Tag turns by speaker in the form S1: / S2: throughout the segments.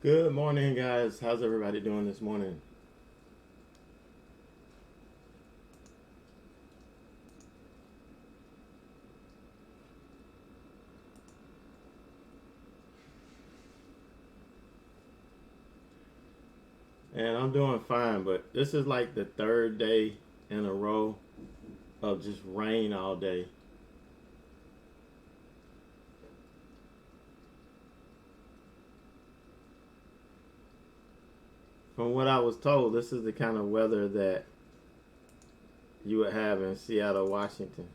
S1: Good morning, guys. How's everybody doing this morning? And I'm doing fine, but this is like the third day in a row of just rain all day. From what I was told, this is the kind of weather that you would have in Seattle, Washington.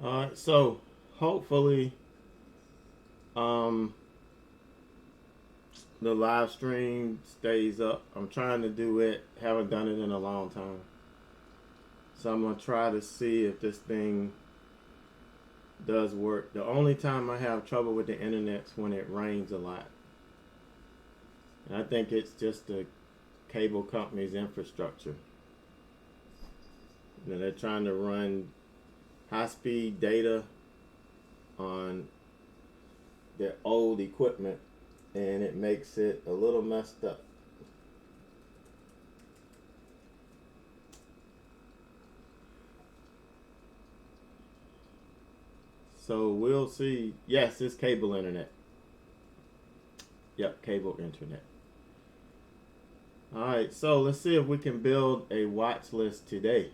S1: All right, so hopefully, um, the live stream stays up. I'm trying to do it. Haven't done it in a long time, so I'm gonna try to see if this thing does work. The only time I have trouble with the internet's when it rains a lot. And I think it's just the cable company's infrastructure. They're trying to run high speed data on their old equipment and it makes it a little messed up. So we'll see. Yes, it's cable internet. Yep, cable internet. All right, so let's see if we can build a watch list today.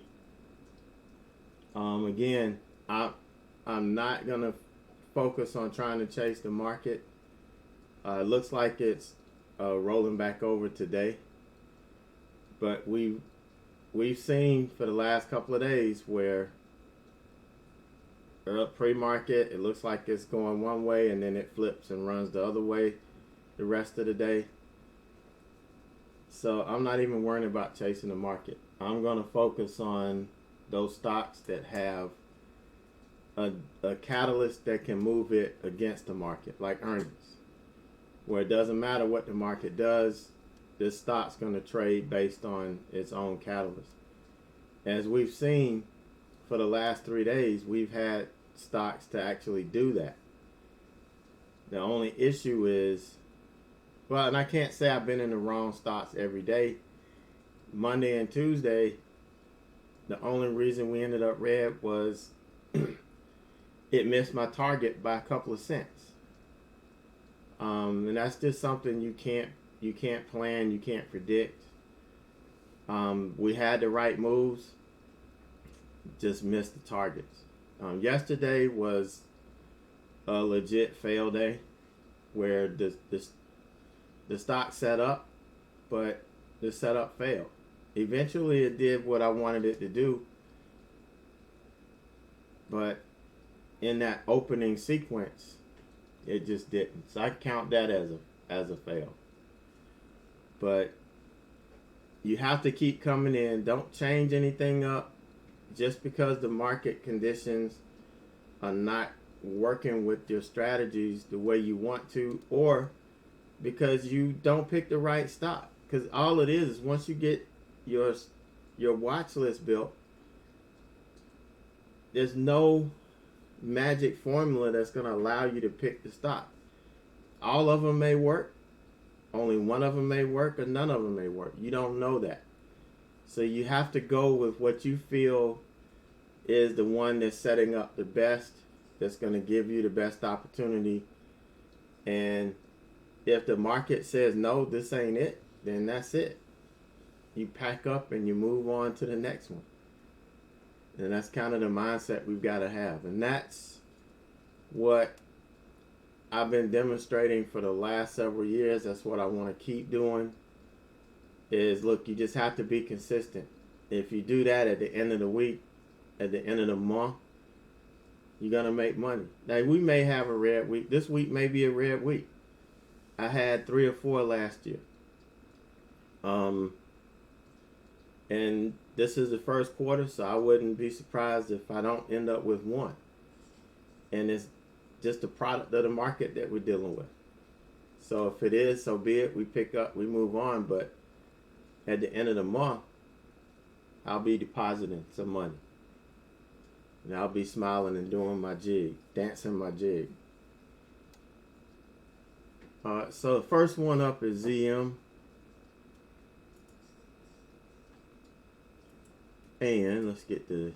S1: Again, I'm not gonna focus on trying to chase the market. It looks like it's rolling back over today, but we've seen for the last couple of days where pre-market it looks like it's going one way and then it flips and runs the other way the rest of the day. So I'm not even worrying about chasing the market. I'm going to focus on those stocks that have a catalyst that can move it against the market, like earnings, where it doesn't matter what the market does, this stock's going to trade based on its own catalyst. As we've seen for the last 3 days, we've had stocks to actually do that. The only issue is, well, and I can't say I've been in the wrong stocks every day. Monday and Tuesday, the only reason we ended up red was it missed my target by a couple of cents. And that's just something you can't plan, you can't predict. We had the right moves, just missed the targets. Yesterday was a legit fail day where the stock set up, but the setup failed. Eventually, it did what I wanted it to do, but in that opening sequence, it just didn't. So I count that as a fail. But you have to keep coming in. Don't change anything up just because the market conditions are not working with your strategies the way you want to, or because you don't pick the right stock. Because all it is once you get your watch list built, there's no magic formula that's going to allow you to pick the stock. All of them may work, only one of them may work, or none of them may work. You don't know that. So you have to go with what you feel is the one that's setting up the best, that's going to give you the best opportunity. And if the market says, no, this ain't it, then that's it. You pack up and you move on to the next one. And that's kind of the mindset we've got to have. And that's what I've been demonstrating for the last several years. That's what I want to keep doing. Is look, you just have to be consistent. If you do that at the end of the week, at the end of the month, you're going to make money. Now, we may have a red week. This week may be a red week. I had 3 or 4 last year. And this is the first quarter, so I wouldn't be surprised if I don't end up with 1. And it's just a product of the market that we're dealing with. So if it is, so be it. We pick up, we move on. But at the end of the month, I'll be depositing some money. And I'll be smiling and doing my jig, dancing my jig. So the first one up is ZM. And let's get the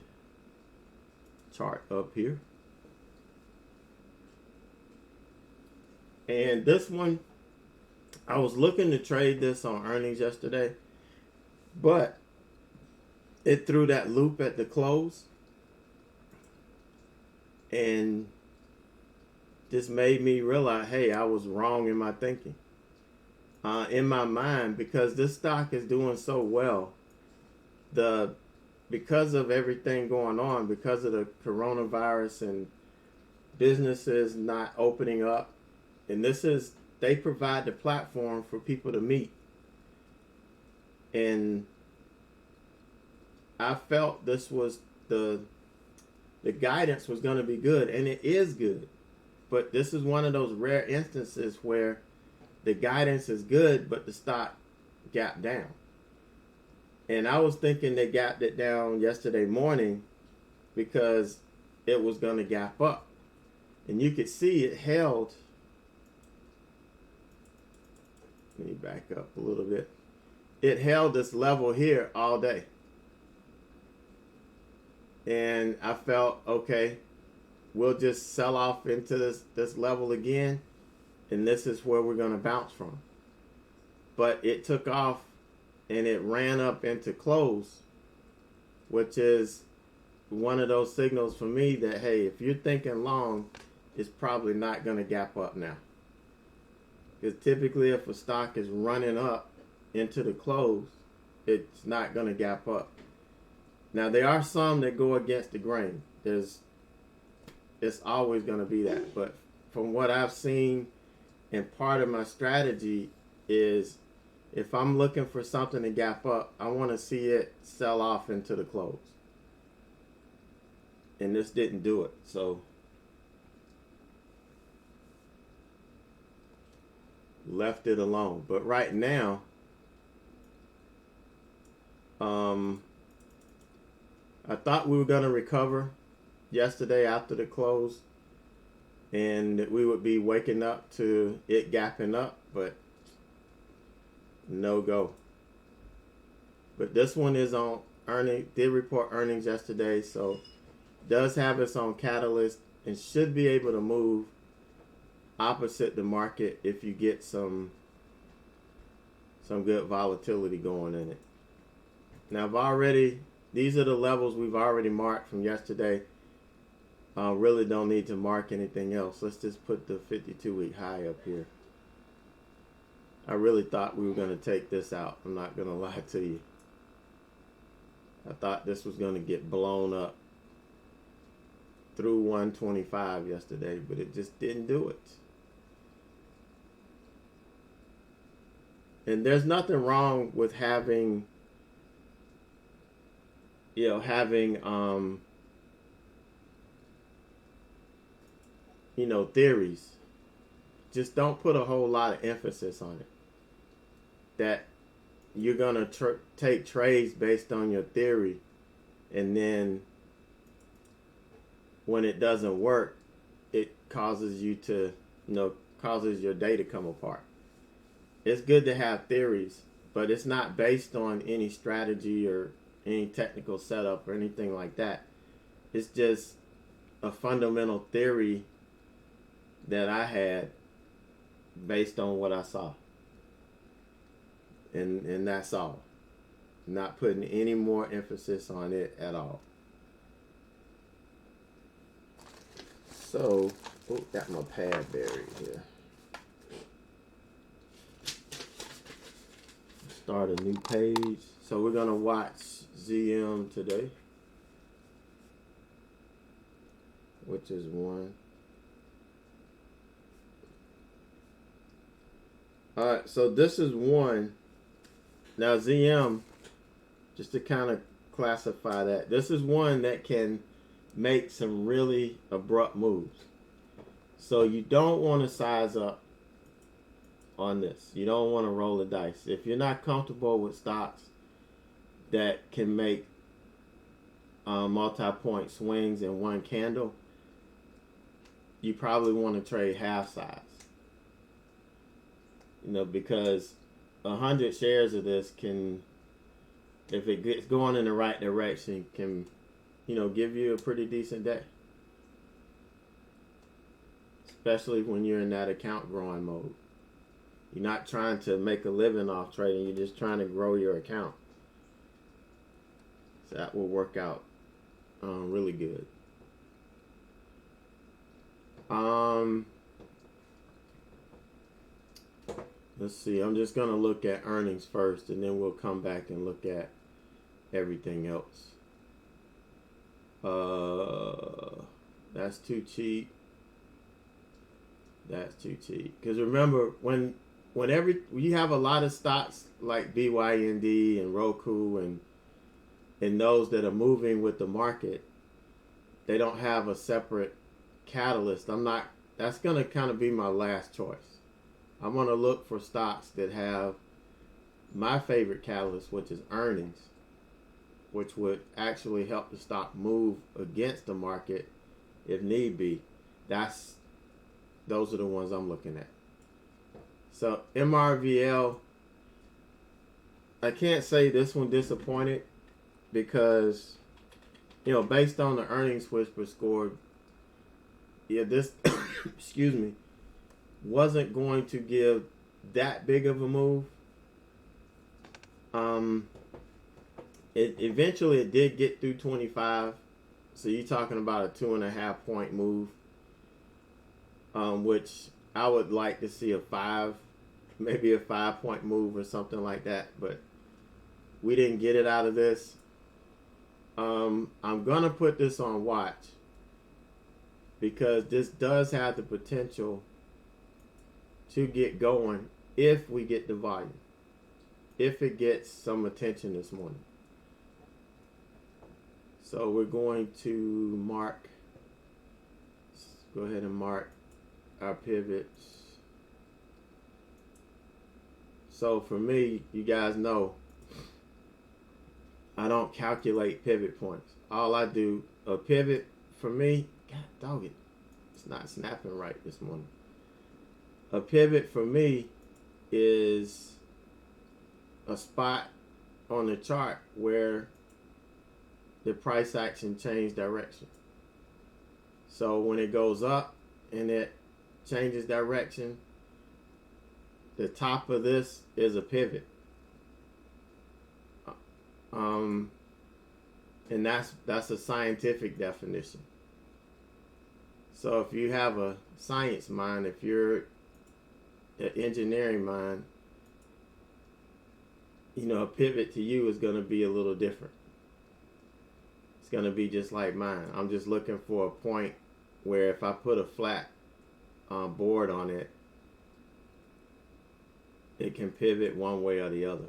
S1: chart up here. And this one, I was looking to trade this on earnings yesterday, but it threw that loop at the close and just made me realize, hey, I was wrong in my thinking. In my mind, because this stock is doing so well, because of everything going on, because of the coronavirus and businesses not opening up, and they provide the platform for people to meet. And I felt this was the guidance was going to be good, and it is good. But this is one of those rare instances where the guidance is good, but the stock gapped down. And I was thinking they gapped it down yesterday morning because it was going to gap up. And you could see it held. Let me back up a little bit. It held this level here all day. And I felt, okay, we'll just sell off into this level again. And this is where we're going to bounce from. But it took off. And it ran up into close, which is one of those signals for me that, hey, if you're thinking long, it's probably not going to gap up now. Because typically if a stock is running up into the close, it's not going to gap up. Now, there are some that go against the grain. It's always going to be that. But from what I've seen, and part of my strategy is, if I'm looking for something to gap up, I want to see it sell off into the close. And this didn't do it. So left it alone. But right now, I thought we were going to recover yesterday after the close, and that we would be waking up to it gapping up, but no go. But this one is on earnings, did report earnings yesterday, so does have its own catalyst and should be able to move opposite the market if you get some good volatility going in it. Now these are the levels we've already marked from yesterday. Really don't need to mark anything else. Let's just put the 52-week high up here. I really thought we were going to take this out. I'm not going to lie to you. I thought this was going to get blown up through 125 yesterday, but it just didn't do it. And there's nothing wrong with having theories. Just don't put a whole lot of emphasis on it. That you're going to take trades based on your theory, and then when it doesn't work, it causes you to, causes your day to come apart. It's good to have theories, but it's not based on any strategy or any technical setup or anything like that. It's just a fundamental theory that I had based on what I saw. And that's all. Not putting any more emphasis on it at all. So, oh, got my pad buried here. Start a new page. So we're gonna watch ZM today, which is 1. All right, so this is 1. Now ZM, just to kind of classify that, this is one that can make some really abrupt moves. So you don't want to size up on this. You don't want to roll the dice. If you're not comfortable with stocks that can make multi-point swings in one candle, you probably want to trade half size. You know, because 100 shares of this can, if it gets going in the right direction, can, you know, give you a pretty decent day. Especially when you're in that account growing mode. You're not trying to make a living off trading. You're just trying to grow your account. So that will work out really good. Let's see. I'm just going to look at earnings first, and then we'll come back and look at everything else. That's too cheap. That's too cheap. Because remember, whenever you have a lot of stocks like BYND and Roku and those that are moving with the market, they don't have a separate catalyst. That's going to kind of be my last choice. I'm going to look for stocks that have my favorite catalyst, which is earnings, which would actually help the stock move against the market if need be. Those are the ones I'm looking at. So MRVL, I can't say this one disappointed because, you know, based on the earnings whisper score, yeah, this excuse me, wasn't going to give that big of a move. Eventually it did get through 25, so you're talking about a 2.5 point move, which I would like to see maybe a 5 point move or something like that, but we didn't get it out of this. I'm gonna put this on watch because this does have the potential to get going if we get the volume, if it gets some attention this morning. So we're going to go ahead and mark our pivots. So for me, you guys know, I don't calculate pivot points. All I do, a pivot for me, God dog it, it's not snapping right this morning. A pivot for me is a spot on the chart where the price action changed direction. So when it goes up and it changes direction, the top of this is a pivot. And that's a scientific definition. So if you have a science mind, if you're an engineering mind, you know, a pivot to you is going to be a little different. It's going to be just like mine. I'm just looking for a point where if I put a flat board on it, it can pivot one way or the other.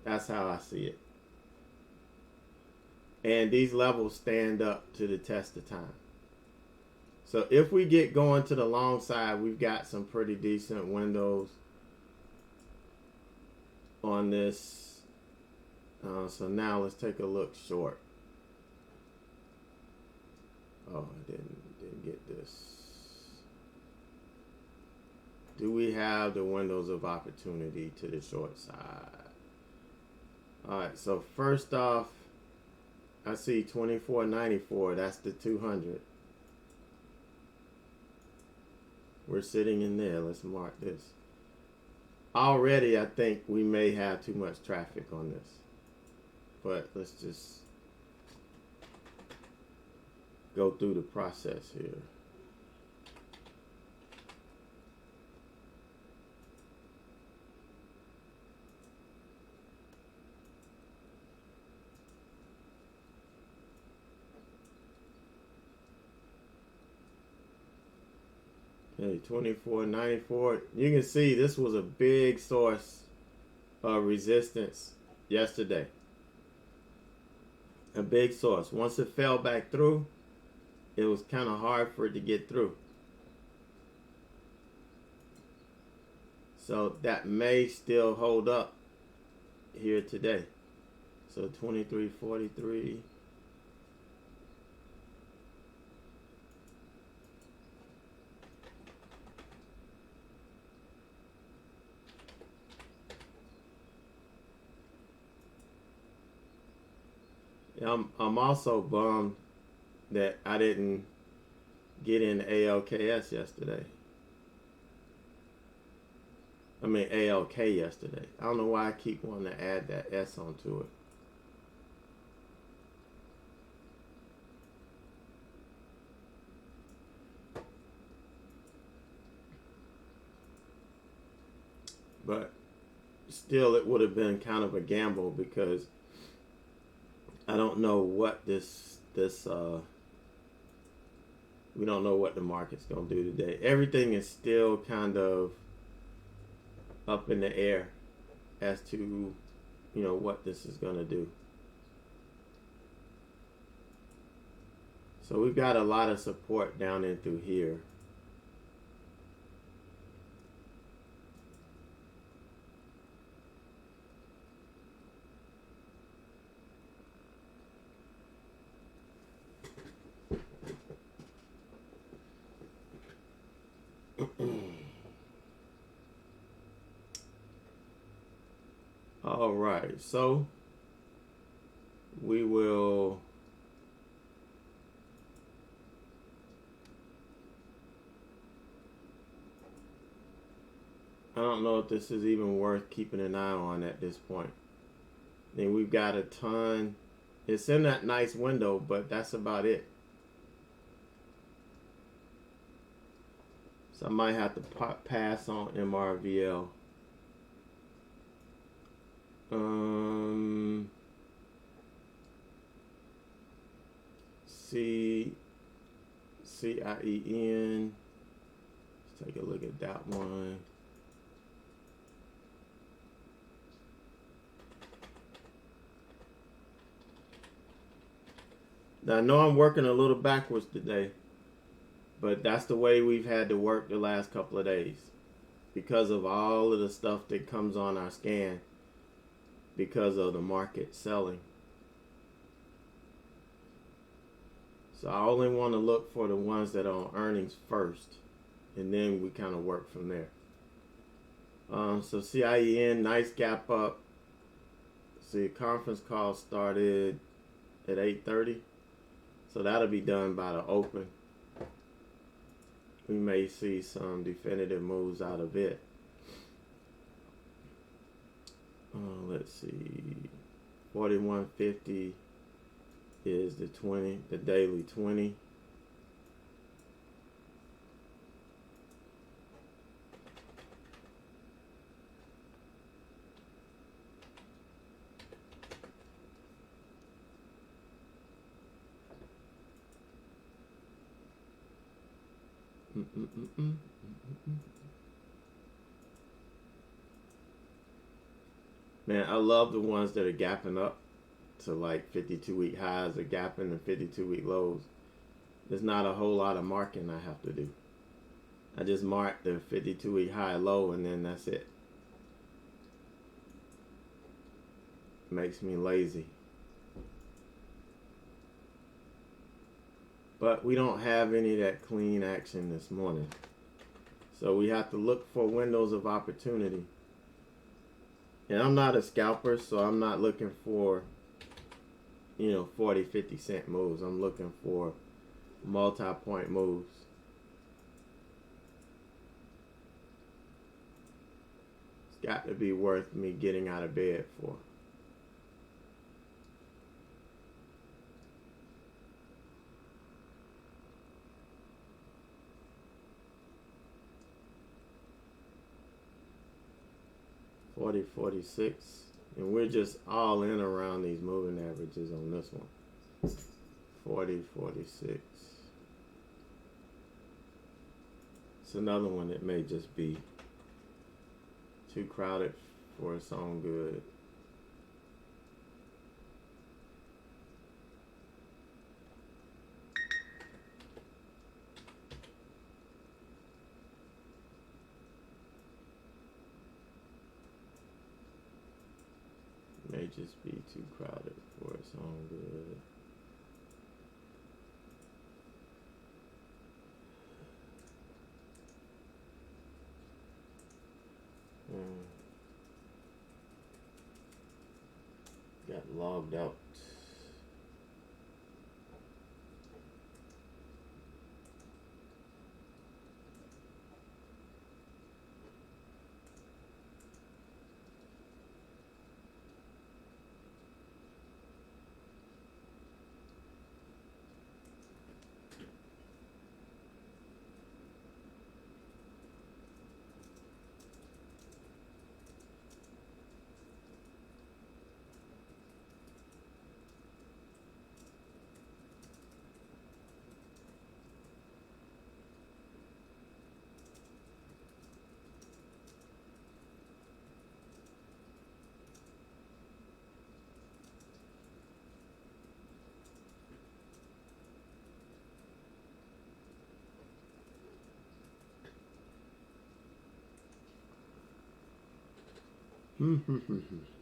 S1: That's how I see it. And these levels stand up to the test of time. So if we get going to the long side, we've got some pretty decent windows on this. So now let's take a look short. Oh, I didn't get this. Do we have the windows of opportunity to the short side? All right, so first off, I see 24.94. That's the 200. We're sitting in there. Let's mark this. Already, I think we may have too much traffic on this. But let's just go through the process here. Okay, 24.94. You can see this was a big source of resistance yesterday. A big source. Once it fell back through, it was kind of hard for it to get through. So that may still hold up here today. So 23.43. I'm also bummed that I didn't get in ALKS yesterday. I mean ALK yesterday. I don't know why I keep wanting to add that S onto it. But still, it would have been kind of a gamble because I don't know what we don't know what the market's going to do today. Everything is still kind of up in the air as to, what this is going to do. So we've got a lot of support down in through here. All right, so we will I don't know if this is even worth keeping an eye on at this point. Then we've got a ton. It's in that nice window, but that's about it. So I might have to pass on MRVL. CIEN. Let's take a look at that one. Now I know I'm working a little backwards today, but that's the way we've had to work the last couple of days because of all of the stuff that comes on our scan because of the market selling. So I only want to look for the ones that are on earnings first, and then we kind of work from there. So CIEN, nice gap up. See, conference call started at 8:30, so that'll be done by the open. We may see some definitive moves out of it. Let's see, 41.50 is the daily 20. Man, I love the ones that are gapping up to like 52-week highs or gapping to 52-week lows. There's not a whole lot of marking I have to do. I just mark the 52-week high low and then that's it. Makes me lazy. But we don't have any of that clean action this morning. So we have to look for windows of opportunity. And I'm not a scalper, so I'm not looking for, 40, 50 cent moves. I'm looking for multi-point moves. It's got to be worth me getting out of bed for. 40, 46. And we're just all in around these moving averages on this one. 40, 46. It's another one that may just be too crowded for its own good. May just be too crowded for its own good. Got logged out.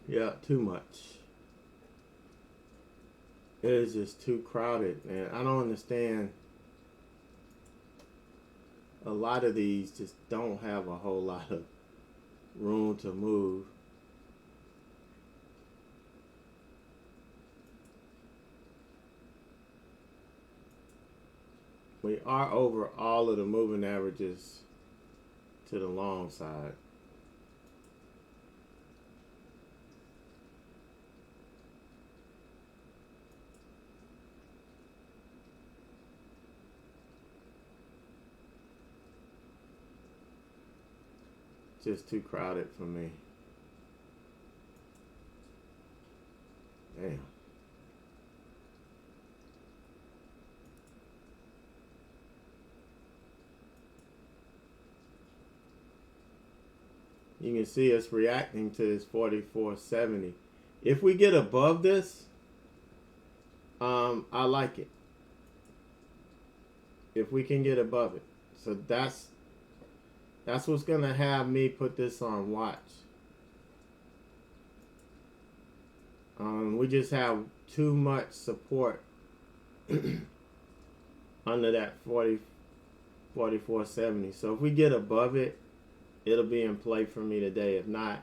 S1: Yeah, too much. It is just too crowded, and I don't understand. A lot of these just don't have a whole lot of room to move. We are over all of the moving averages to the long side. Just too crowded for me. Damn. You can see us reacting to this 44.70. If we get above this, I like it. If we can get above it. So that's what's going to have me put this on watch. We just have too much support under that 44.70. So if we get above it, it'll be in play for me today. If not,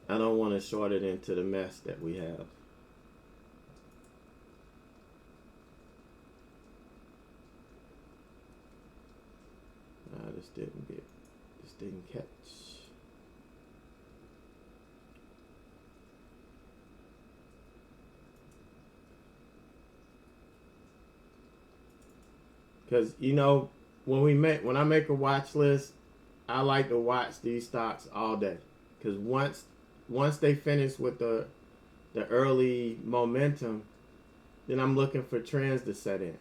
S1: I don't want to short it into the mess that we have. This didn't catch. Because when I make a watch list, I like to watch these stocks all day. Because once they finish with the early momentum, then I'm looking for trends to set in.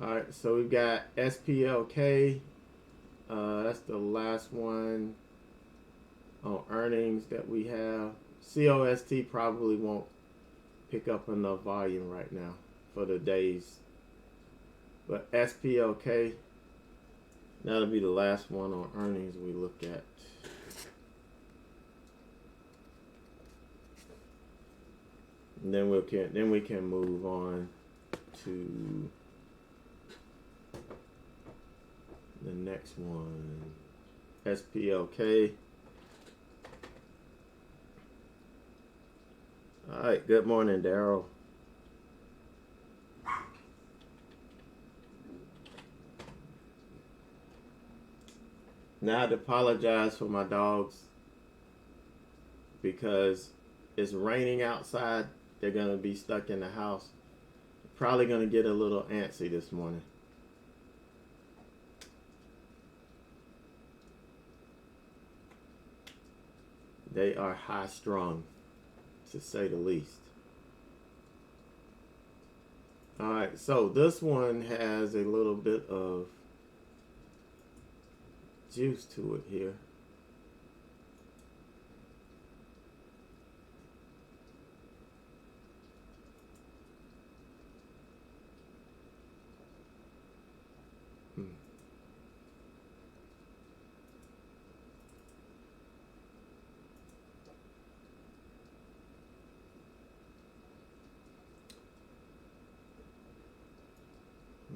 S1: Alright, so we've got SPLK. That's the last one on earnings that we have. COST probably won't pick up enough volume right now for the days. But SPLK, that'll be the last one on earnings we look at. And then we can move on to the next one. SPLK. All right, good morning, Daryl. Now I have to apologize for my dogs because it's raining outside. They're going to be stuck in the house. Probably going to get a little antsy this morning. They are high strung, to say the least. Alright, so this one has a little bit of juice to it here.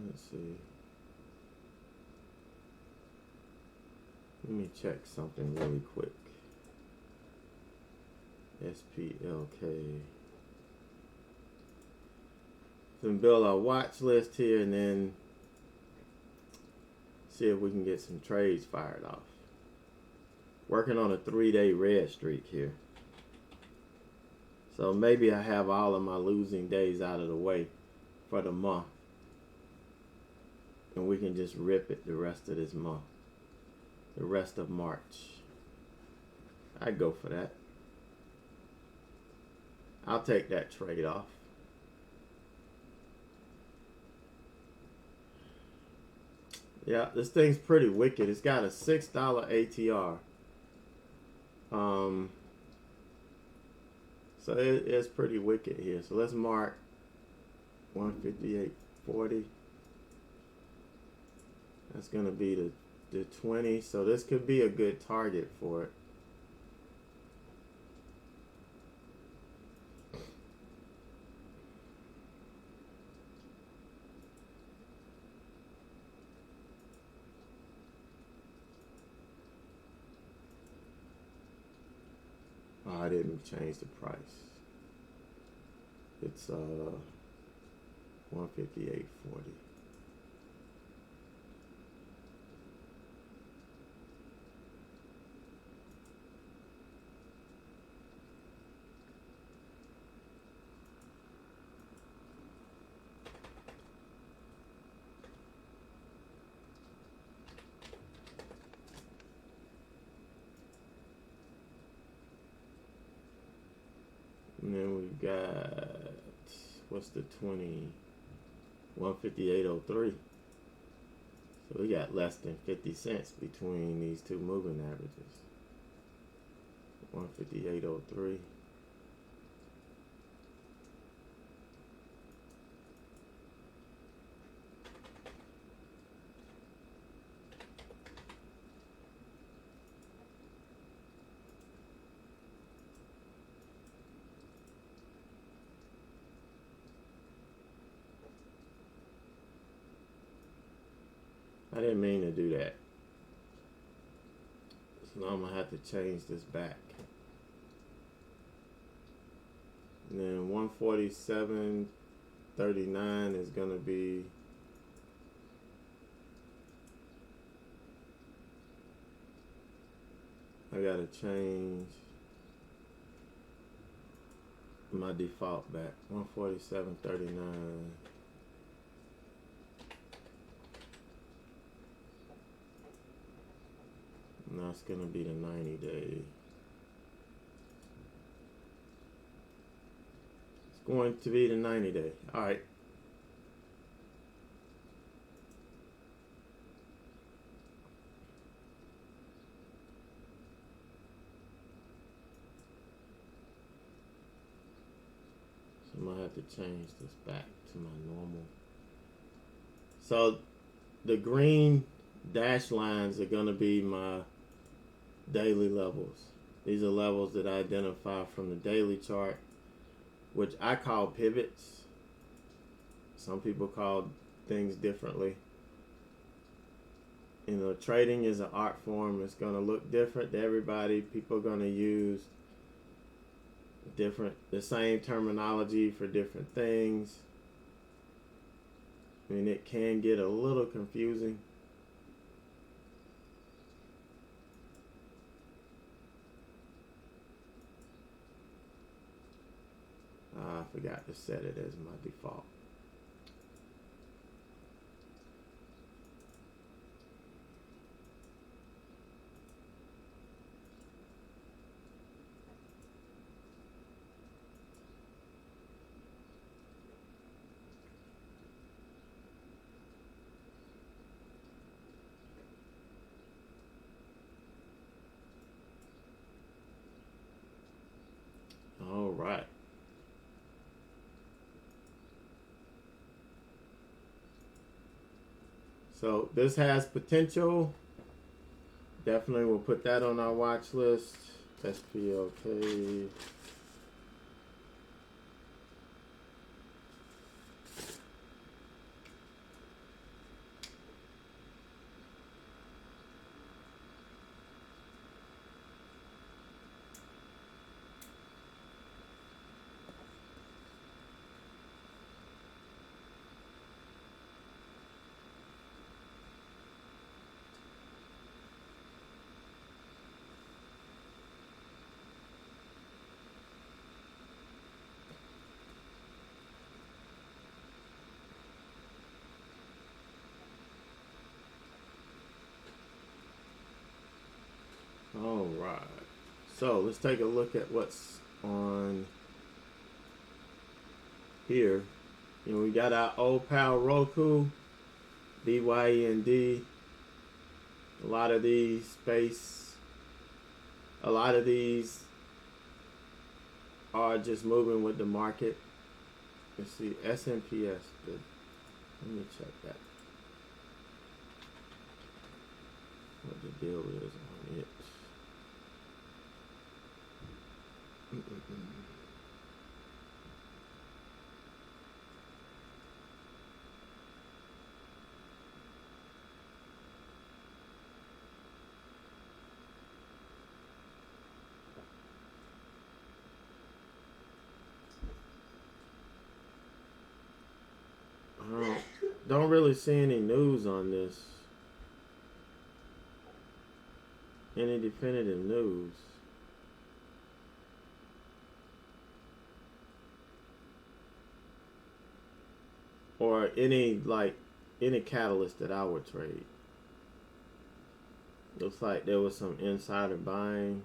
S1: Let's see. Let me check something really quick. SPLK. Then build our watch list here and then see if we can get some trades fired off. Working on a 3-day red streak here. So maybe I have all of my losing days out of the way for the month. And we can just rip it the rest of this month. The rest of March. I'd go for that. I'll take that trade off. Yeah, this thing's pretty wicked. It's got a $6 ATR. So it's pretty wicked here. So let's mark 158.40. That's going to be the 20. So this could be a good target for it. Oh, I didn't change the price. It's 158.40. And then we've got, what's the 20? 158.03. So we got less than 50 cents between these two moving averages. 158.03. I didn't mean to do that. So now I'm going to have to change this back. And then 147.39 is going to be I got to change my default back. 147.39. Now it's going to be the 90-day. It's going to be the 90-day. All right. So I'm going to have to change this back to my normal. So the green dashed lines are going to be my daily levels. These are levels that I identify from the daily chart, which I call pivots. Some people call things differently. You know, trading is an art form. It's going to look different to everybody. People are going to use the same terminology for different things. I mean, it can get a little confusing. I forgot to set it as my default. So this has potential. Definitely we'll put that on our watch list. SPLK. All right. So let's take a look at what's on here. You know, we got our old pal Roku, BYND. A lot of these are just moving with the market. Let's see, SNPS. Let me check that. What the deal is on it. Don't really see any news on this. Any definitive news. Or any catalyst that I would trade. Looks like there was some insider buying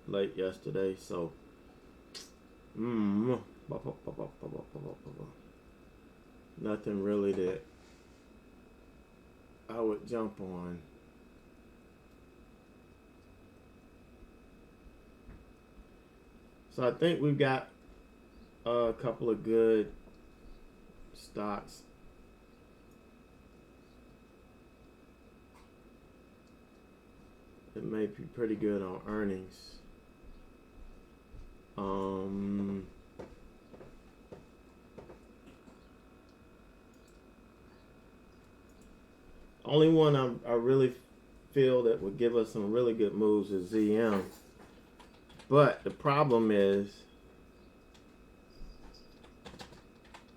S1: late yesterday, so nothing really that I would jump on. So I think we've got a couple of good stocks. It may be pretty good on earnings. Only one I really feel that would give us some really good moves is ZM. But the problem is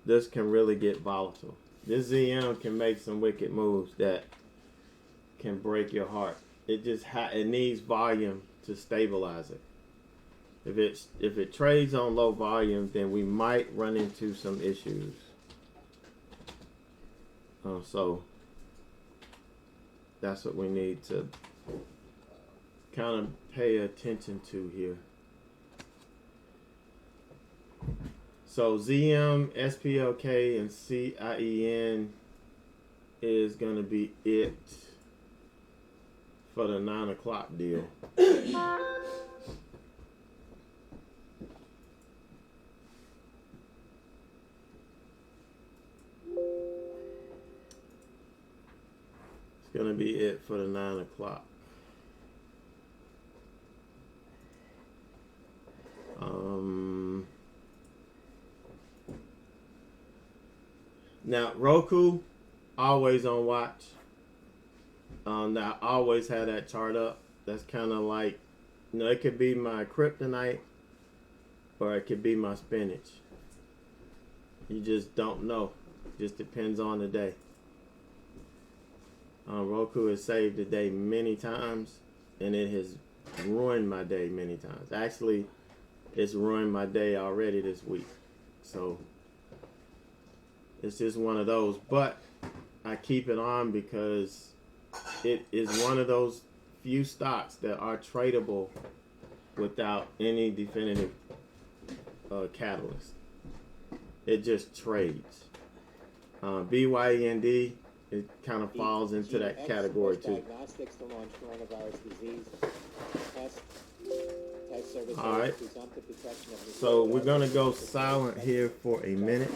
S1: this can really get volatile. This ZM can make some wicked moves that can break your heart. It just it needs volume to stabilize it. If it trades on low volume, then we might run into some issues. So that's what we need to kind of pay attention to here. So ZM, SPLK, and CIEN is going to be it for the 9 o'clock deal. It's going to be it for the 9 o'clock. Now, Roku, always on watch. Now, I always have that chart up. That's kind of like, it could be my kryptonite or it could be my spinach. You just don't know. Just depends on the day. Roku has saved the day many times, and it has ruined my day many times. Actually, it's ruined my day already this week. So it's just one of those. But I keep it on because it is one of those few stocks that are tradable without any definitive catalyst. It just trades. BYND, it kind of falls into that category too.
S2: Diagnostics to launch coronavirus disease test
S1: All right. So we're going to go silent here for a minute.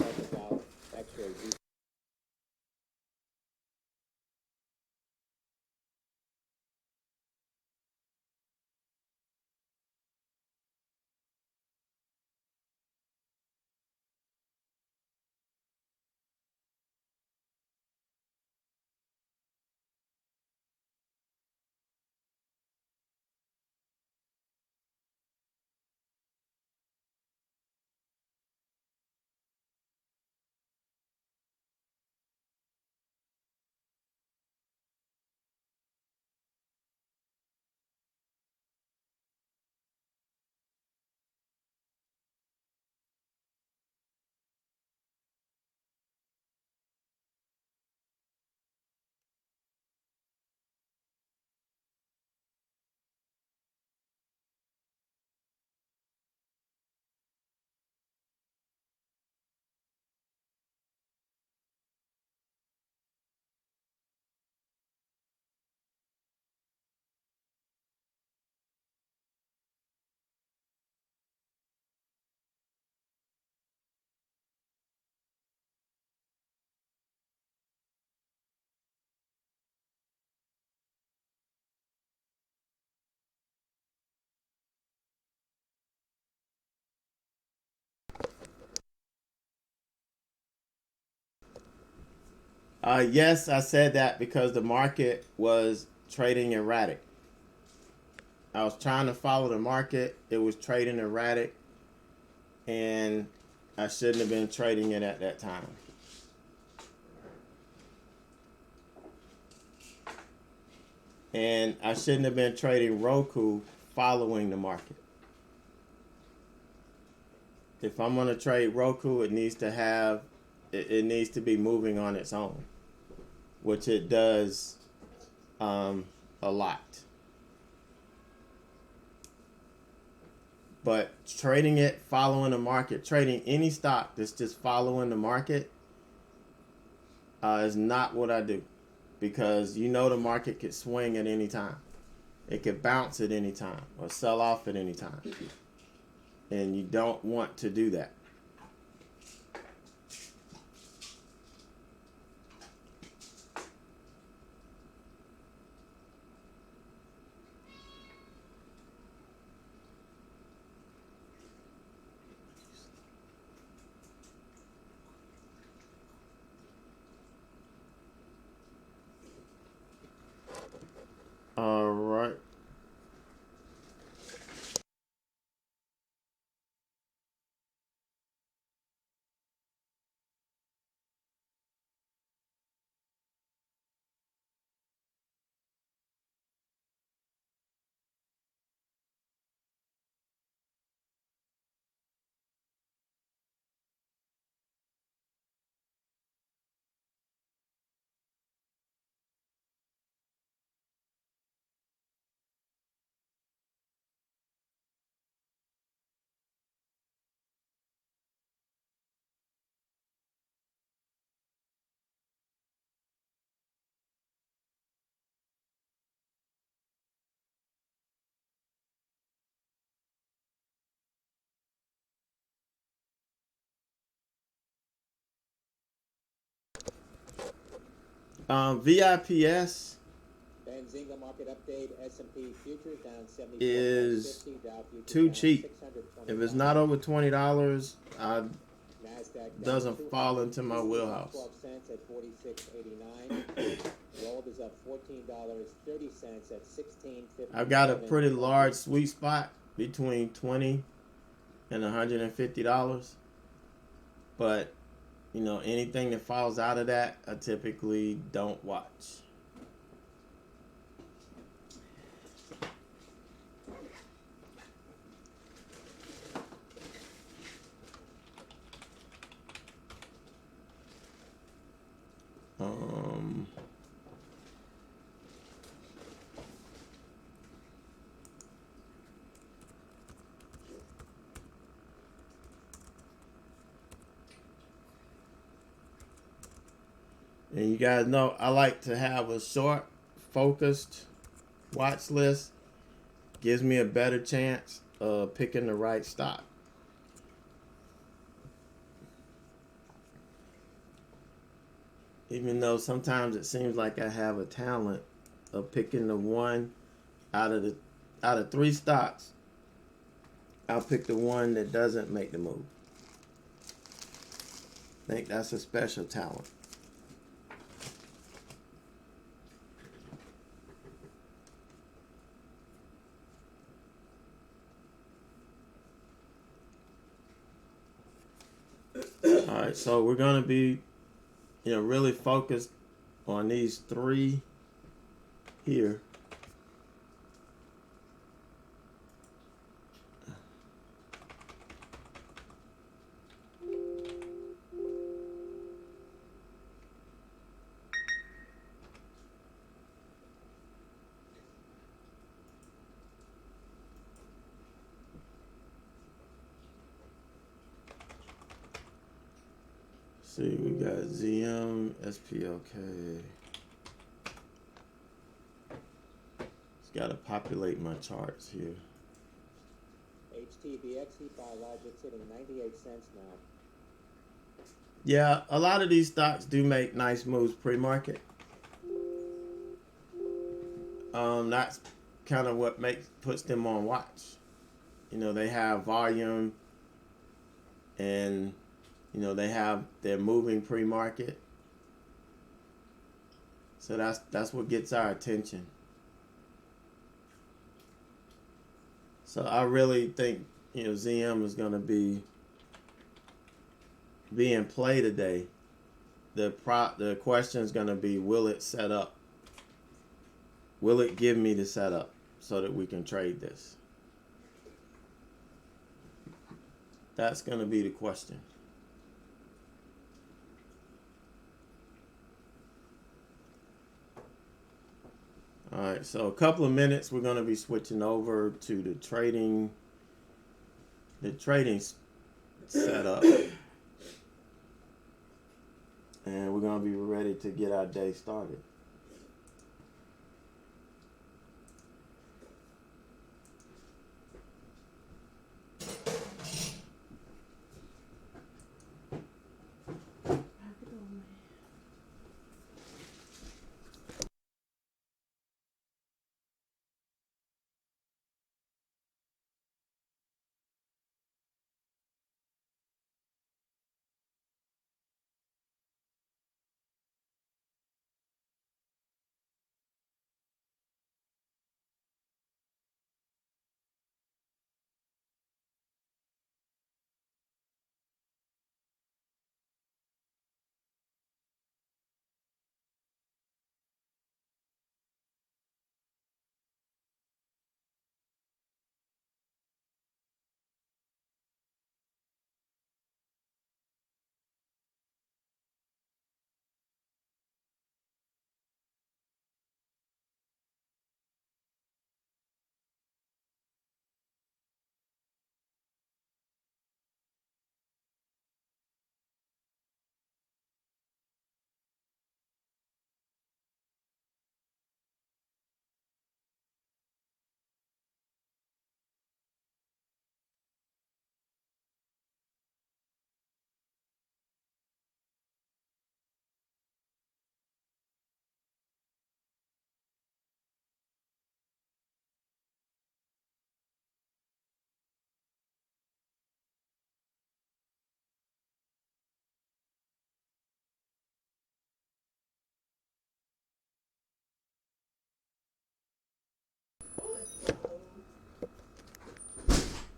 S1: Yes, I said that because the market was trading erratic. I was trying to follow the market. It was trading erratic, and I shouldn't have been trading it at that time. And I shouldn't have been trading Roku following the market. If I'm going to trade Roku, it needs to be moving on its own, which it does a lot. But trading it following the market, trading any stock that's just following the market is not what I do, because you know the market could swing at any time. It could bounce at any time or sell off at any time. And you don't want to do that. All right. VIPS is too cheap. If it's not over $20, doesn't fall into my wheelhouse. I've got a pretty large sweet spot between $20 and $150, but you know, anything that falls out of that, I typically don't watch. And you guys know I like to have a short, focused watch list. Gives me a better chance picking the right stock. Even though sometimes it seems like I have a talent of picking the one out of 3 stocks, I'll pick the one that doesn't make the move. I think that's a special talent. All right, so we're gonna be, really focused on these 3 here. See, we got ZM, SPLK. Just gotta populate my charts here.
S2: HTBXE Biologics hitting 98 cents now.
S1: Yeah, a lot of these stocks do make nice moves pre-market. That's kind of what puts them on watch. They have volume, and they're moving pre-market. So that's what gets our attention. So I really think ZM is going to be in play today. The question is going to be, will it set up? Will it give me the setup so that we can trade this? That's going to be the question. All right, so a couple of minutes, we're going to be switching over to the trading setup. And we're going to be ready to get our day started.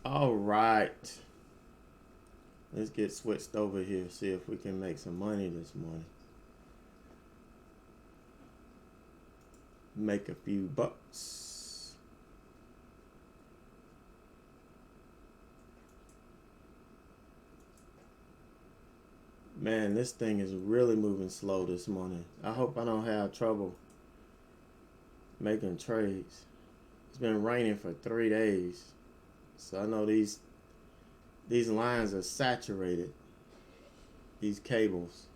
S1: All right. Let's get switched over here, see if we can make some money this morning. Make a few bucks. Man, this thing is really moving slow this morning. I hope I don't have trouble making trades. It's been raining for 3 days. So I know these lines are saturated. These cables.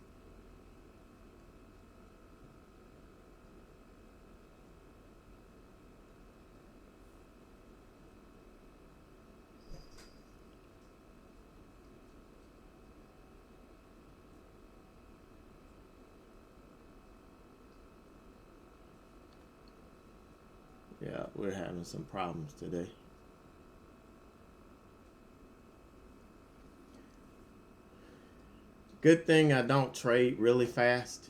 S1: Yeah, we're having some problems today. Good thing I don't trade really fast.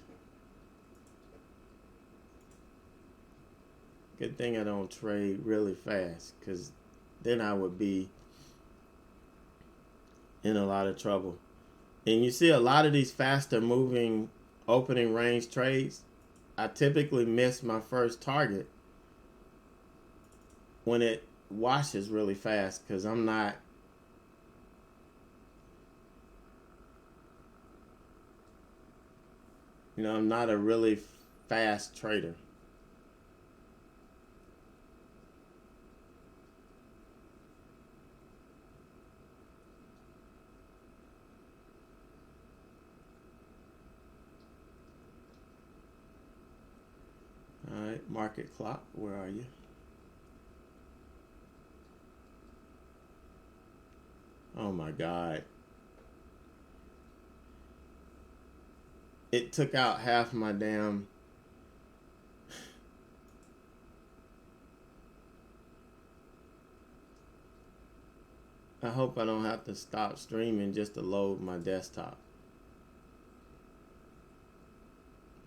S1: Good thing I don't trade really fast, because then I would be in a lot of trouble. And you see a lot of these faster moving opening range trades, I typically miss my first target when it washes really fast, because I'm not I'm not a really fast trader. All right, market clock, where are you? Oh my God. It took out half my damn. I hope I don't have to stop streaming just to load my desktop.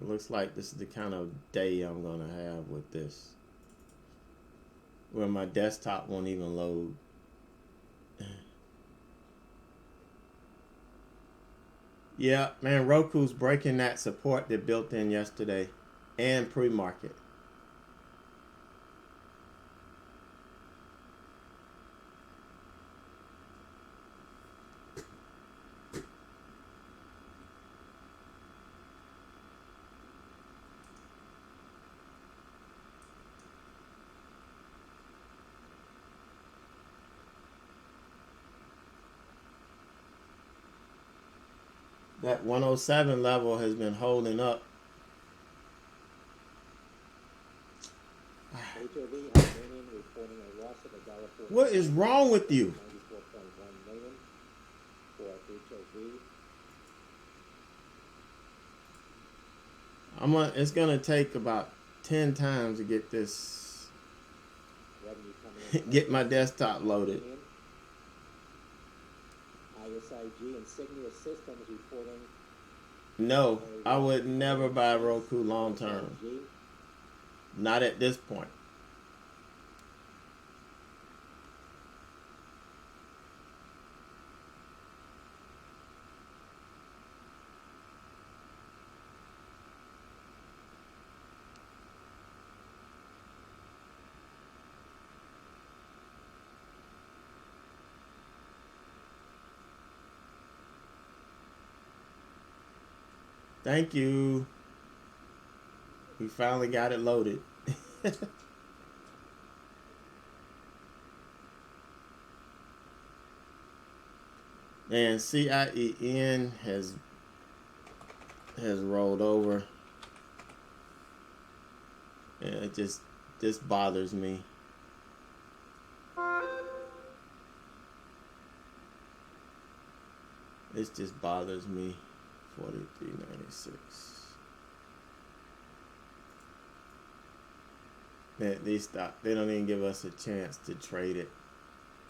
S1: It looks like this is the kind of day I'm gonna have with this, where my desktop won't even load. Yeah, man, Roku's breaking that support they built in yesterday and pre-market. That 107 level has been holding up.
S2: HOV Aluminium reporting a loss of $1.49.
S1: What is wrong with you?
S2: 94.1 million for HOV.
S1: It's gonna take about 10 times to get this,
S2: Revenue coming in.
S1: get my desktop loaded.
S2: ISIG Insignia Systems reporting.
S1: No, I would never buy Roku long term. Not at this point. Thank you. We finally got it loaded. And CIEN has rolled over. And it this bothers me. This just bothers me. 43.96. They don't even give us a chance to trade it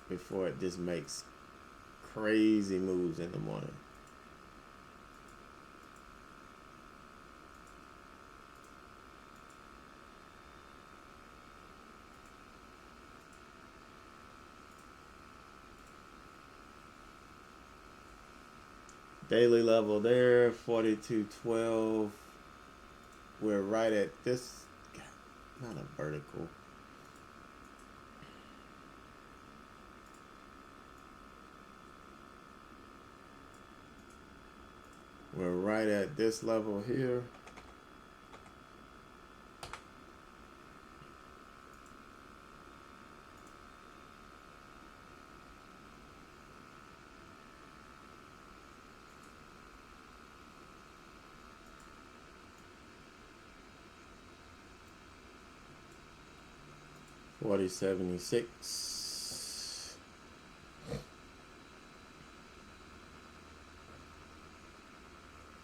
S1: before it just makes crazy moves in the morning. Daily level there, 42.12. We're right at this, not a vertical. We're right at this level here. $40.76.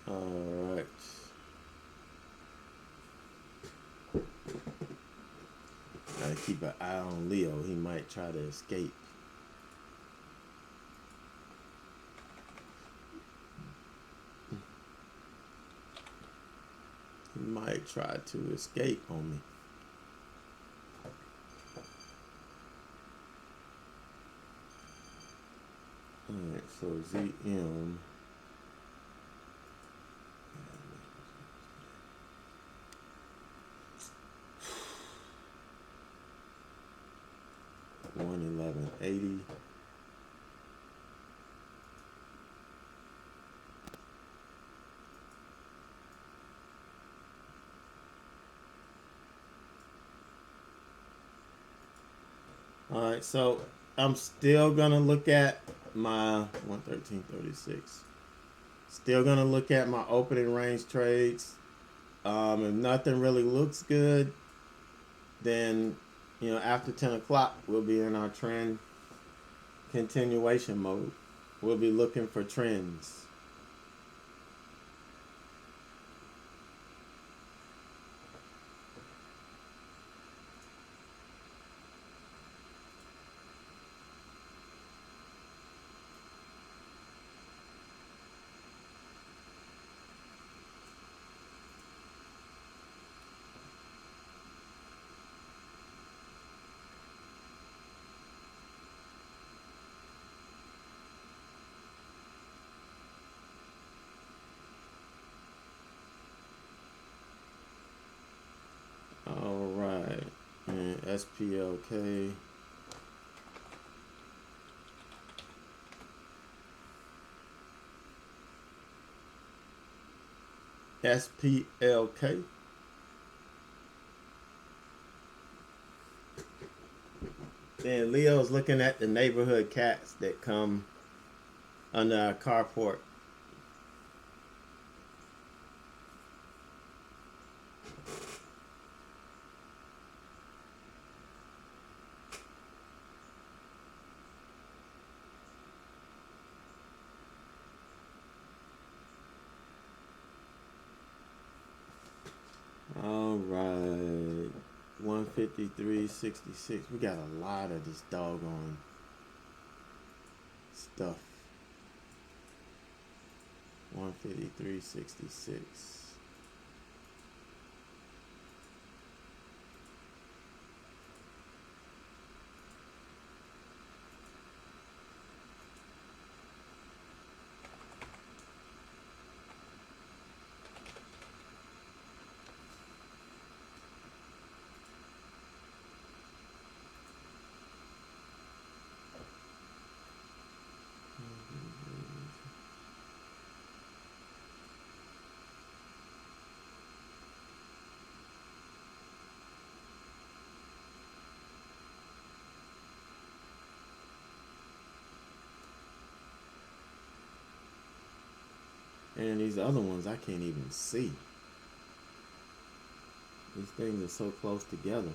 S1: All right. Gotta keep an eye on Leo. He might try to escape. He might try to escape on me. Alright, so ZM. $111.80. All right, so I'm still gonna look at my 113.36. Still gonna look at my opening range trades. If nothing really looks good, then after 10 o'clock we'll be in our trend continuation mode. We'll be looking for trends. All right, and SPLK. SPLK. Then Leo's looking at the neighborhood cats that come under our carport. All right, 153.66. We got a lot of this doggone stuff. 153.66. And these other ones I can't even see. These things are so close together.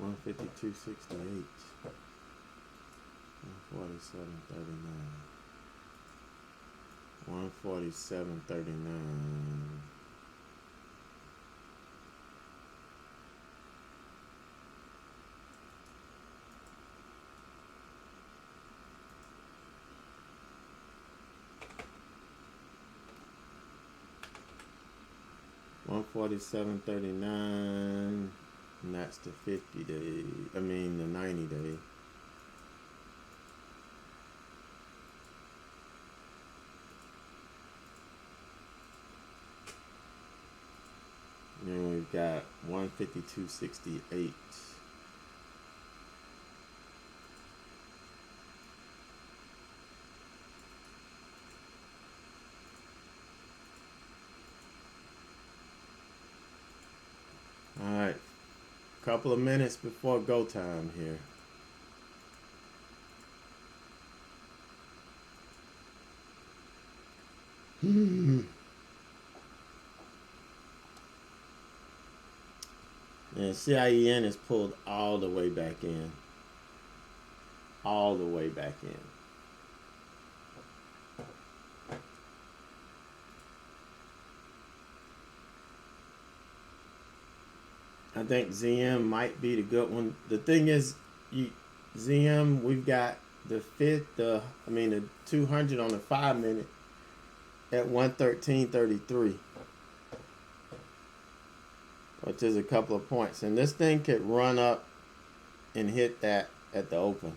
S1: $152.68. 147.39. 147.39. $147.39, and that's the 50 day. I mean the 90 day. And then we've got 152.68. All right, couple of minutes before go time here. And CIEN is pulled all the way back in. All the way back in. I think ZM might be the good one. The thing is, ZM, we've got the 200 on the 5 minute at 113.33, which is a couple of points. And this thing could run up and hit that at the open.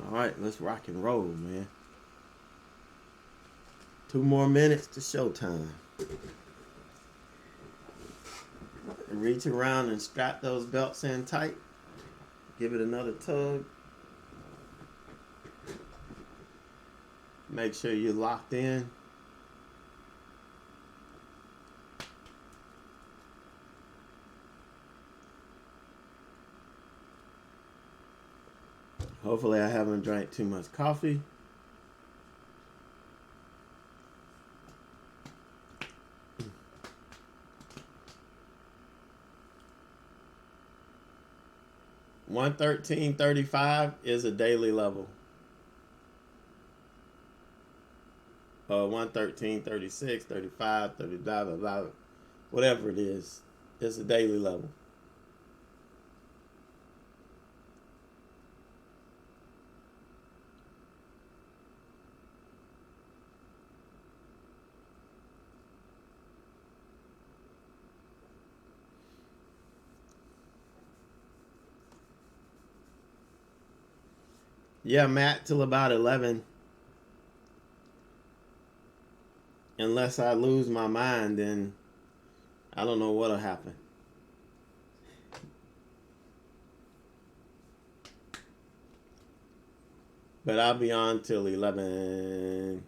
S1: All right, let's rock and roll, man. 2 more minutes to showtime. Reach around and strap those belts in tight. Give it another tug. Make sure you're locked in. Hopefully I haven't drank too much coffee. $113.35 is a daily level. 113.36, 35, 30, blah, blah, blah. Whatever it is, it's a daily level. Yeah, Matt, till about 11. Unless I lose my mind, then I don't know what'll happen. But I'll be on till 11.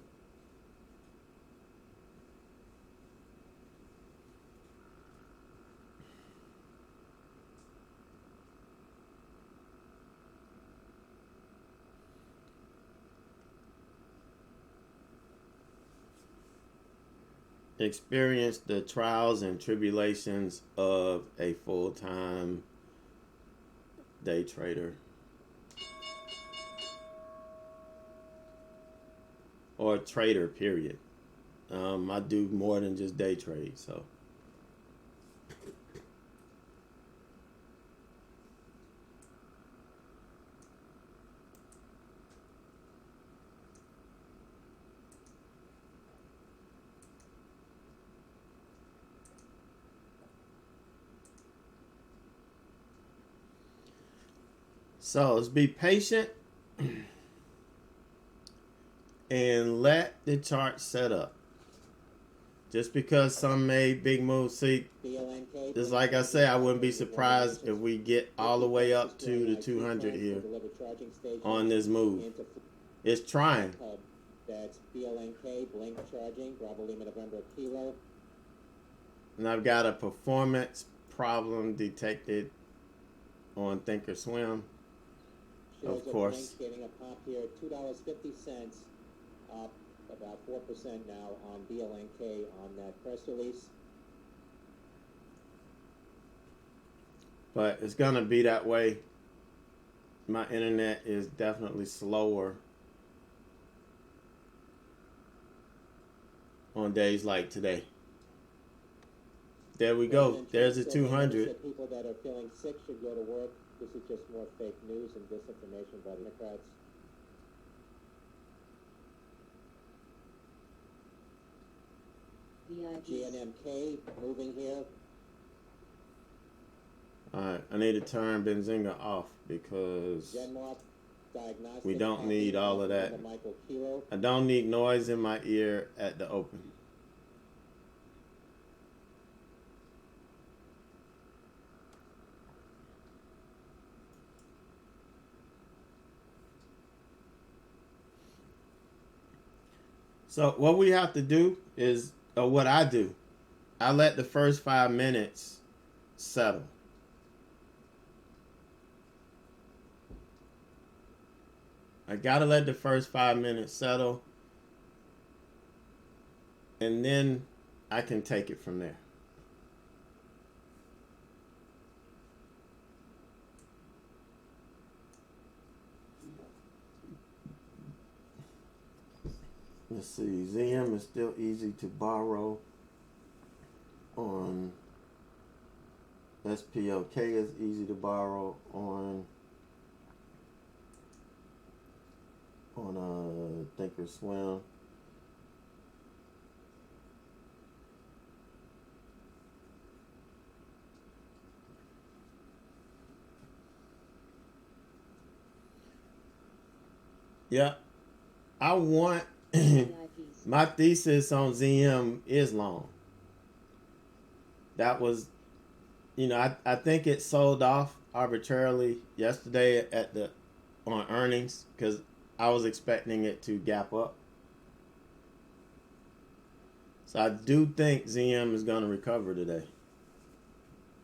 S1: Experience the trials and tribulations of a full-time day trader or trader, period. I do more than just day trade, so. So let's be patient and let the chart set up. Just because some made big moves, see, just like I say, I wouldn't be surprised if we get all the way up to the 200 here on this move. It's trying.
S2: That's BLNK, blink charging, Bravo Lima November Kilo.
S1: And I've got a performance problem detected on Thinkorswim. Of course.
S2: Getting a pop here, $2.50, up about 4% now on BLNK on that press release.
S1: But it's gonna be that way. My internet is definitely slower on days like today. There we go. There's a 200.
S2: People that are feeling sick should go to work. this is just more fake news and disinformation by the Democrats. GNMK moving here.
S1: Alright, I need to turn Benzinga off because
S2: Genmark Diagnostics.
S1: we don't need all of that.
S2: Michael Kilo.
S1: I don't need noise in my ear at the open. So what we have to do is, or what I do, I let the first 5 minutes settle. I gotta let the first 5 minutes settle, and then I can take it from there. Let's see, ZM is still easy to borrow on. SPLK is easy to borrow on Thinkorswim. Yeah, I want my thesis on ZM is long. That was, I think it sold off arbitrarily yesterday on earnings because I was expecting it to gap up. So I do think ZM is going to recover today.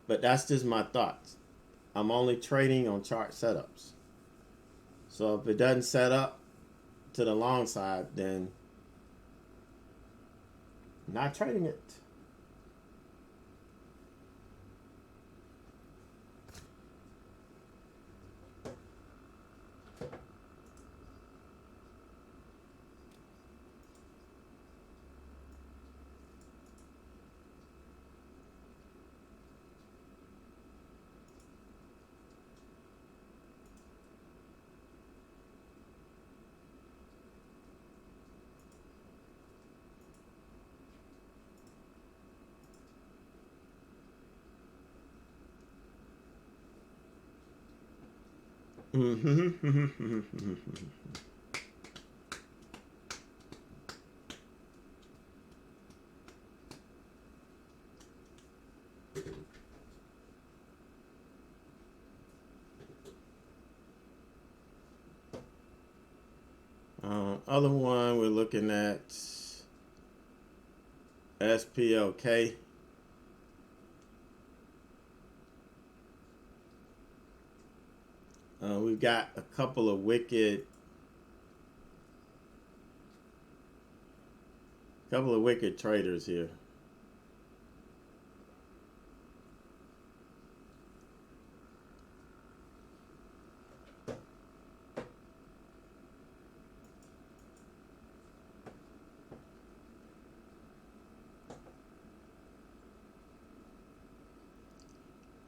S1: But that's just my thoughts. I'm only trading on chart setups. So if it doesn't set up to the long side, then I'm not trading it. Other one we're looking at SPLK. We've got a couple of wicked traders here.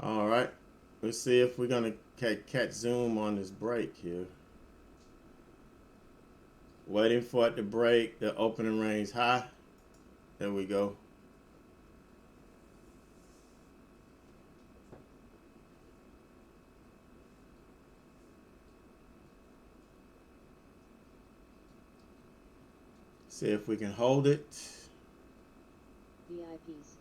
S1: All right, let's see if we're gonna catch Zoom on this break here. Waiting for it to break the opening range high. There we go. See if we can hold it.
S3: VIPs.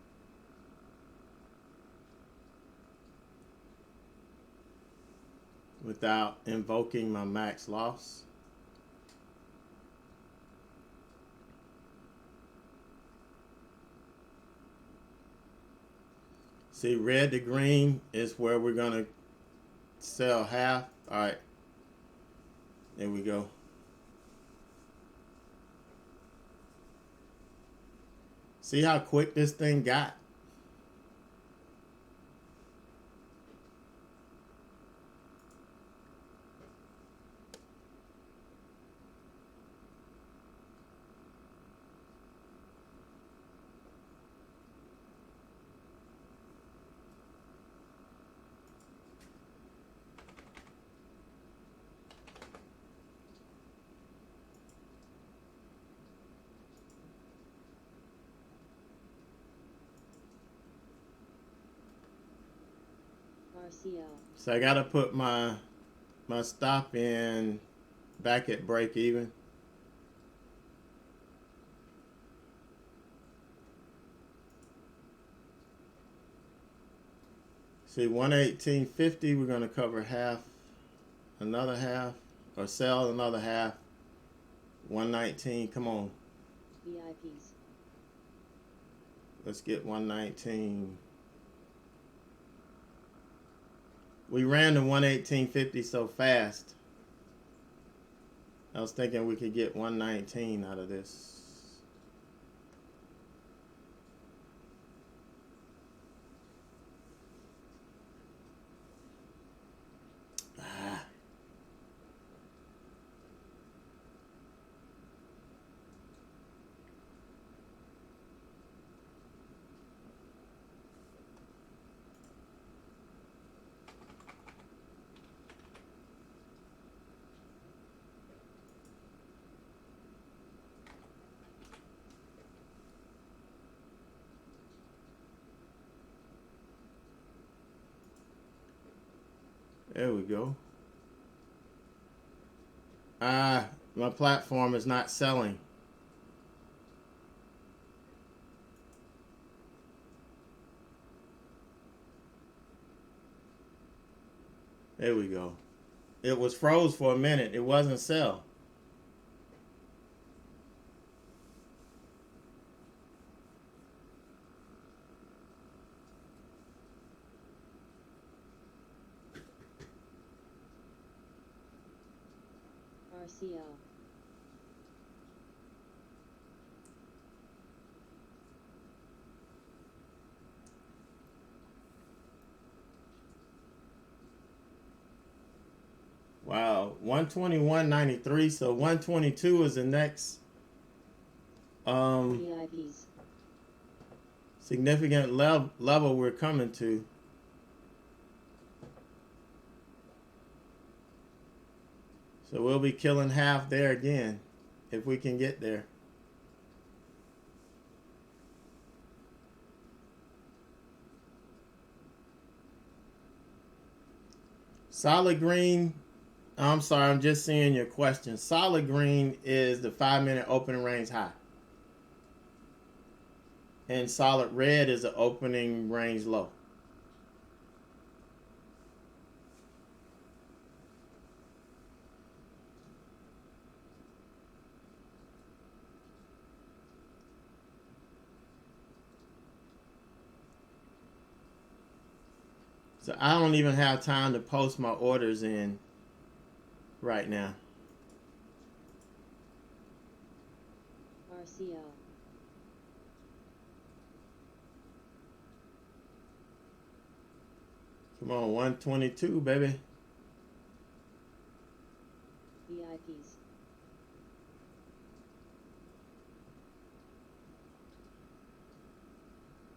S1: Without invoking my max loss. See, red to green is where we're gonna sell half. All right, there we go. See how quick this thing got?
S3: RCO.
S1: So I gotta put my stop in back at break even. See, 118.50, we're gonna cover half, another half, or sell another half. 119, come on.
S3: VIPs.
S1: Let's get 119. We ran to 118.50 so fast. I was thinking we could get 119 out of this. There we go. My platform is not selling. There we go. It was froze for a minute. It wasn't sell.
S3: RCO.
S1: Wow, 121.93. So 122 is the next
S3: VIPs.
S1: significant level we're coming to. So we'll be killing half there again if we can get there. Solid green. I'm sorry, I'm just seeing your question. Solid green is the 5-minute opening range high. And solid red is the opening range low. So I don't even have time to post my orders in right now.
S3: RCO.
S1: Come on, 122, baby.
S3: VIPs.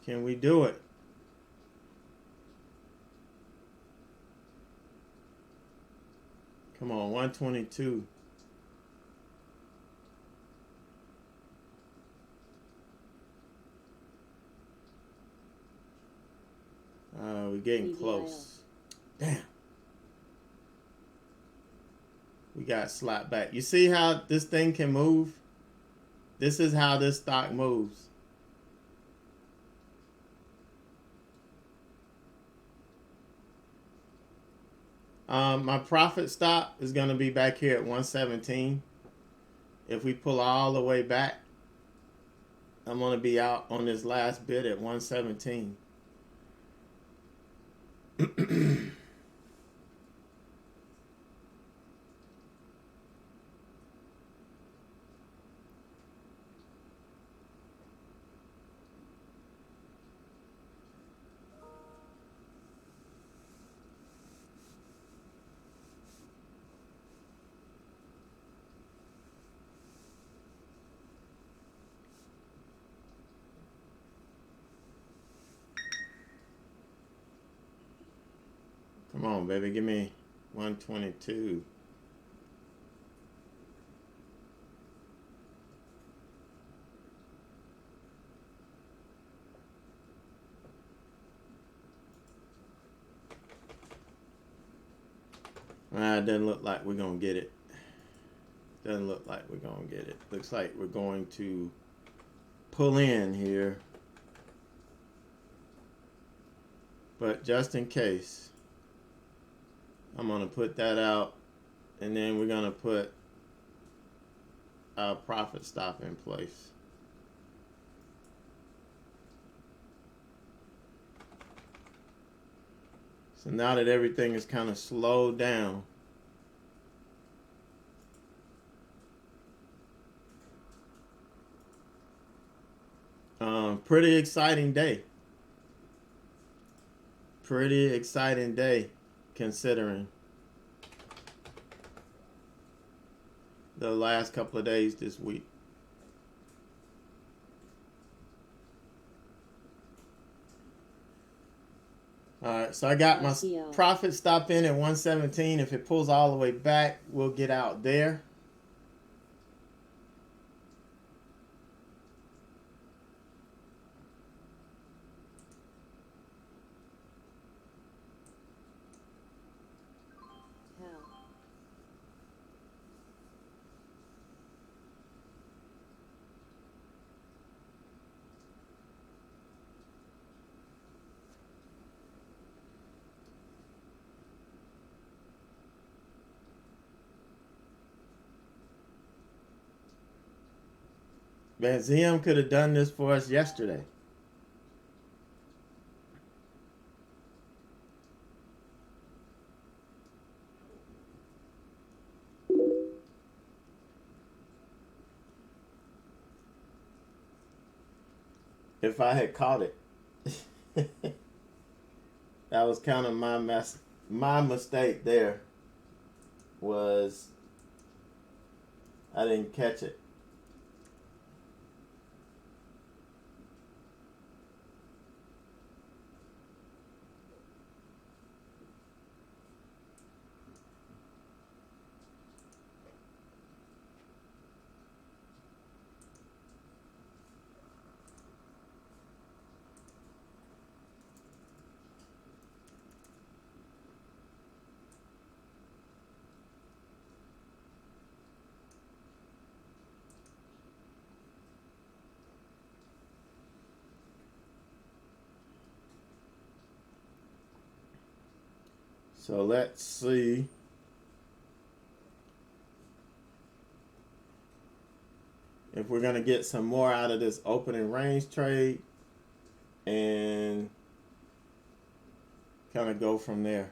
S1: Can we do it? Come on, 122. We're getting close. Damn. We got slapped back. You see how this thing can move? This is how this stock moves. My profit stop is going to be back here at 117. If we pull all the way back, I'm going to be out on this last bid at 117. Come on, baby, give me 122. It doesn't look like we're going to get it. Doesn't look like we're going to get it. Looks like we're going to pull in here. But just in case, I'm going to put that out. And then we're going to put our profit stop in place. So now that everything is kind of slowed down, pretty exciting day. Pretty exciting day considering the last couple of days this week. Alright, so I got my profit stop in at 117. If it pulls all the way back, we'll get out there. Man, ZM could have done this for us yesterday. If I had caught it. That was kind of my mistake there. Was I didn't catch it. So let's see. If we're going to get some more out of this opening range trade and kind of go from there.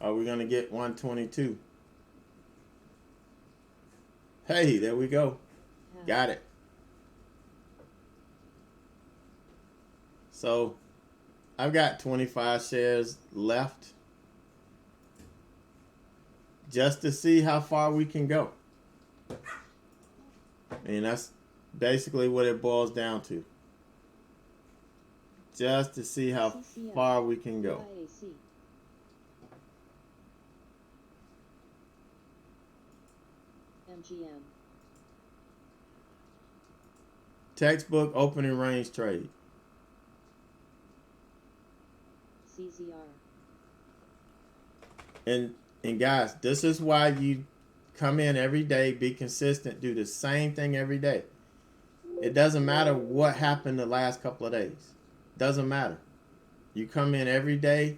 S1: Are we going to get 122? Hey, there we go. Got it. So I've got 25 shares left just to see how far we can go. And that's basically what it boils down to. Just to see how far we can go.
S3: MGM.
S1: Textbook opening range trade.
S3: CZR.
S1: And guys, this is why you come in every day, be consistent, do the same thing every day. It doesn't matter what happened the last couple of days. Doesn't matter. You come in every day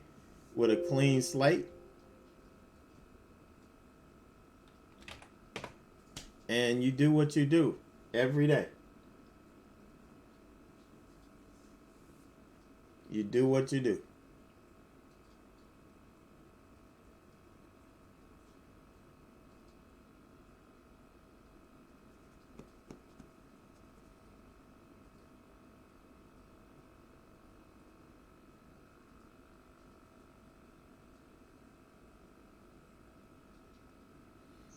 S1: with a clean slate. And you do what you do every day. You do what you do.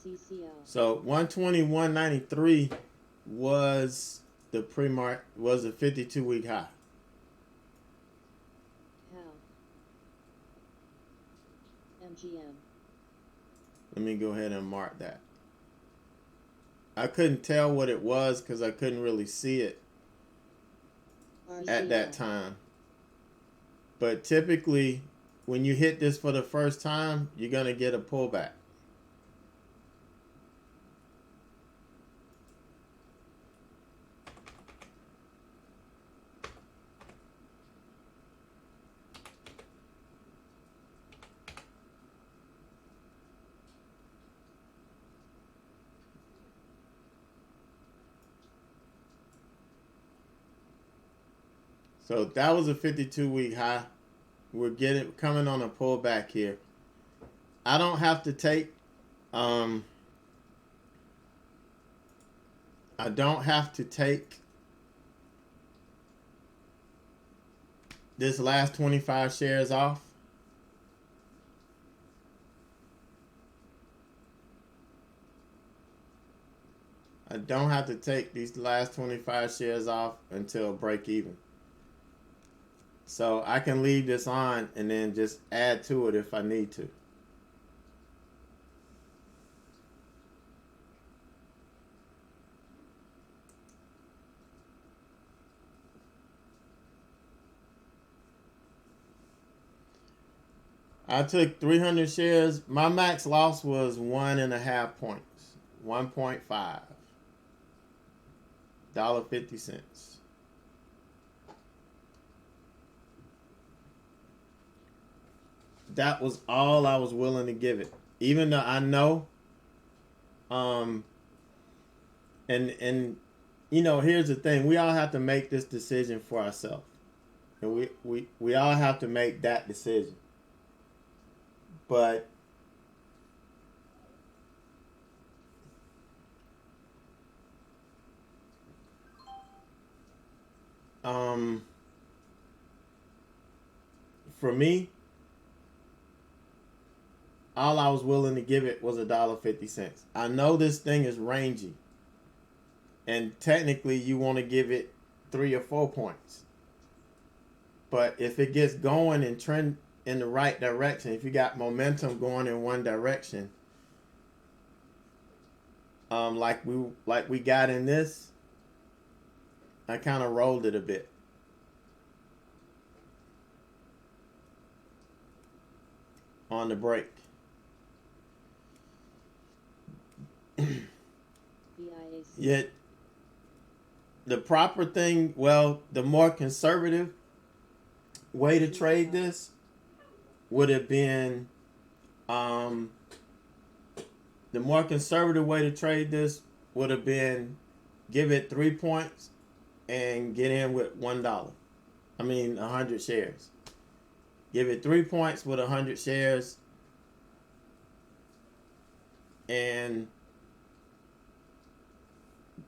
S3: CCL.
S1: So 121.93 was the pre-mark, was a 52-week high.
S3: MGM.
S1: Let me go ahead and mark that. I couldn't tell what it was because I couldn't really see it
S3: RCL.
S1: at that time. But typically, when you hit this for the first time, you're going to get a pullback. So that was a 52-week high. We're coming on a pullback here. I don't have to take I don't have to take this last 25 shares off. I don't have to take these last 25 shares off until break even. So I can leave this on and then just add to it if I need to. I took 300 shares. My max loss was 1.5 points. 1.5. $1.50. That was all I was willing to give it. Even though I know, and you know, here's the thing. We all have to make this decision for ourselves. And we all have to make that decision. But for me, all I was willing to give it was $1.50. I know this thing is rangy, and technically you want to give it 3 or 4 points. But if it gets going and trend in the right direction, if you got momentum going in one direction, like we got in this, I kind of rolled it a bit. On the break. Yet the proper thing, well, the more conservative way to trade this would have been the more conservative way to trade this would have been give it 3 points and get in with $1. I mean 100 shares. Give it 3 points with 100 shares and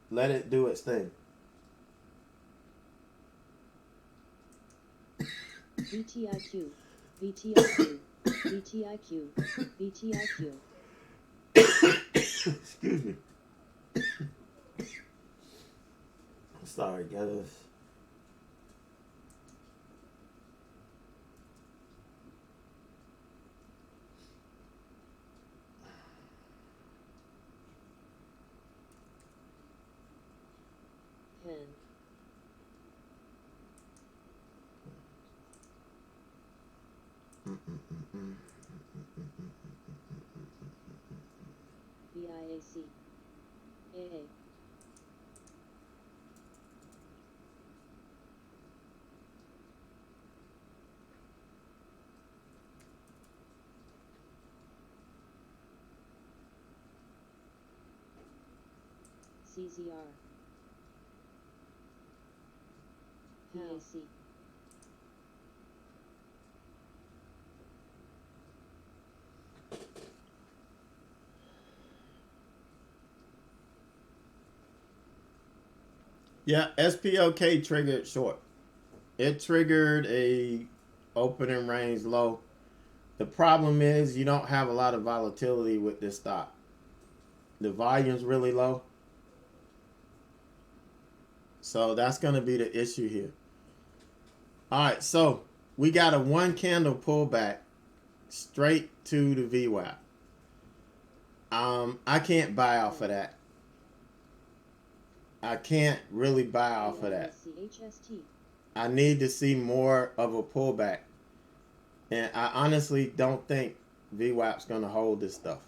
S1: let it do its thing.
S3: VTIQ, VTIQ, VTIQ, VTIQ.
S1: Excuse me. Sorry, guys.
S3: Pen. VIAC. AA. CZR. PAC.
S1: Yeah, SPLK triggered short. It triggered a opening range low. The problem is you don't have a lot of volatility with this stock. The volume's really low. So that's going to be the issue here. All right, so we got a 1 candle pullback straight to the VWAP. I can't buy off of that. I can't really buy off of that. I need to see more of a pullback. And I honestly don't think VWAP's going to hold this stuff.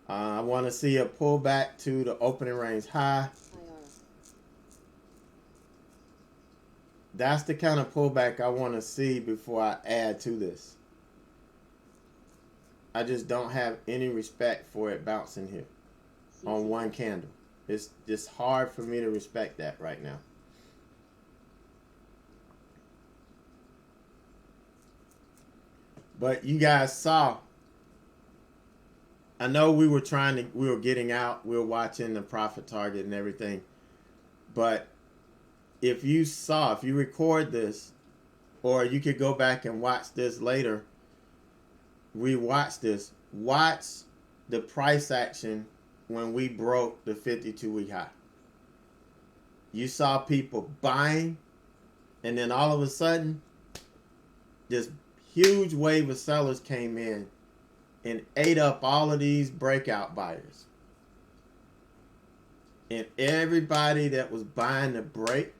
S1: I want to see a pullback to the opening range high.
S3: IR.
S1: That's the kind of pullback I want to see before I add to this. I just don't have any respect for it bouncing here on one candle. It's just hard for me to respect that right now. But you guys saw, I know we were getting out, we were watching the profit target and everything. But if you record this, or you could go back and watch this later, watch the price action when we broke the 52-week high. You saw people buying, and then all of a sudden, this huge wave of sellers came in and ate up all of these breakout buyers. And everybody that was buying the break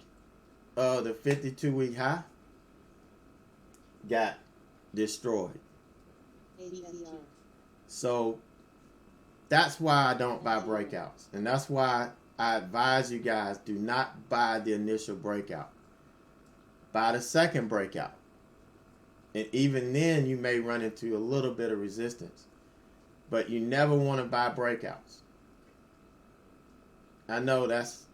S1: of the 52-week high got destroyed.
S3: AJT.
S1: So that's why I don't buy breakouts. And that's why I advise you guys, do not buy the initial breakout. Buy the second breakout. And even then, you may run into a little bit of resistance. But you never want to buy breakouts. I know that's,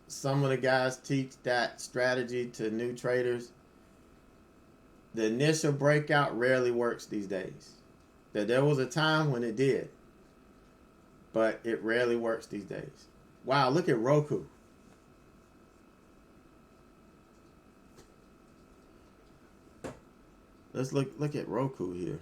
S1: some of the guys teach that strategy to new traders. The initial breakout rarely works these days. There was a time when it did, but it rarely works these days. Wow, look at Roku. Let's look at Roku here.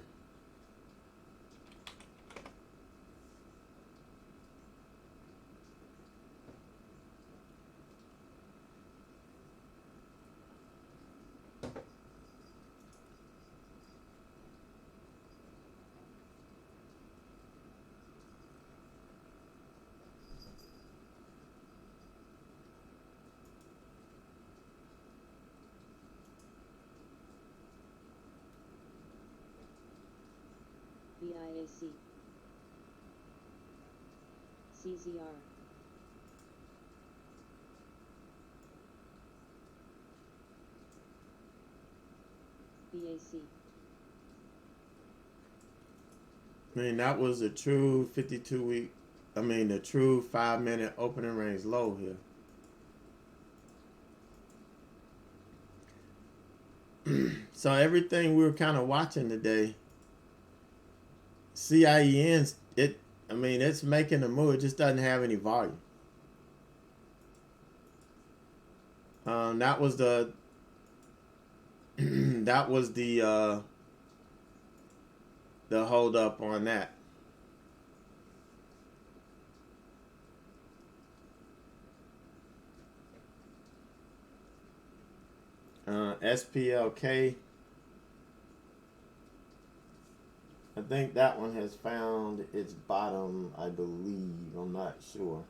S3: VIAC. CZR. BAC.
S1: I mean, that was a true 52-week, the true 5-minute opening range low here. So everything we were kind of watching today, CIEN's, it's making a move. It just doesn't have any volume. That was the hold up on that. SPLK. I think that one has found its bottom, I believe. I'm not sure.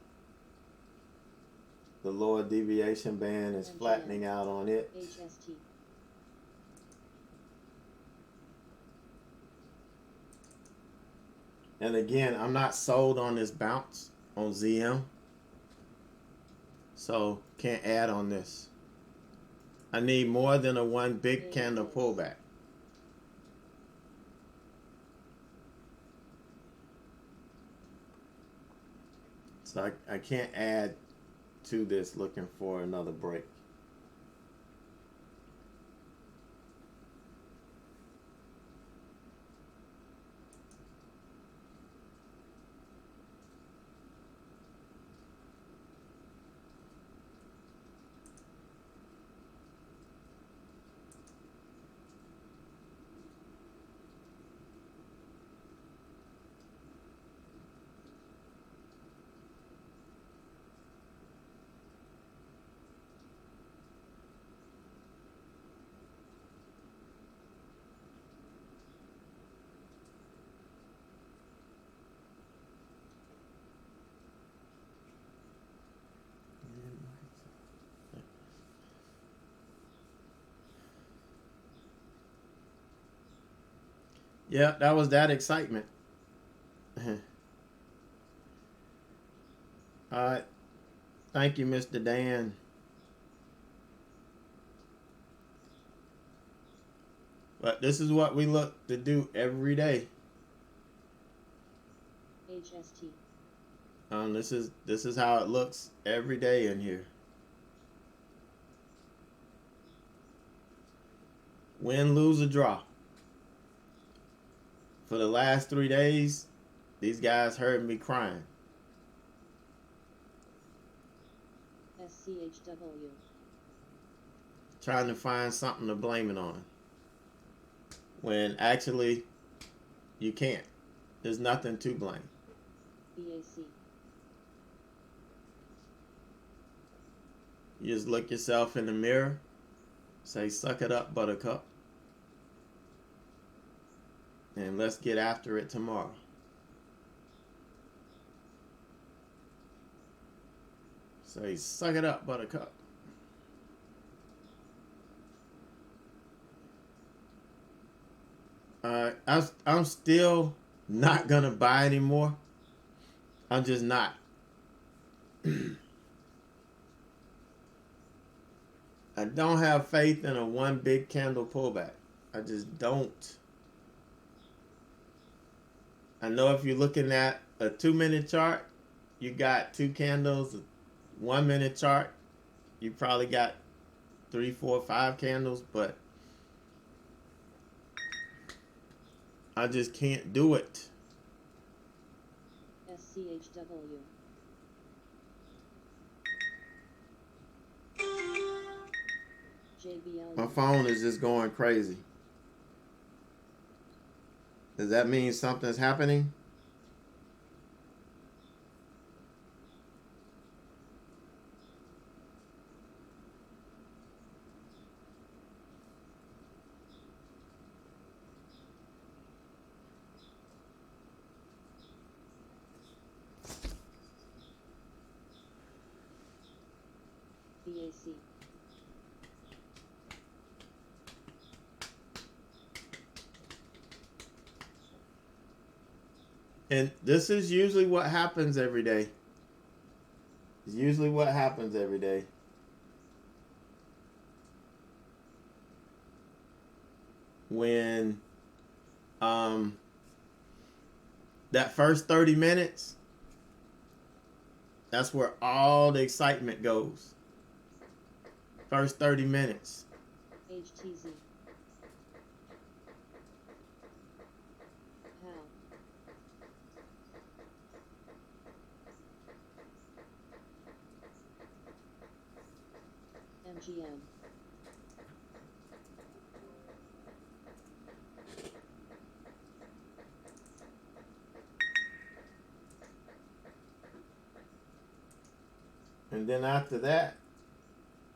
S1: The lower deviation band is flattening out on it.
S3: HST.
S1: And again, I'm not sold on this bounce on ZM. So can't add on this. I need more than a one big candle pullback. So I can't add to this looking for another break. Yeah, that was that excitement. All right. Thank you, Mr. Dan. But this is what we look to do every day.
S3: HST.
S1: This is how it looks every day in here. Win, lose, or draw. For the last 3 days, these guys heard me crying.
S3: SCHW.
S1: Trying to find something to blame it on. When actually, you can't. There's nothing to blame.
S3: BAC.
S1: You just look yourself in the mirror, say, suck it up, buttercup, and let's get after it tomorrow. Say, suck it up, buttercup. I'm still not gonna buy anymore. I'm just not. I don't have faith in a one big candle pullback. I just don't. I know if you're looking at a 2-minute chart, you got 2 candles. A 1-minute chart, you probably got 3, 4, 5 candles, but I just can't do it.
S3: SCHW. JBL.
S1: My phone is just going crazy. Does that mean something's happening?
S3: BAC.
S1: And this is usually what happens every day. It's usually what happens every day. When that first 30 minutes, that's where all the excitement goes. First 30 minutes.
S3: HTZ. How? MGM.
S1: And then after that,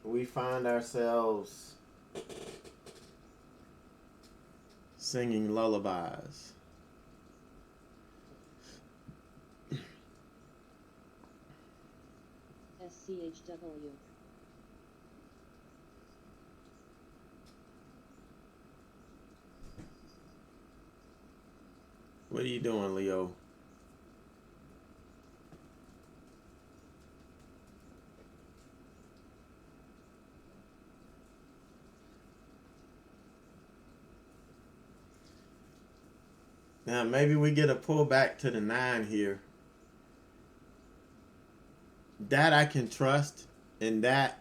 S1: we find ourselves singing lullabies.
S3: SCHW.
S1: What are you doing, Leo? Now, maybe we get a pullback to the 9 here. That I can trust, and that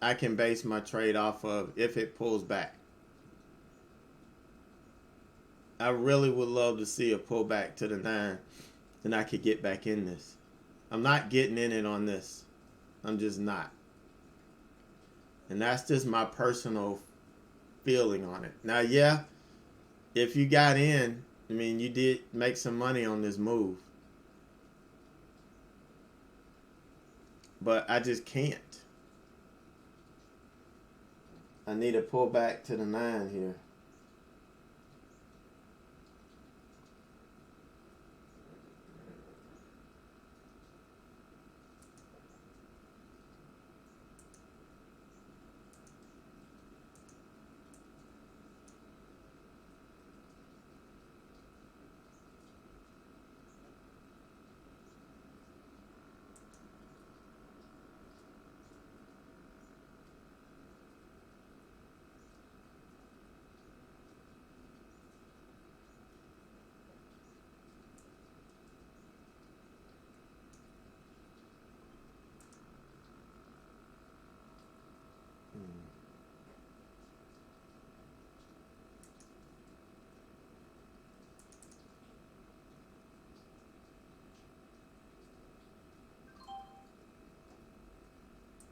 S1: I can base my trade off of if it pulls back. I really would love to see a pullback to the 9, and I could get back in this. I'm not getting in it on this. I'm just not. And that's just my personal feeling on it. Now, yeah, if you got in, I mean, you did make some money on this move. But I just can't. I need a pullback to the 9 here.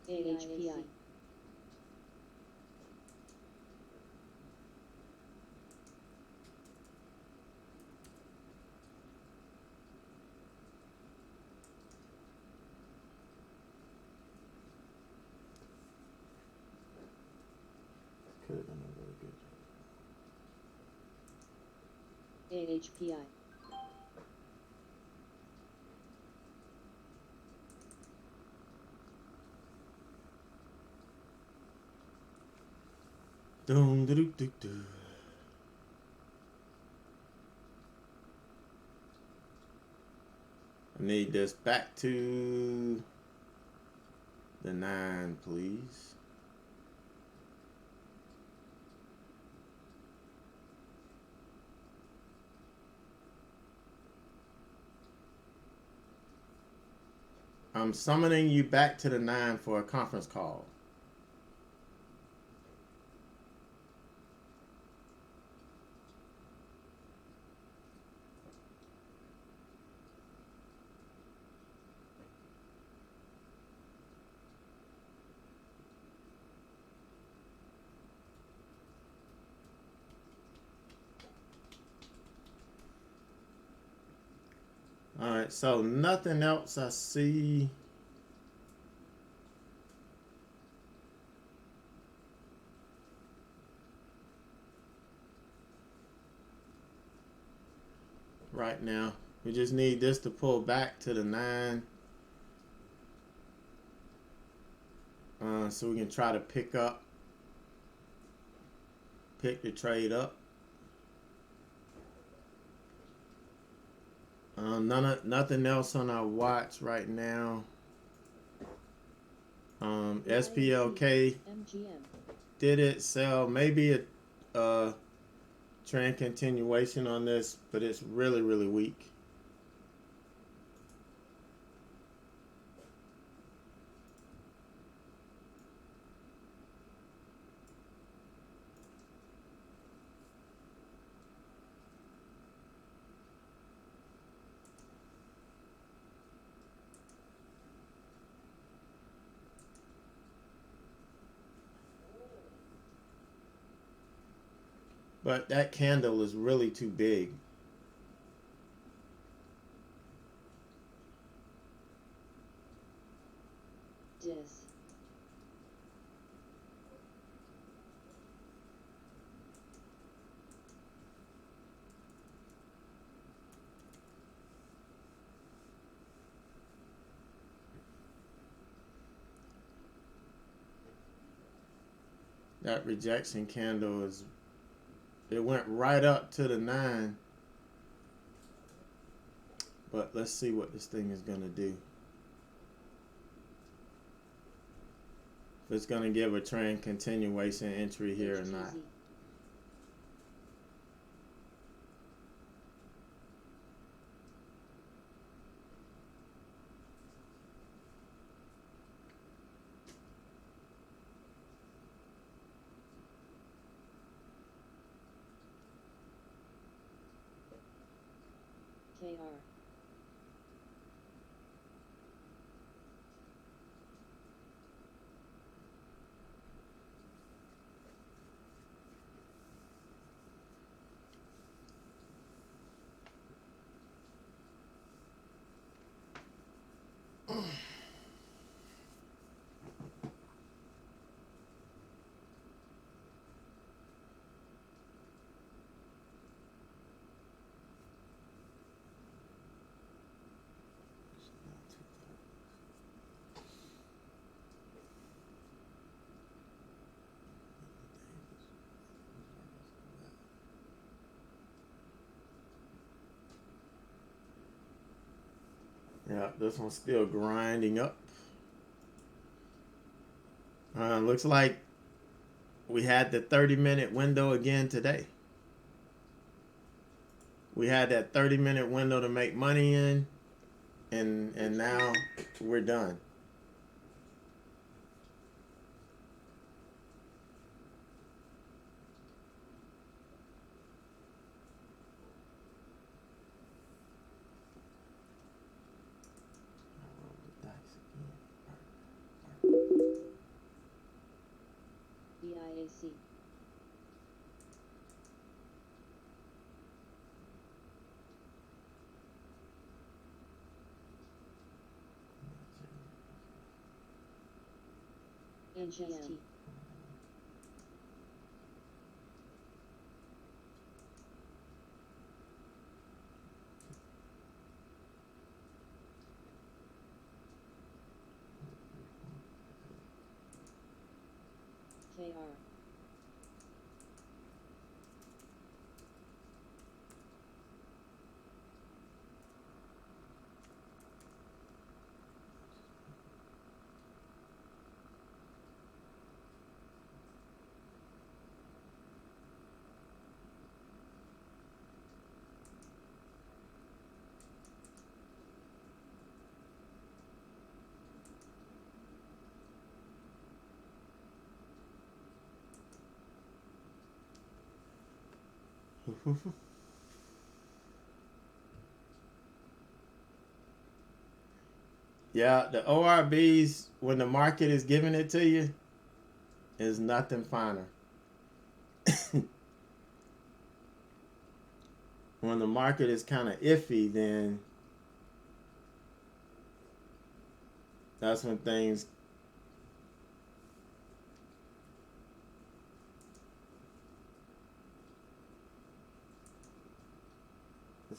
S3: AHPI.
S1: Could have done a really good job.
S3: AHPI.
S1: Doom, doo, doo, doo, doo. I need this back to the 9, please. I'm summoning you back to the 9 for a conference call. All right, so nothing else I see. Right now, we just need this to pull back to the 9, so we can try to pick the trade up. Nothing else on our watch right now. SPLK
S3: MGM.
S1: did it sell maybe a trend continuation on this, but it's really, really weak. But that candle is really too big.
S3: Dis.
S1: That rejection candle it went right up to the 9. But let's see what this thing is going to do. If it's going to give a trend continuation entry here or not.
S3: KR. Yeah, this one's still grinding up. Looks like we had the 30-minute window again today. We had that 30-minute window to make money in, and now we're done.
S4: AJT. KR.
S3: Yeah, the ORBs, when the market is giving it to you, is nothing finer. When the market is kind of iffy, then that's when things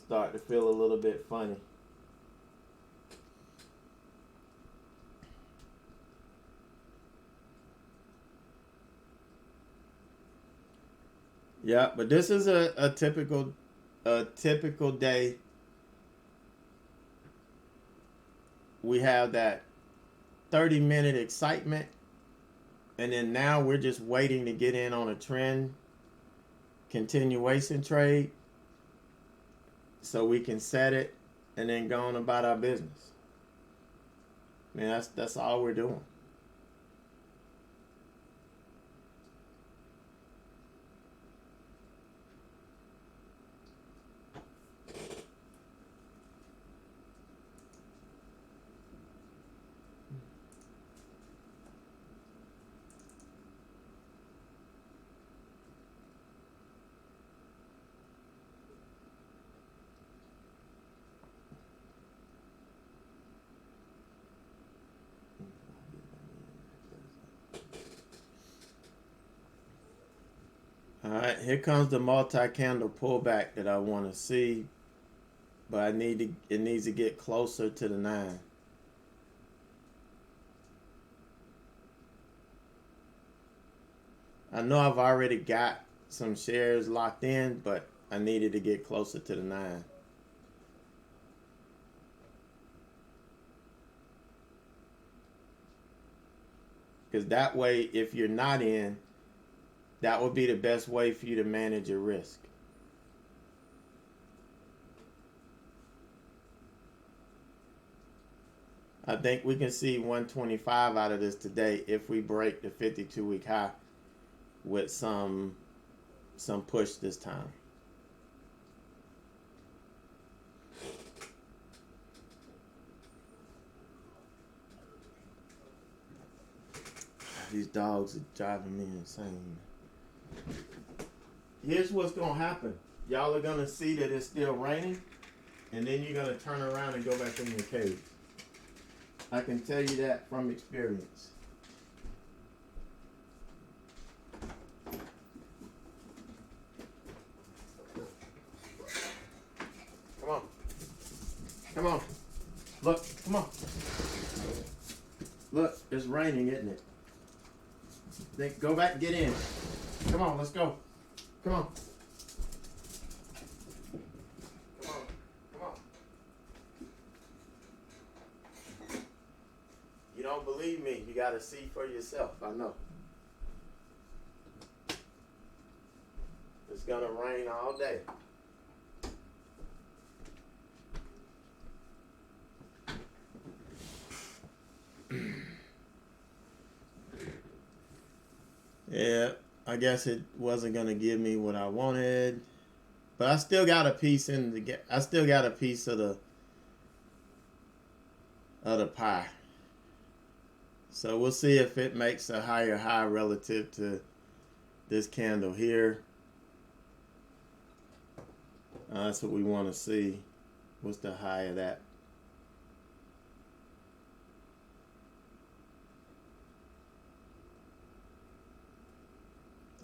S3: start to feel a little bit funny. Yeah, but this is a typical day. We have that 30-minute excitement, and then now we're just waiting to get in on a trend continuation trade so we can set it and then go on about our business. I mean, that's all we're doing. All right, here comes the multi-candle pullback that I want to see, but it needs to get closer to the 9. I know I've already got some shares locked in, but I needed to get closer to the 9. Because that way, if you're not in, that would be the best way for you to manage your risk. I think we can see 125 out of this today if we break the 52-week high with some push this time. These dogs are driving me insane. Here's what's going to happen. Y'all are going to see that it's still raining, and then you're going to turn around and go back in your cage. I can tell you that from experience. Come on. Come on. Look, come on. Look, it's raining, isn't it? Then go back and get in. Come on, let's go. Come on. Come on. Come on. You don't believe me, you gotta see for yourself, I know. It's gonna rain all day. Yeah, I guess it wasn't gonna give me what I wanted, but I still got a piece of the pie. So we'll see if it makes a higher high relative to this candle here. That's what we want to see. What's the high of that?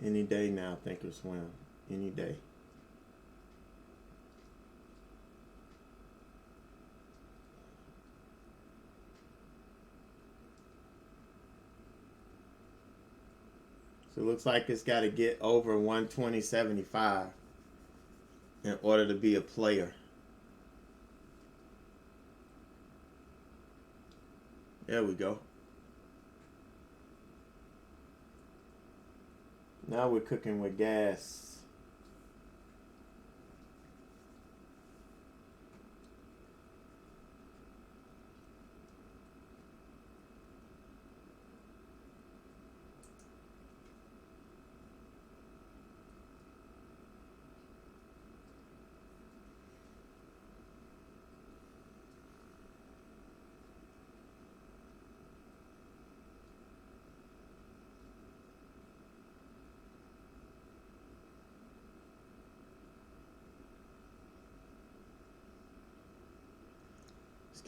S1: Any day now, think or swim. Any day. So it looks like it's got to get over 120.75 in order to be a player. There we go. Now we're cooking with gas.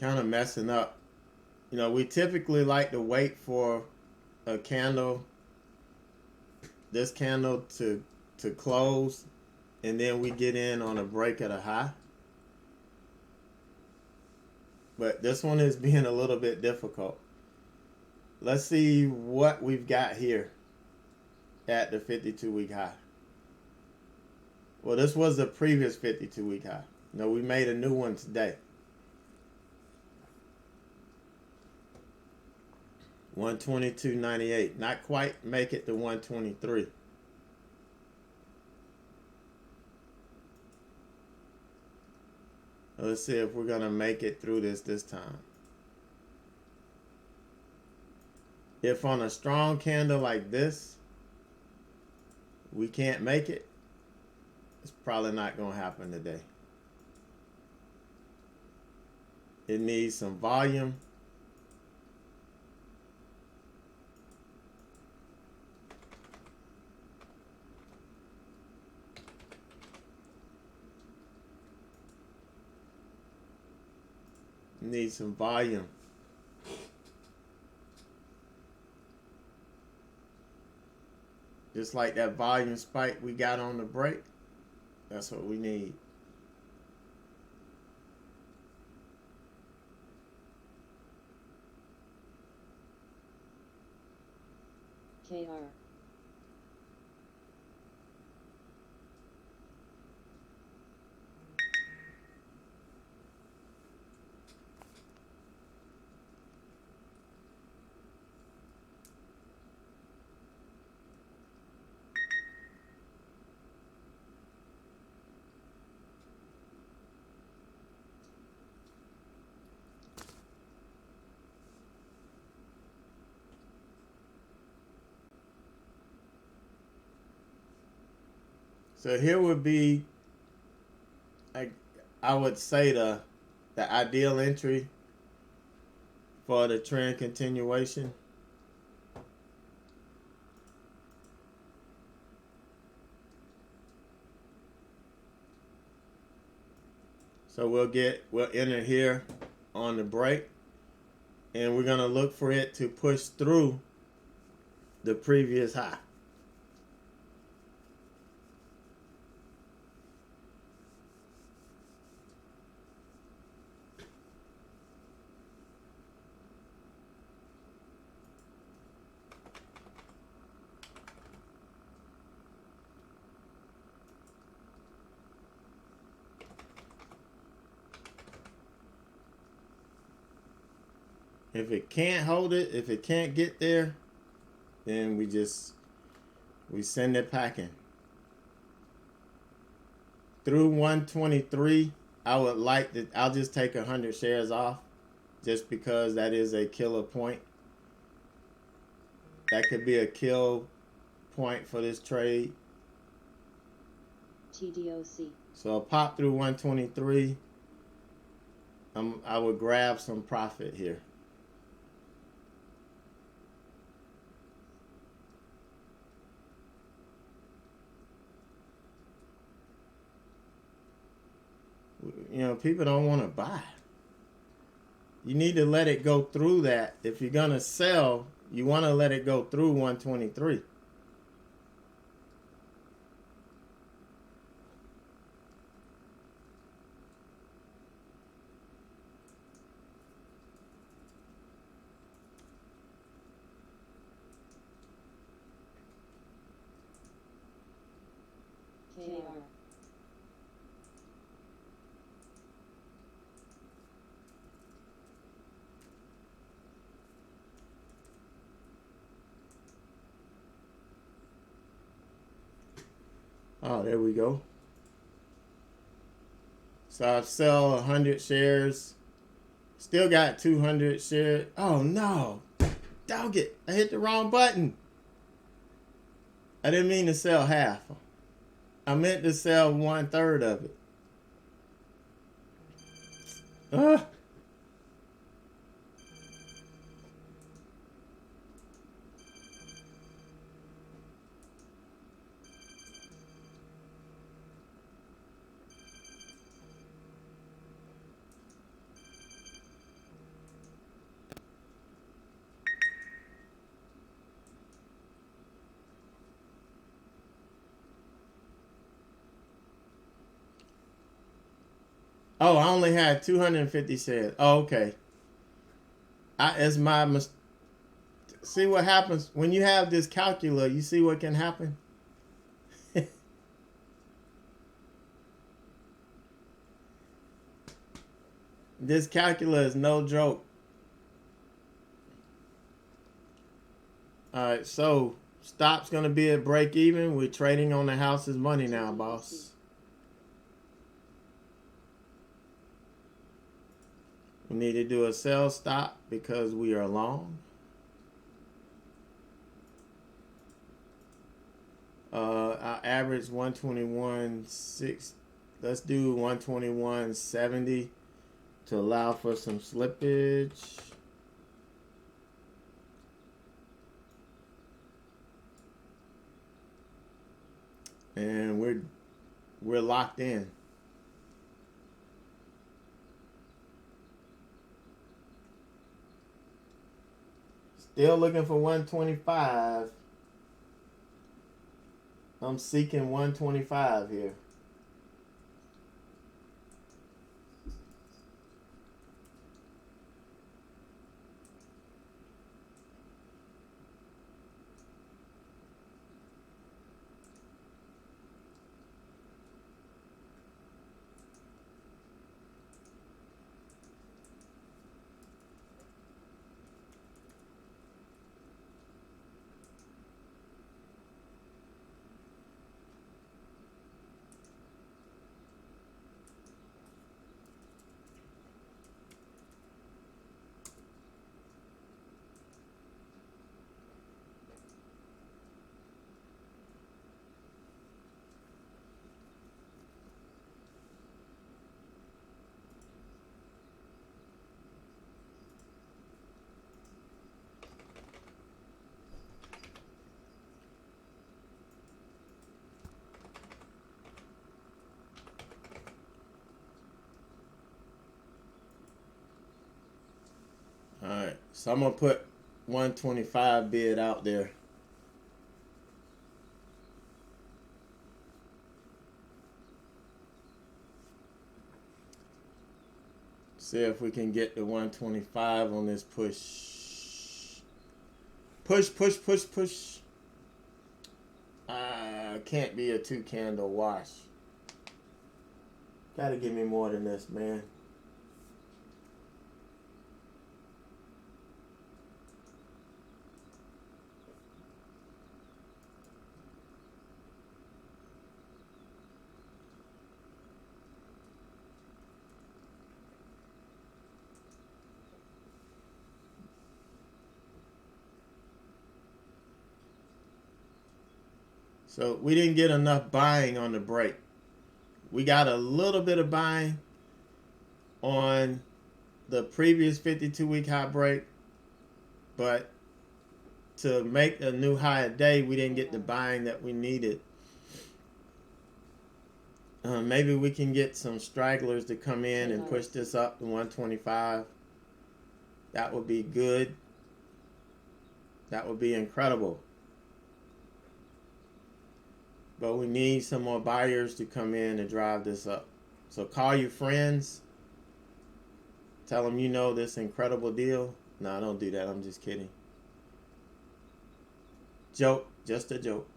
S1: Kind of messing up. You know, we typically like to wait for a candle, this candle to close, and then we get in on a break at a high. But this one is being a little bit difficult. Let's see what we've got here at the 52-week high. Well, this was the previous 52-week high. No, we made a new one today. 122.98. Not quite make it to 123. Let's see if we're going to make it through this time. If on a strong candle like this, we can't make it, it's probably not going to happen today. It needs some volume. Need some volume. Just like that volume spike we got on the break. That's what we need.
S4: KR.
S1: So here would be, I would say the ideal entry for the trend continuation. So we'll enter here on the break, and we're gonna look for it to push through the previous high. If it can't hold it, if it can't get there, then we send it packing. Through 123, I'll just take 100 shares off, just because that is a killer point. That could be a kill point for this trade.
S4: TDOC.
S1: So I'll pop through 123. I would grab some profit here. You know, people don't want to buy. You need to let it go through that. If you're going to sell, you want to let it go through 123.
S4: KR.
S1: Oh, there we go. So I sell 100 shares. Still got 200 shares. Oh no. Dog it. I hit the wrong button. I didn't mean to sell half. I meant to sell 1/3 of it. Ugh. Oh, I only had 250 shares. Oh, okay. It's my see what happens when you have this calculator. You see what can happen. This calculator is no joke. All right, so stop's gonna be at break even. We're trading on the house's money now, boss. We need to do a sell stop because we are long. Our average 121.6. Let's do 121.70 to allow for some slippage. And we're locked in. Still looking for 125. I'm seeking 125 here. All right, so I'm gonna put 125 bid out there. See if we can get to 125 on this push. Push, push, push, push. Can't be a 2-candle wash. Gotta give me more than this, man. So we didn't get enough buying on the break. We got a little bit of buying on the previous 52-week high break, but to make a new high a day, we didn't get the buying that we needed. Maybe we can get some stragglers to come in and push this up to 125. That would be good. That would be incredible. But we need some more buyers to come in and drive this up. So call your friends. Tell them you know this incredible deal. No, don't do that. I'm just kidding. Joke. Just a joke.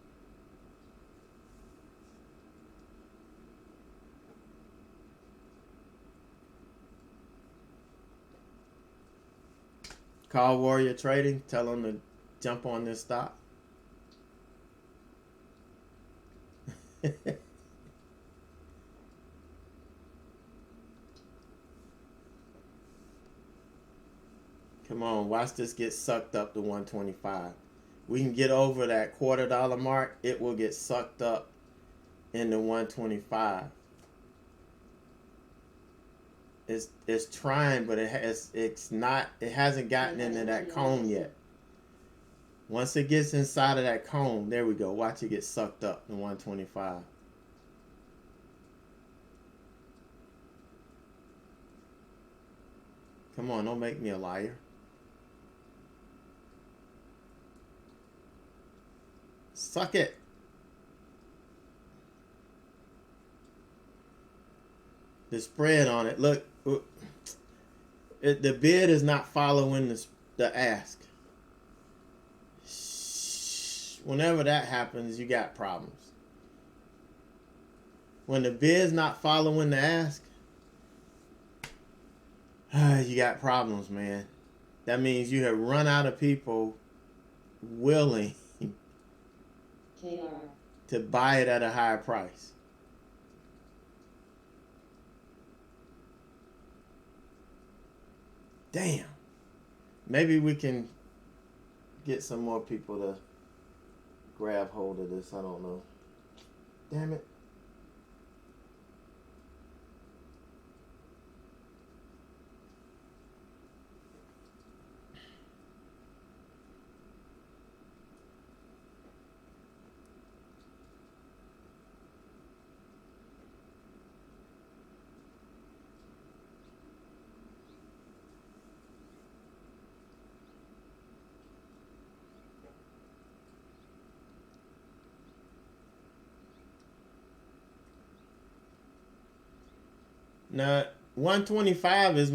S1: Call Warrior Trading. Tell them to jump on this stock. Come on, watch this get sucked up to 125. We can get over that $0.25 mark. It will get sucked up into 125. It's trying, but it hasn't gotten into that cone yet. Once it gets inside of that cone, there we go. Watch it get sucked up to 125. Come on, don't make me a liar. Suck it. The spread on it. Look, the bid is not following the ask. Whenever that happens, you got problems. When the bid's not following the ask, you got problems, man. That means you have run out of people willing to buy it at a higher price. Damn. Maybe we can get some more people to grab hold of this. I don't know. Damn it. Now, 125 is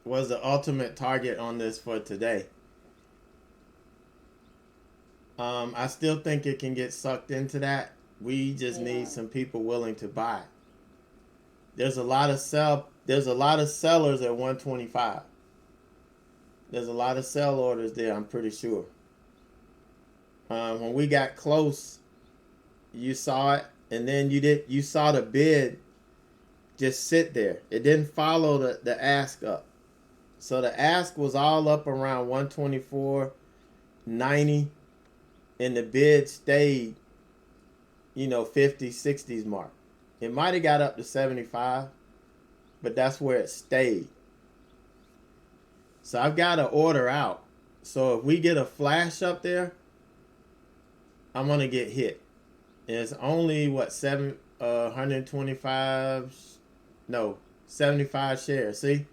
S1: was the ultimate target on this for today. I still think it can get sucked into that. We just need some people willing to buy. There's a lot of sellers at 125. There's a lot of sell orders there, I'm pretty sure. When we got close, you saw it, and then you saw the bid just sit there. It didn't follow the ask up. So the ask was all up around 124.90, and the bid stayed, 50s, 60s mark. It might have got up to 75, but that's where it stayed. So I've got to order out. So if we get a flash up there, I'm going to get hit. And it's only, 75 shares. See?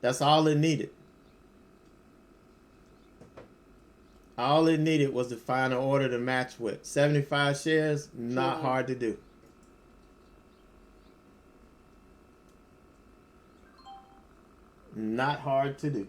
S1: That's all it needed. All it needed was to find an order to match with. 75 shares, not hard to do. Not hard to do.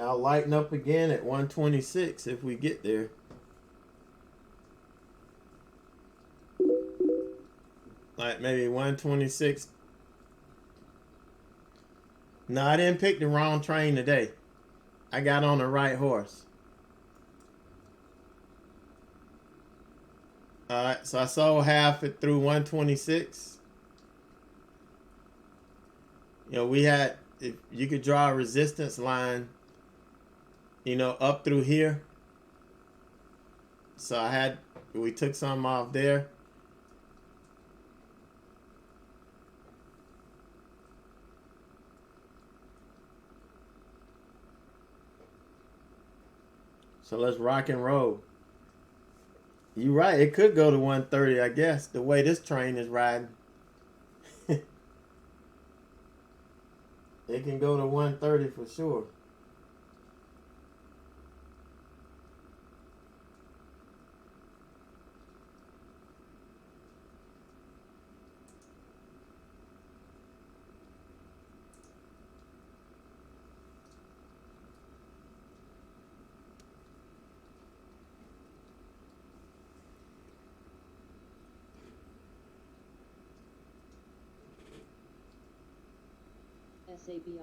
S1: I'll lighten up again at 126 if we get there. Like maybe 126. No, I didn't pick the wrong train today. I got on the right horse. Alright, so I sold half it through 126. We had, if you could draw a resistance line, up through here. So we took some off there. So let's rock and roll. You right, it could go to 130, I guess, the way this train is riding. It can go to 130 for sure.
S4: SABR.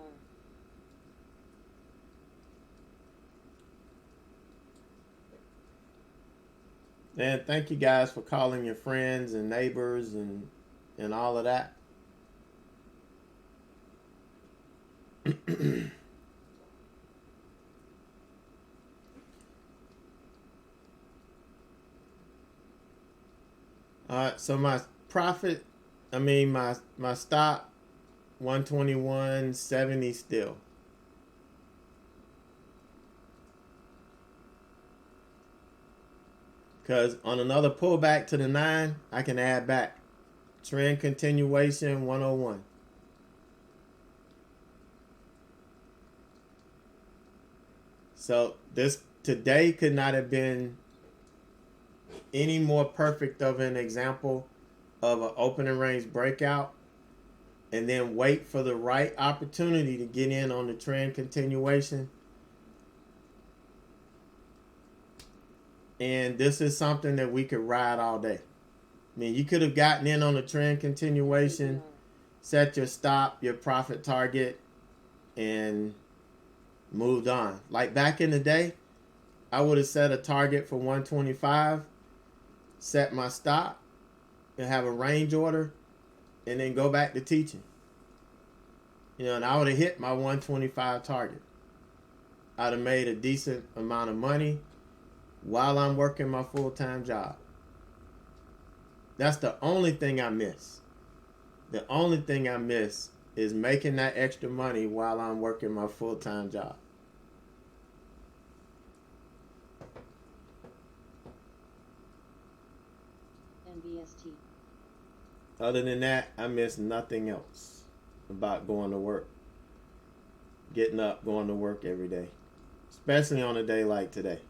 S1: And thank you guys for calling your friends and neighbors and all of that. So my profit, my stop 121.70 still. Because on another pullback to the 9, I can add back. Trend continuation 101. So this today could not have been any more perfect of an example of an opening range breakout, and then wait for the right opportunity to get in on the trend continuation. And this is something that we could ride all day. I mean, you could have gotten in on the trend continuation, set your stop, your profit target, and moved on. Like back in the day, I would have set a target for 125, set my stop, and have a range order, and then go back to teaching. And I would have hit my 125 target. I'd have made a decent amount of money while I'm working my full-time job. That's the only thing I miss. The only thing I miss is making that extra money while I'm working my full-time job.
S4: NBST.
S1: Other than that, I miss nothing else about going to work. Getting up, going to work every day. Especially on a day like today.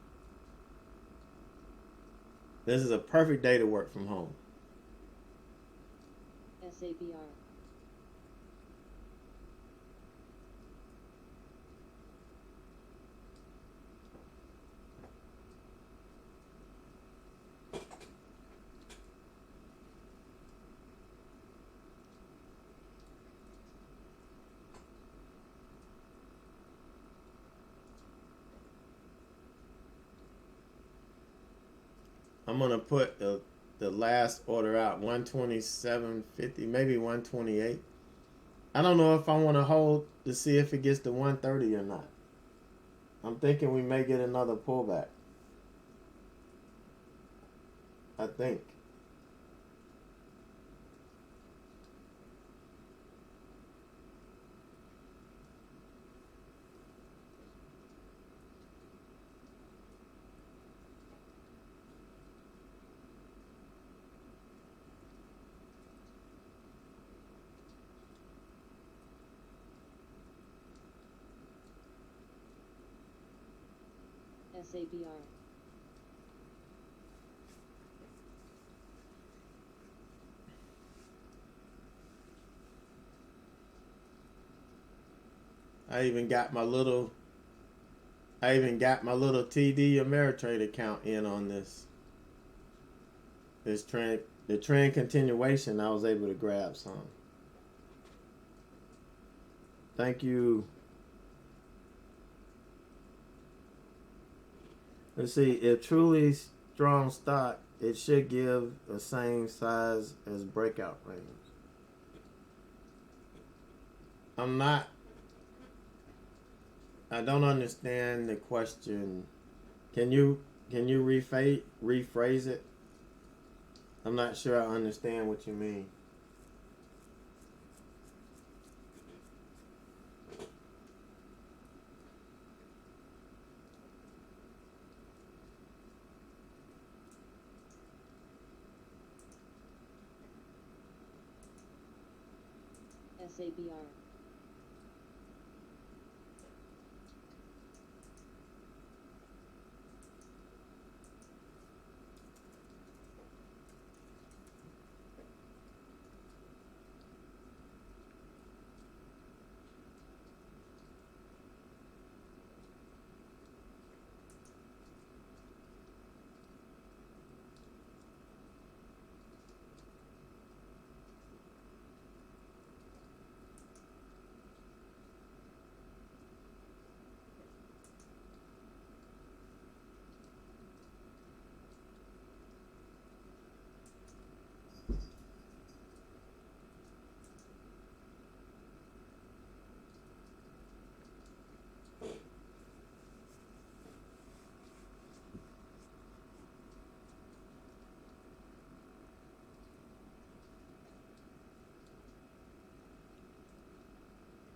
S1: This is a perfect day to work from home.
S4: SABR.
S1: I'm gonna put the last order out 127.50, maybe 128. I don't know if I want to hold to see if it gets to 130 or not. I'm thinking we may get another pullback. I think.
S4: SABR.
S1: I even got my little TD Ameritrade account in on this trend. The trend continuation, I was able to grab some. Thank you. Let's see, if truly strong stock, it should give the same size as breakout range. I don't understand the question. Can you rephrase it? I'm not sure I understand what you mean.
S4: SABR.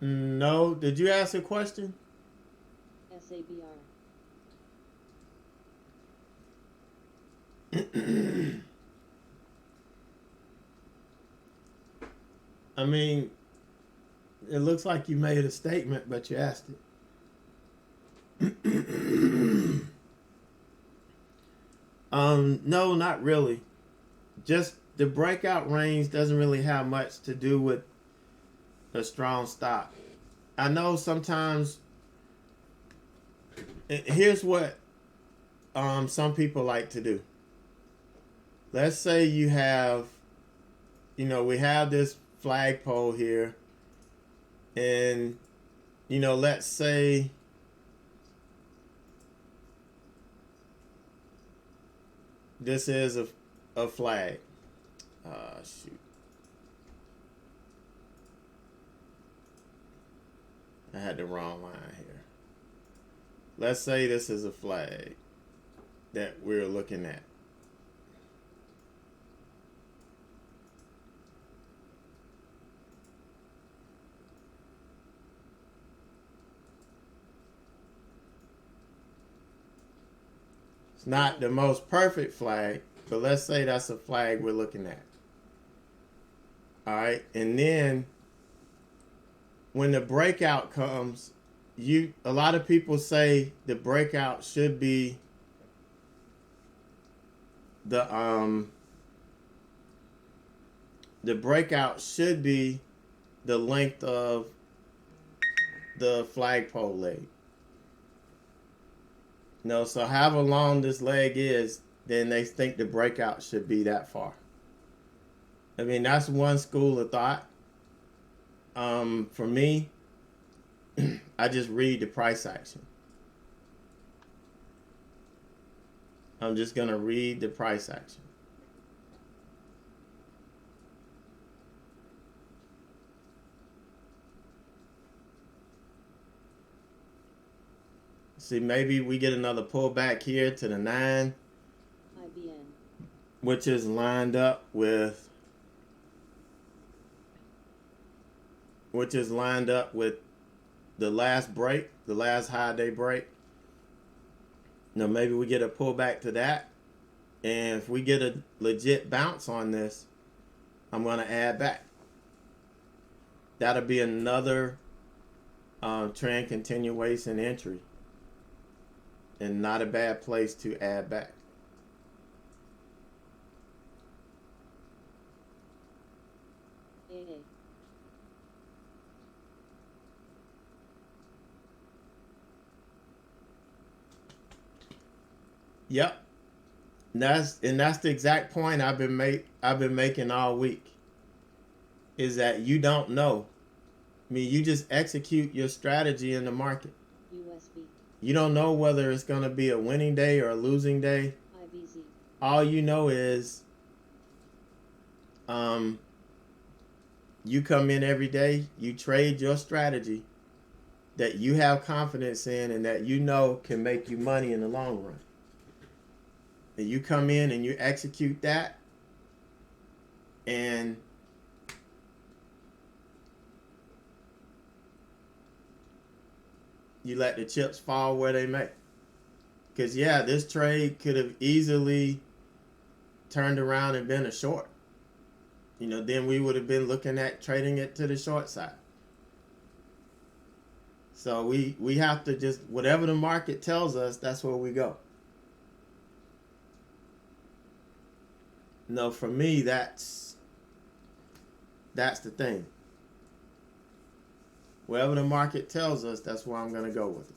S1: No, did you ask a question?
S4: SABR.
S1: I mean, it looks like you made a statement, but you asked it. No, not really. Just the breakout range doesn't really have much to do with a strong stop. I know sometimes. Here's what some people like to do. Let's say you have, we have this flagpole here, and let's say this is a flag. Shoot. I had the wrong line here. Let's say this is a flag that we're looking at. It's not the most perfect flag, but let's say that's a flag we're looking at. All right, and then when the breakout comes, a lot of people say the breakout should be the breakout should be the length of the flagpole leg. No, so however long this leg is, then they think the breakout should be that far. I mean, that's one school of thought. For me, I just read the price action. I'm just going to read the price action. See, maybe we get another pullback here to the 9,
S4: IBN.
S1: which is lined up with the last break, the last high day break. Now maybe we get a pullback to that, and if we get a legit bounce on this, I'm going to add back. That'll be another trend continuation entry, and not a bad place to add back.
S4: AA.
S1: Yep. That's the exact point I've been making all week. Is that you don't know. I mean, you just execute your strategy in the market.
S4: USB.
S1: You don't know whether it's going to be a winning day or a losing day.
S4: IBZ.
S1: All you know is you come in every day, you trade your strategy that you have confidence in and that you know can make you money in the long run. And you come in and you execute that, and you let the chips fall where they may. Because, yeah, this trade could have easily turned around and been a short. then we would have been looking at trading it to the short side. So we have to just, whatever the market tells us, that's where we go. No, for me, that's the thing. Wherever the market tells us, that's where I'm going to go with it.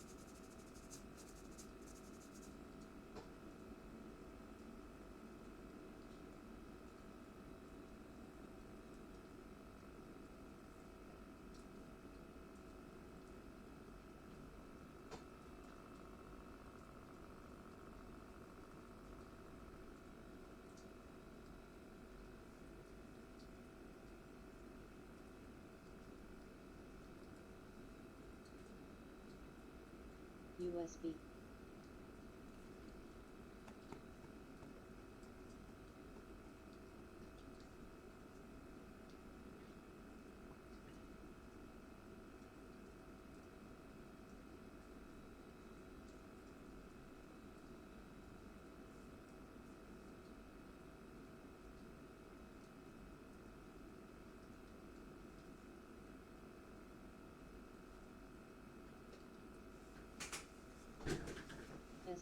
S4: USB.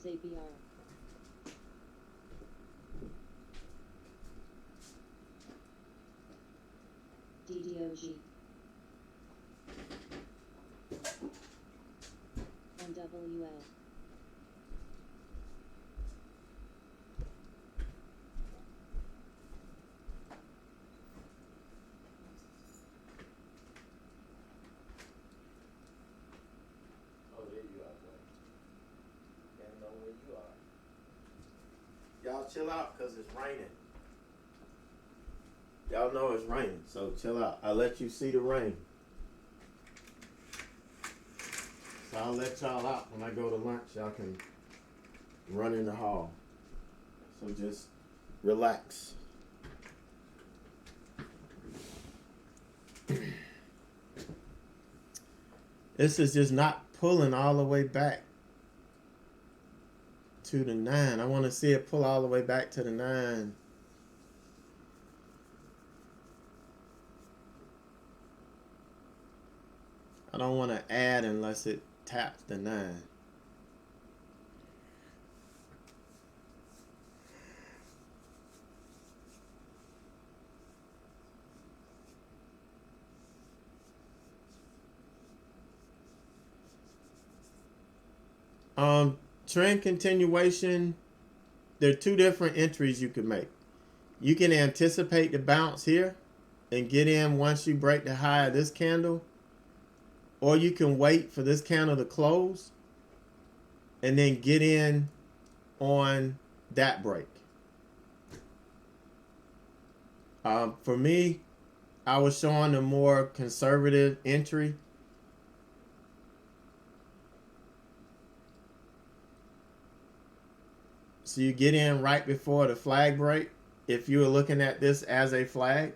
S4: SABR. DDOG. NWL.
S1: Oh, there you are, boy. Can't know where you are. Y'all chill out, because it's raining. Y'all know it's raining, so chill out. I'll let you see the rain. So I'll let y'all out when I go to lunch. Y'all can run in the hall. So just relax. This is just not pulling all the way back to the 9. I want to see it pull all the way back to the 9. I don't want to add unless it taps the 9. Trend continuation, there are two different entries you can make. You can anticipate the bounce here and get in once you break the high of this candle, or you can wait for this candle to close and then get in on that break. For me, I was showing a more conservative entry. So you get in right before the flag break, if you were looking at this as a flag.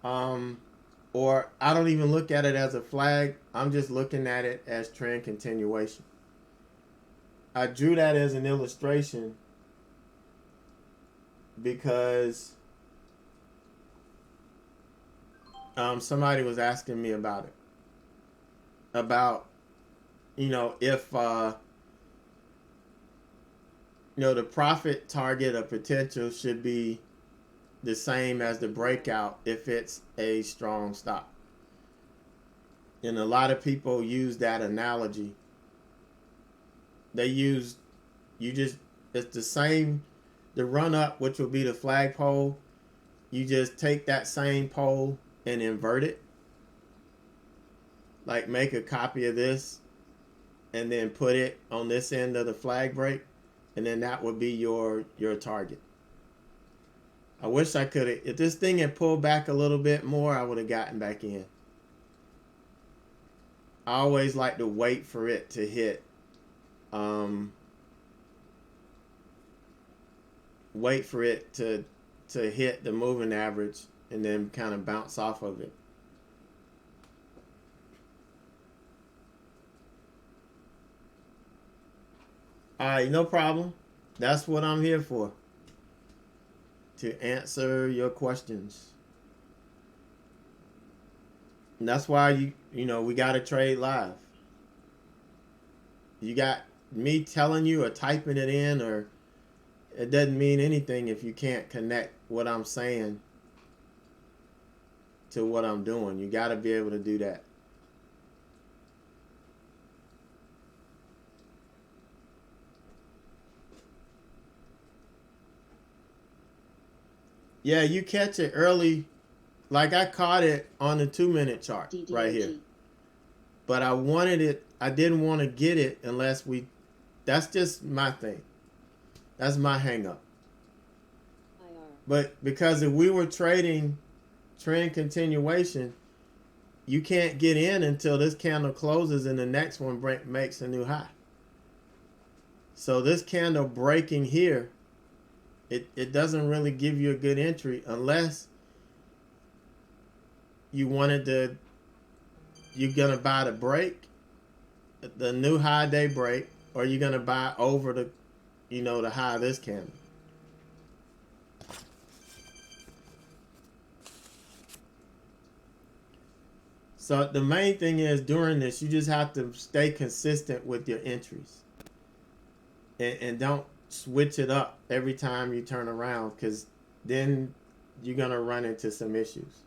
S1: Or I don't even look at it as a flag. I'm just looking at it as trend continuation. I drew that as an illustration because somebody was asking me about it. About, if the profit target of potential should be the same as the breakout if it's a strong stop. And a lot of people use that analogy. It's the same, the run up, which will be the flagpole. You just take that same pole and invert it. Like make a copy of this and then put it on this end of the flag break. And then that would be your target. I wish I could have, if this thing had pulled back a little bit more, I would have gotten back in. I always like to wait for it to hit. Wait for it to hit the moving average and then kind of bounce off of it. All right, no problem. That's what I'm here for. To answer your questions. And that's why we got to trade live. You got me telling you or typing it in, or it doesn't mean anything if you can't connect what I'm saying to what I'm doing. You got to be able to do that. Yeah, you catch it early. Like I caught it on the 2-minute chart right here. But I didn't want to get it unless that's just my thing. That's my hang up. But because if we were trading trend continuation, you can't get in until this candle closes and the next one makes a new high. So this candle breaking here, it doesn't really give you a good entry unless you're gonna buy the break, the new high day break, or you're gonna buy over the high of this candle. So the main thing is during this, you just have to stay consistent with your entries, and don't switch it up every time you turn around, because then you're gonna run into some issues.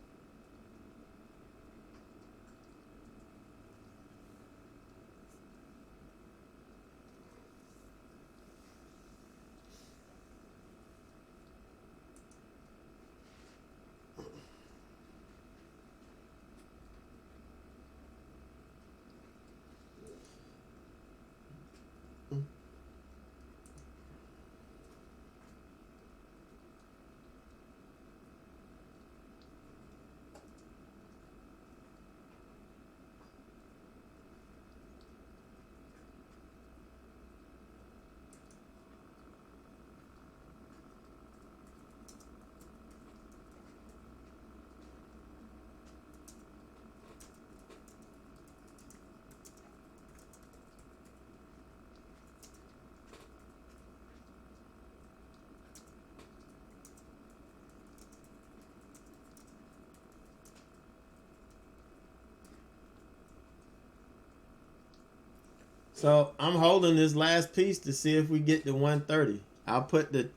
S1: So I'm holding this last piece to see if we get to 130. I'm gonna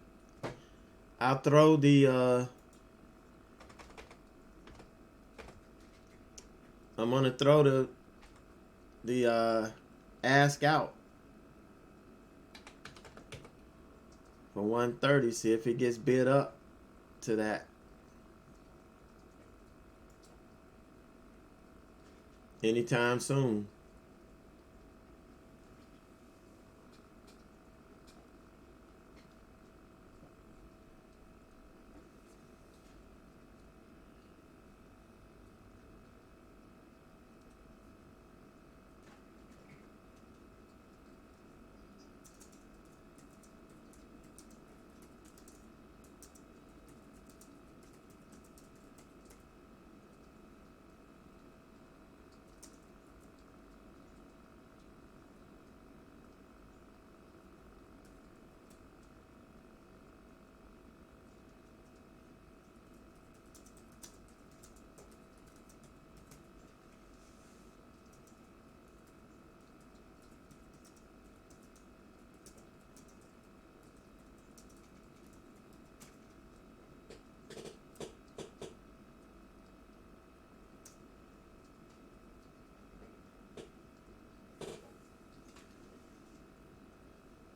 S1: throw the ask out for 130. See if it gets bid up to that anytime soon.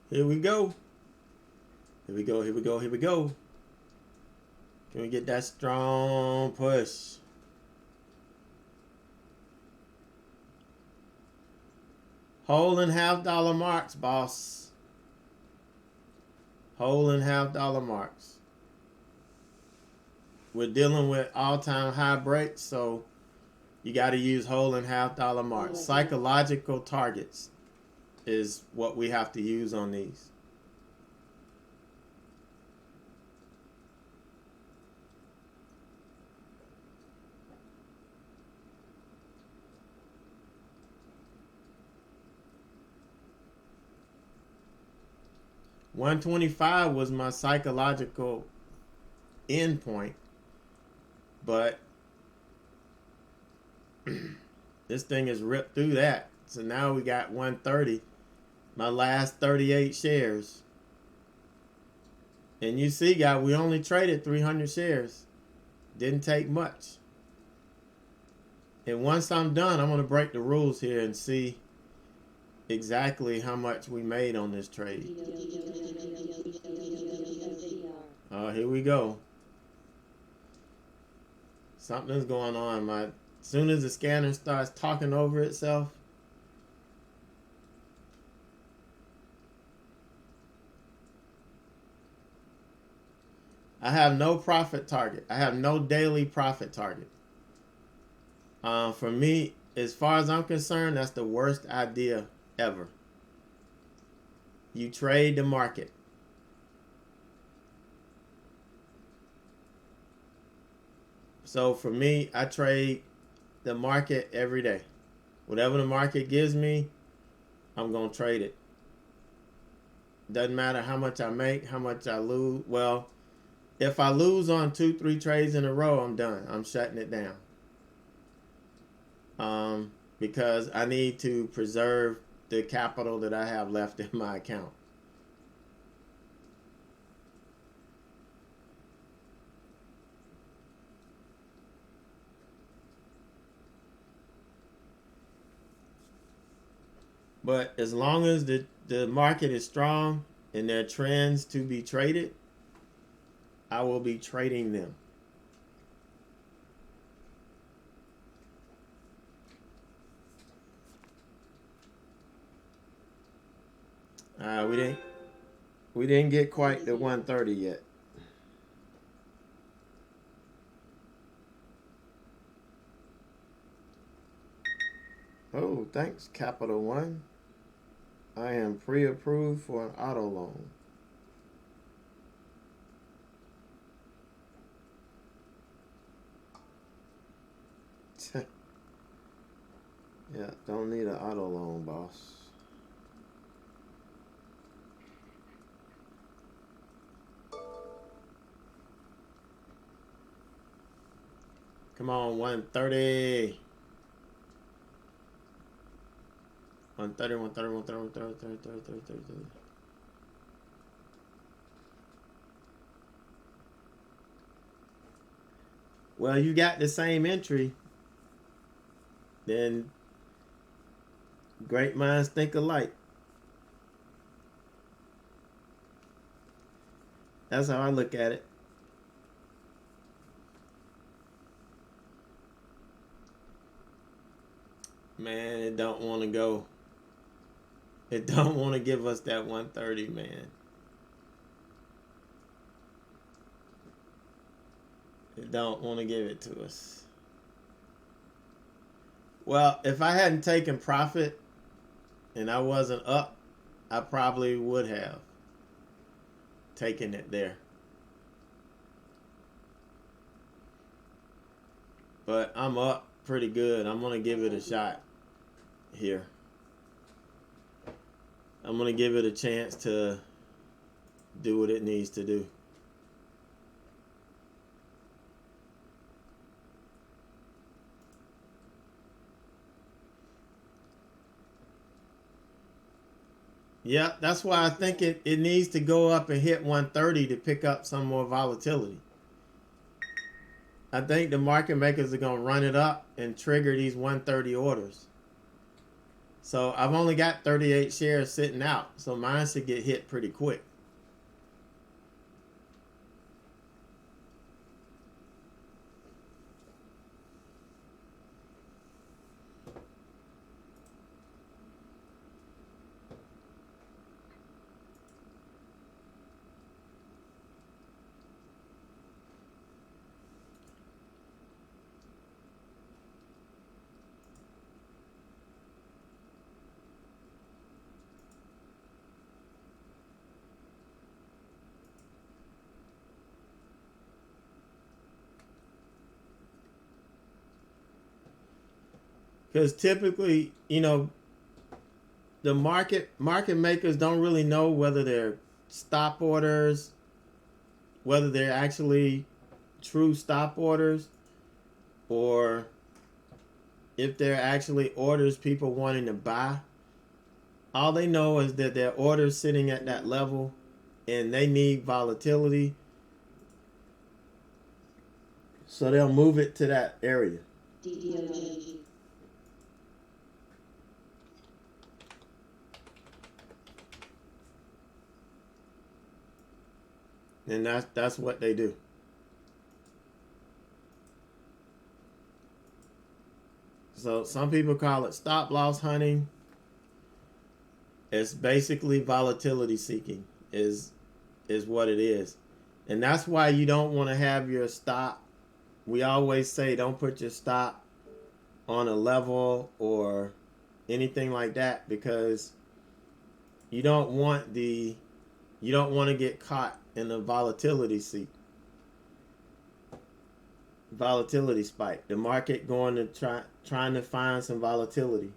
S1: Here we go. Here we go. Here we go. Here we go. Can we get that strong push? Holding $half marks, boss. Holding $half marks. We're dealing with all-time high breaks, so you got to use holding $half marks. Psychological targets is what we have to use on these. $125 was my psychological endpoint, but This thing is ripped through that. So now we got 130. My last 38 shares. And you see, guys, we only traded 300 shares. Didn't take much. And once I'm done, I'm going to break the rules here and see exactly how much we made on this trade. Oh, here we go. Something's going on. As soon as the scanner starts talking over itself, I have no profit target. I have no daily profit target. For me, as far as I'm concerned, that's the worst idea ever. You trade the market. So for me, I trade the market every day. Whatever the market gives me, I'm going to trade it. Doesn't matter how much I make, how much I lose. Well, if I lose on 2-3 trades in a row, I'm done. I'm shutting it down. Because I need to preserve the capital that I have left in my account. But as long as the market is strong and there are trends to be traded, I will be trading them. We didn't get quite the 130 yet. Oh, thanks, Capital One. I am pre-approved for an auto loan. Yeah, don't need an auto loan, boss. Come on, 130. 130. Well, you got the same entry. Then great minds think alike. That's how I look at it. Man, it don't want to go. It don't want to give us that 130, man. It don't want to give it to us. Well, if I hadn't taken profit and I wasn't up, I probably would have taken it there. But I'm up pretty good. I'm going to give it a shot here. I'm going to give it a chance to do what it needs to do. Yeah, that's why I think it needs to go up and hit 130 to pick up some more volatility. I think the market makers are going to run it up and trigger these 130 orders. So I've only got 38 shares sitting out, so mine should get hit pretty quick. Because typically, the market makers don't really know whether they're stop orders, whether they're actually true stop orders, or if there are actually orders people wanting to buy. All they know is that their orders sitting at that level and they need volatility. So they'll move it to that area.
S4: DDOG.
S1: And that's what they do. So some people call it stop loss hunting. It's basically volatility seeking is what it is. And that's why you don't want to have your stop. We always say don't put your stop on a level or anything like that, because you don't want to get caught in the volatility spike. The market going to trying to find some volatility.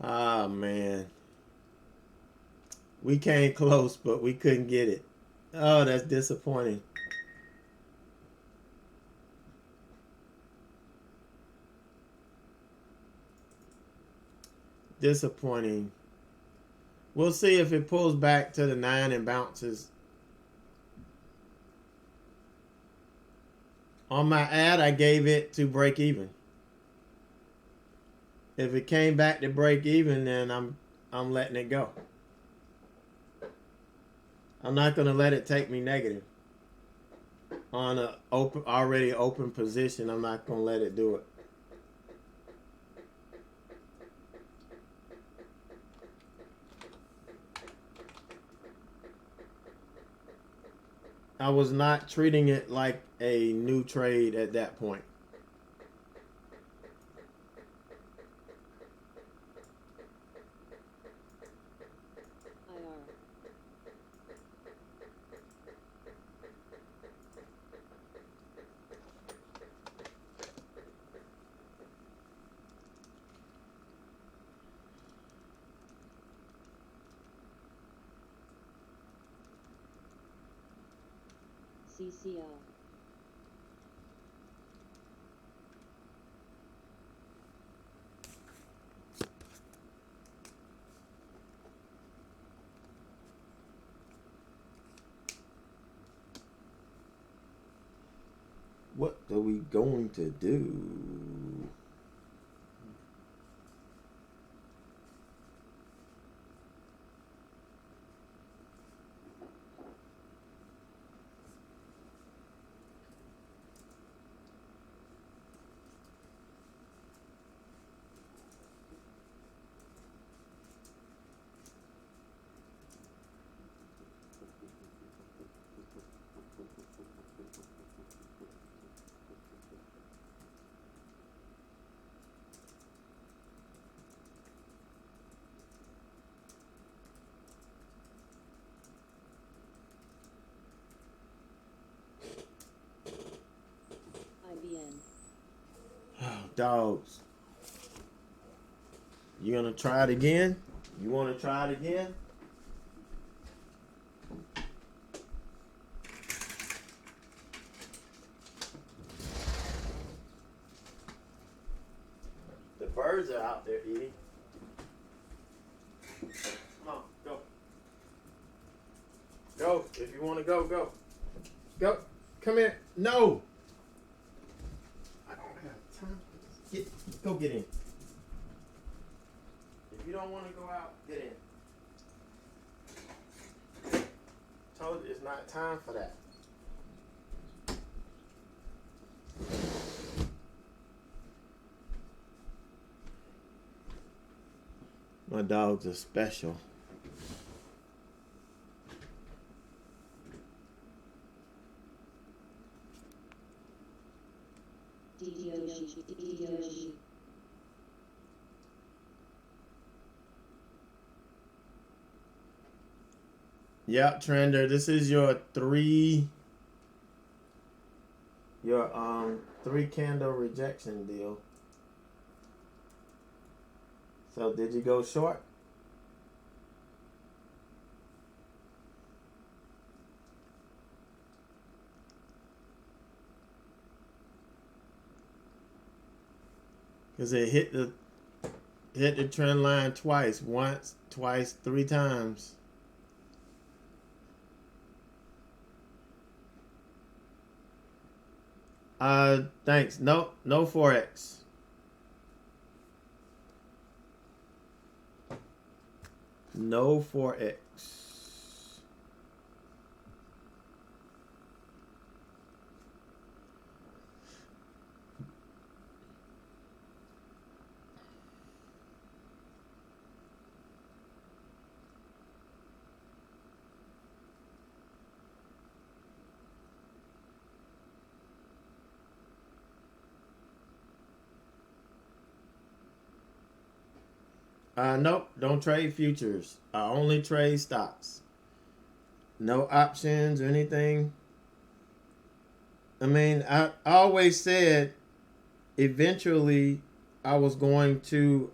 S1: Ah, man. We came close, but we couldn't get it. Oh, that's disappointing. Disappointing. We'll see if it pulls back to the 9 and bounces. On my ad, I gave it to break even. If it came back to break even, then I'm letting it go. I'm not going to let it take me negative. On a already open position, I'm not going to let it do it. I was not treating it like a new trade at that point.
S4: CCO.
S1: What are we going to do? Oh, dogs. You gonna try it again? You wanna try it again? The birds are out there eating. Come on, go. Go. If you wanna go, go. Go. Come here. No. I don't have time for this. Go get in. If you don't want to go out, get in. Told you it's not time for that. My dogs are special. Yep, Trender. This is your three candle rejection deal. So did you go short? Because it hit the trend line twice. Once, twice, three times. Thanks. No Forex. No Forex. Nope, don't trade futures. I only trade stocks. No options or anything. I mean, I always said eventually I was going to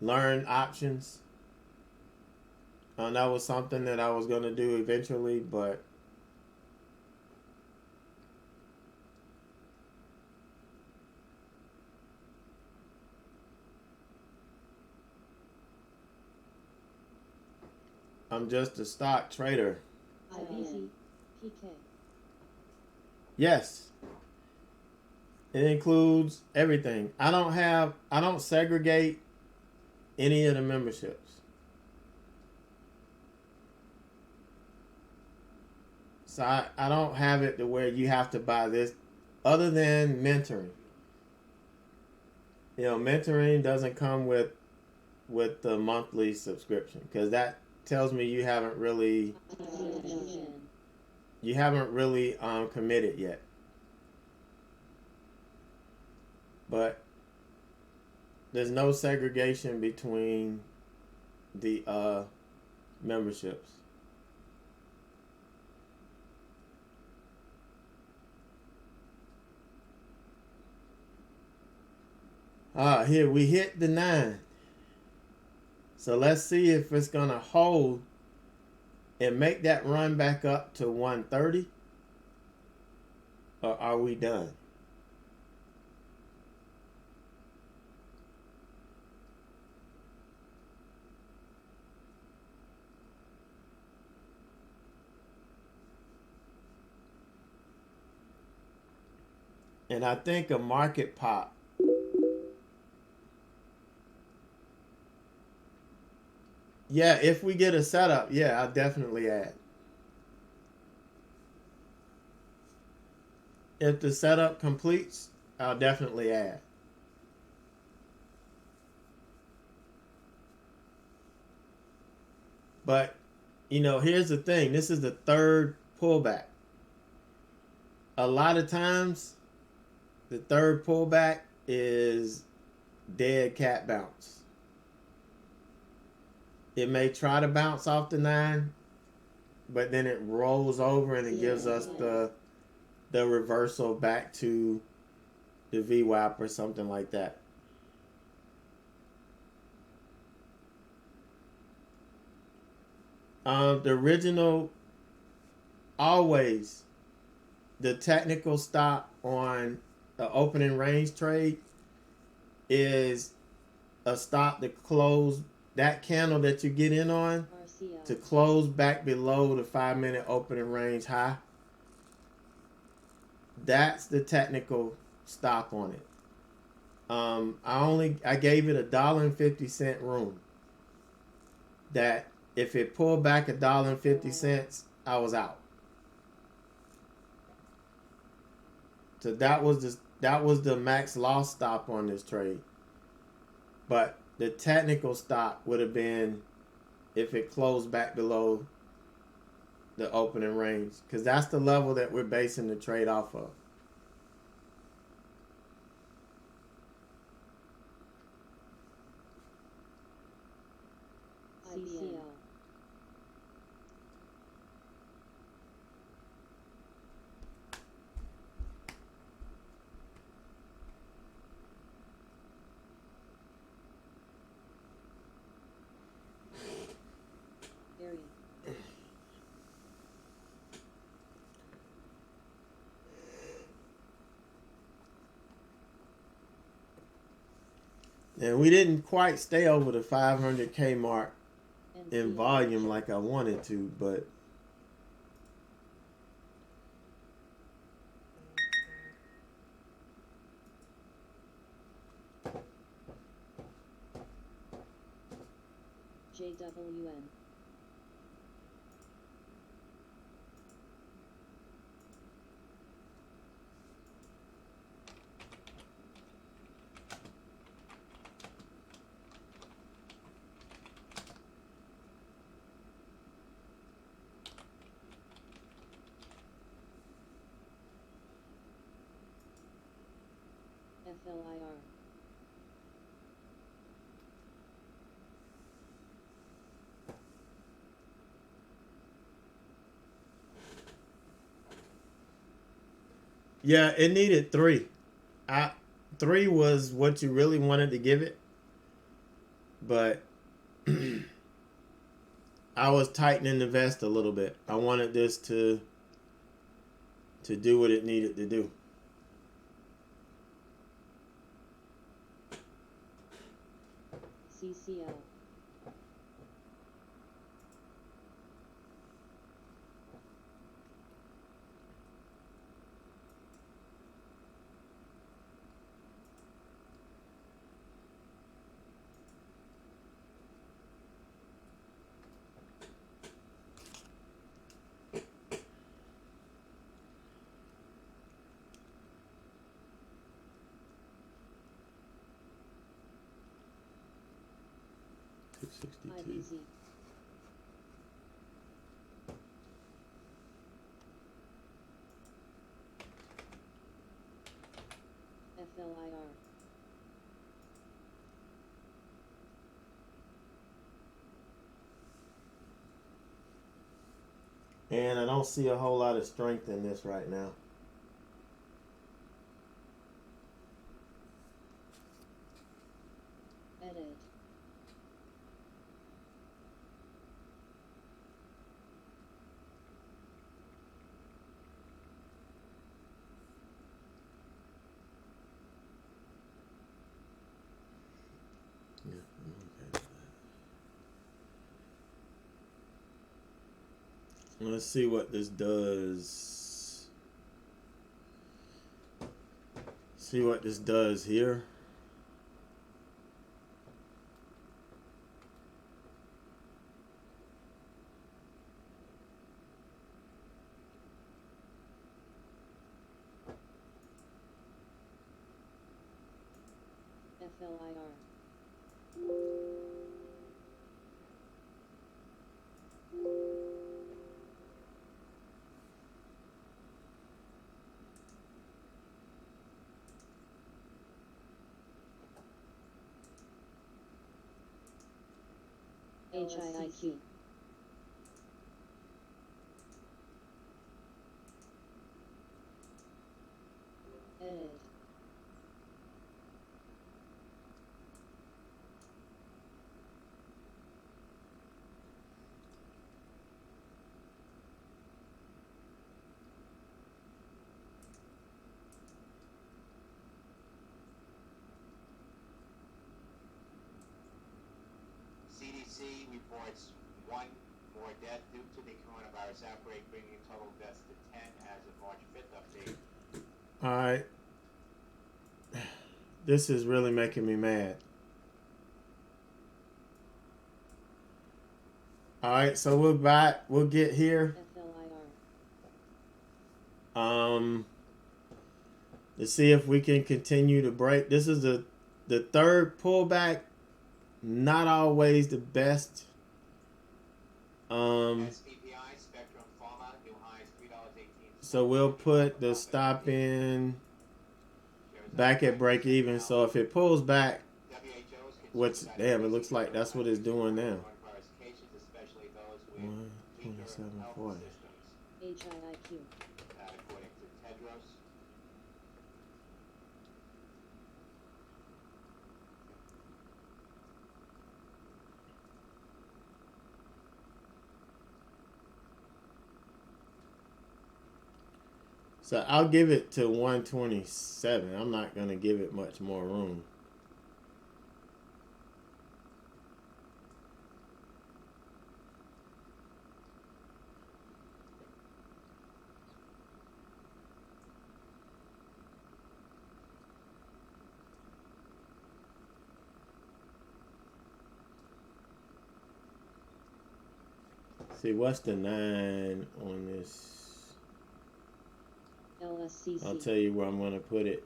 S1: learn options. That was something that I was going to do eventually, but I'm just a stock trader.
S4: IBC, PK.
S1: Yes. It includes everything. I don't segregate any of the memberships. So I don't have it to where you have to buy this other than mentoring. Mentoring doesn't come with the monthly subscription because that tells me you haven't really committed yet. But there's no segregation between the memberships. Here we hit the 9. So let's see if it's gonna hold and make that run back up to 130, or are we done? And I think a market pop. Yeah, if we get a setup, yeah, I'll definitely add. If the setup completes, I'll definitely add. But, here's the thing. This is the third pullback. A lot of times, the third pullback is dead cat bounce. It may try to bounce off the 9, but then it rolls over and it gives us the reversal back to the VWAP or something like that. The original, always, the technical stop on the opening range trade is a stop to close that candle that you get in on to close back below the 5-minute opening range high. That's the technical stop on it. I gave it $1.50 room. That if it pulled back $1.50, I was out. So that was the max loss stop on this trade. But the technical stop would have been if it closed back below the opening range, because that's the level that we're basing the trade off of. And we didn't quite stay over the 500K mark in
S4: NCA
S1: volume like I wanted to, but
S4: JWN. FLIR.
S1: yeah, it needed 3. 3 was what you really wanted to give it, but I was tightening the vest a little bit. I wanted this to do what it needed to do.
S4: CCL. IBZ. FLIR.
S1: And I don't see a whole lot of strength in this right now.
S4: Edit.
S1: Yeah, I'm okay with that. Let's see what this does. See what this does here.
S4: FLIR. HIIQ. Edit.
S5: CDC reports 1 more death due to the coronavirus outbreak, bringing total deaths to 10 as of March 5th update.
S1: All right. This is really making me mad. All right, so we'll get here.
S4: FLIR.
S1: To see if we can continue to break. This is the third pullback. Not always the best.
S5: SPPI, Spectrum Pharma, new highs $3.18.
S1: So we'll put the stop in back at break even. So if it pulls back, which damn, it looks like that's what it's doing now. 127.40.
S4: HIIQ.
S5: According to Tedros.
S1: So I'll give it to 127. I'm not gonna give it much more room. See, what's the 9 on this?
S4: LSCC.
S1: I'll tell you where I'm gonna put it.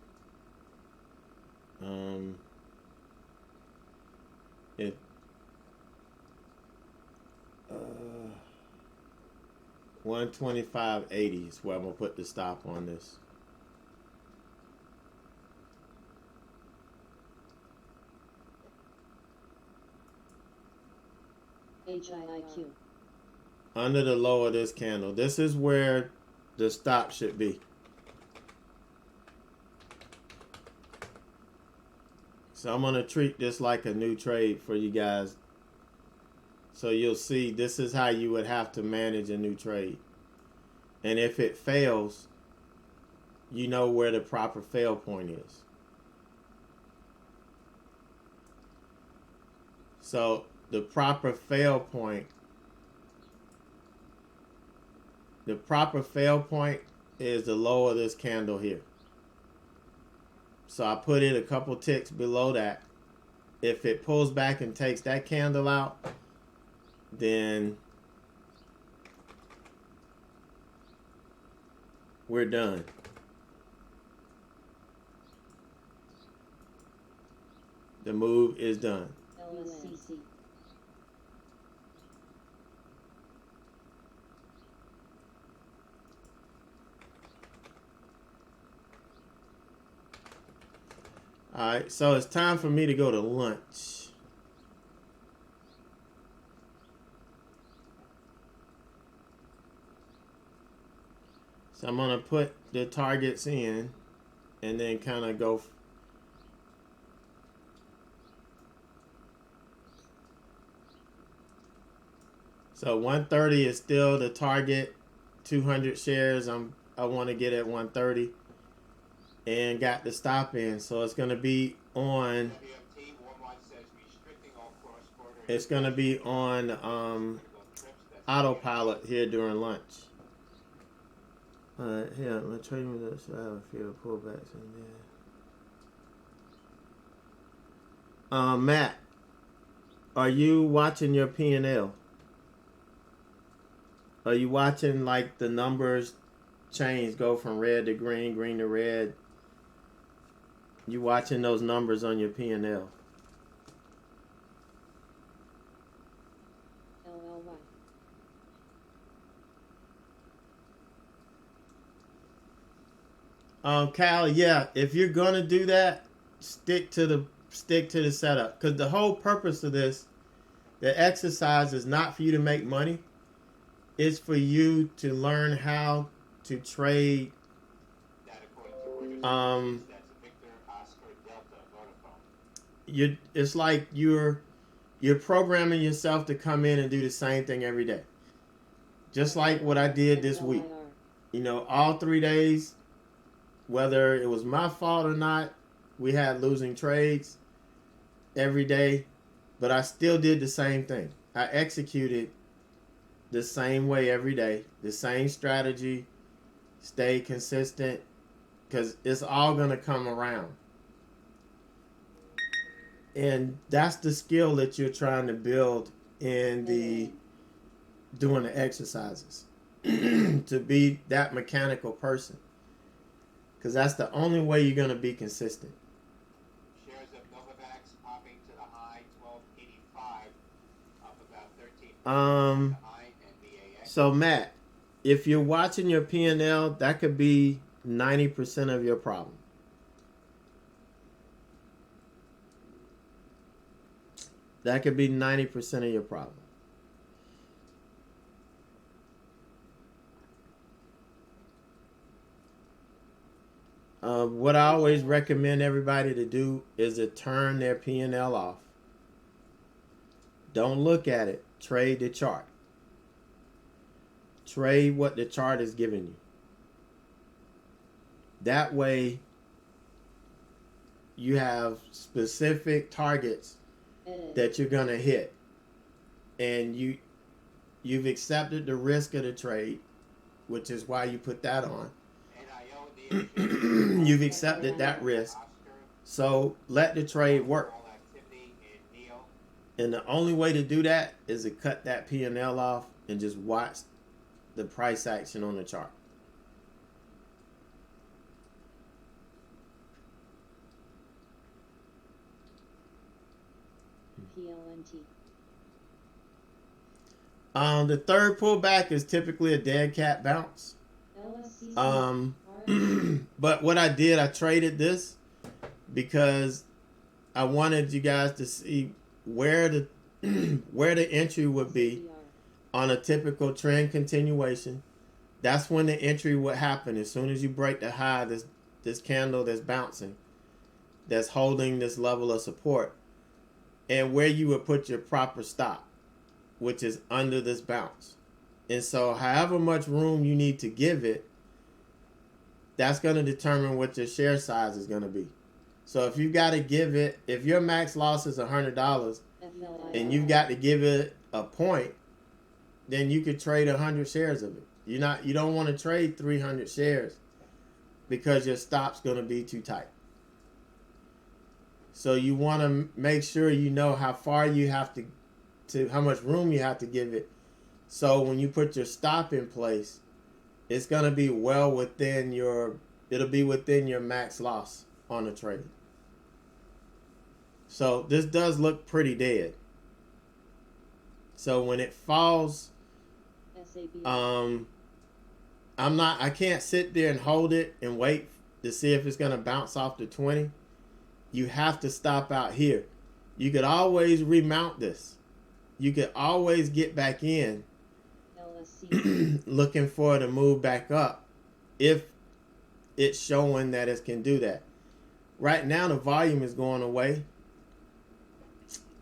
S1: It 125.80 is where I'm gonna put the stop on this.
S4: HIIQ.
S1: Under the low of this candle. This is where the stop should be. So I'm gonna treat this like a new trade for you guys. So you'll see this is how you would have to manage a new trade. And if it fails, you know where the proper fail point is. So the proper fail point is the low of this candle here. So I put it a couple ticks below that. If it pulls back and takes that candle out, then we're done. The move is done.
S4: LSCC.
S1: All right, so it's time for me to go to lunch. So I'm gonna put the targets in and then kind of go. So 130 is still the target. 200 shares. I want to get at 130. And got the stop in, so it's gonna be on. It's gonna be on autopilot here during lunch. All right, here my trading results. I have a few pullbacks in there. Matt, are you watching your P&L? Are you watching like the numbers change, go from red to green, green to red? You watching those numbers on your P&L?
S4: LLY.
S1: Cal, yeah, if you're gonna do that, stick to the setup, because the whole purpose of this, the exercise, is not for you to make money. It's for you to learn how to trade. It's like you're programming yourself to come in and do the same thing every day. Just like what I did this week. You know, all 3 days, whether it was my fault or not, we had losing trades every day, but I still did the same thing. I executed the same way every day, the same strategy, stay consistent, because it's all going to come around. And that's the skill that you're trying to build in the doing the exercises. To be that mechanical person. Because that's the only way you're going to be consistent.
S5: Shares of Novavax popping to the high 1285, up about 13%.
S1: So Matt, if you're watching your P&L, that could be 90% of your problem. That could be 90% of your problem. What I always recommend everybody to do is to turn their P&L off. Don't look at it. Trade the chart. Trade what the chart is giving you. That way, you have specific targets that you're gonna hit, and you've accepted the risk of the trade, which is why you put that on. You've accepted that risk, so let the trade work. And the only way to do that is to cut that P&L off and just watch the price action on the chart.
S4: PLNT.
S1: The third pullback is typically a dead cat bounce.
S4: LSCC.
S1: But what I did, I traded this because I wanted you guys to see where the where the entry would be on a typical trend continuation. That's when the entry would happen. As soon as you break the high, this candle that's bouncing, that's holding this level of support, and where you would put your proper stop, which is under this bounce. And so however much room you need to give it, that's going to determine what your share size is going to be. So if you've got to give it, if your max loss is $100 and you've got to give it a point, then you could trade 100 shares of it. You don't want to trade 300 shares because your stop's going to be too tight. So you want to make sure you know how far you have to how much room you have to give it. So when you put your stop in place, it's going to be well within it'll be within your max loss on the trade. So this does look pretty dead. So when it falls, I can't sit there and hold it and wait to see if it's going to bounce off the 20. You have to stop out here. You could always remount this. You could always get back in looking for it to move back up if it's showing that it can do that. Right now the volume is going away.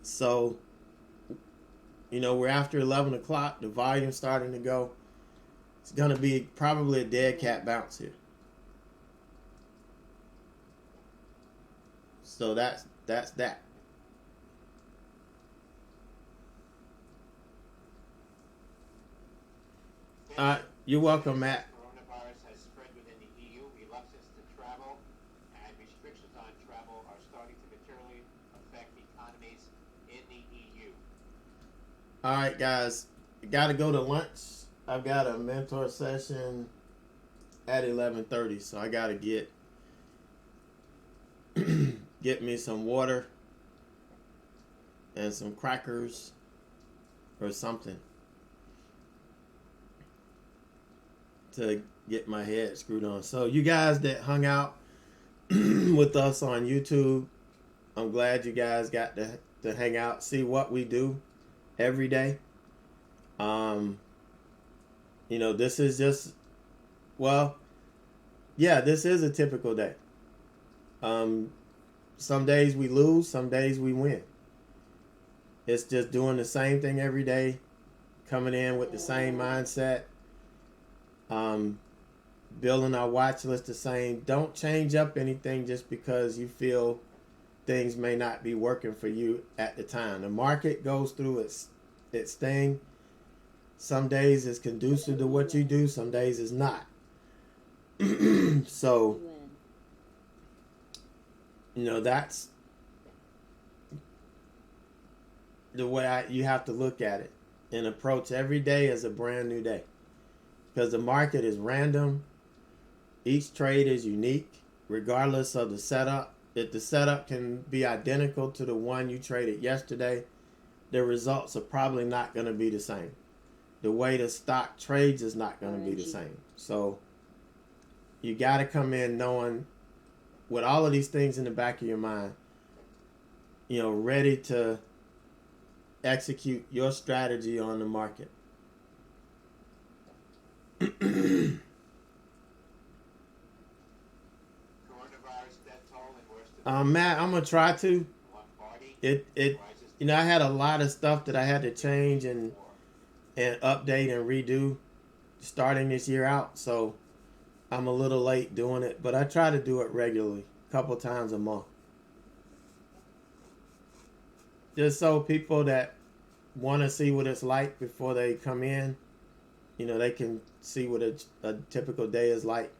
S1: So, we're after 11 o'clock. The volume's starting to go. It's going to be probably a dead cat bounce here. So that's that. You're welcome, Matt.
S5: Coronavirus has spread within the EU. Reluctance to travel and restrictions on travel are starting to materially affect economies in the EU.
S1: All right, guys. Got to go to lunch. I've got a mentor session at 11:30, so I got to get me some water and some crackers or something to get my head screwed on. So you guys that hung out with us on YouTube, I'm glad you guys got to hang out, see what we do every day. This is just, this is a typical day. Some days we lose, some days we win. It's just doing the same thing every day, coming in with the same mindset, building our watch list the same. Don't change up anything just because you feel things may not be working for you at the time. The market goes through its thing. Some days it's conducive to what you do, some days it's not. So, that's the way you have to look at it and approach every day as a brand new day. Because the market is random. Each trade is unique, regardless of the setup. If the setup can be identical to the one you traded yesterday, the results are probably not going to be the same. The way the stock trades is not going to be the same. So you got to come in knowing, with all of these things in the back of your mind, ready to execute your strategy on the market.
S5: Coronavirus death toll in worse than
S1: Matt, I'm gonna try to.
S5: one party.
S1: I had a lot of stuff that I had to change and update and redo starting this year out, so I'm a little late doing it, but I try to do it regularly, a couple times a month. Just so people that want to see what it's like before they come in, they can see what a typical day is like.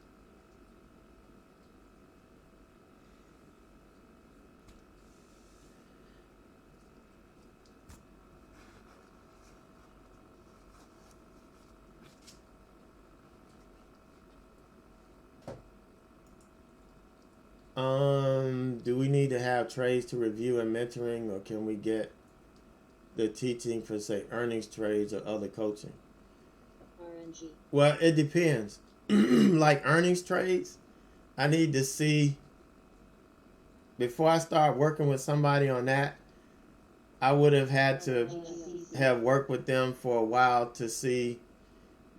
S3: Do we need to have trades to review and mentoring, or can we get the teaching for, say, earnings trades or other coaching?
S4: RNG.
S3: Well, it depends. Like earnings trades, I need to see, before I start working with somebody on that, I would have had to have worked with them for a while to see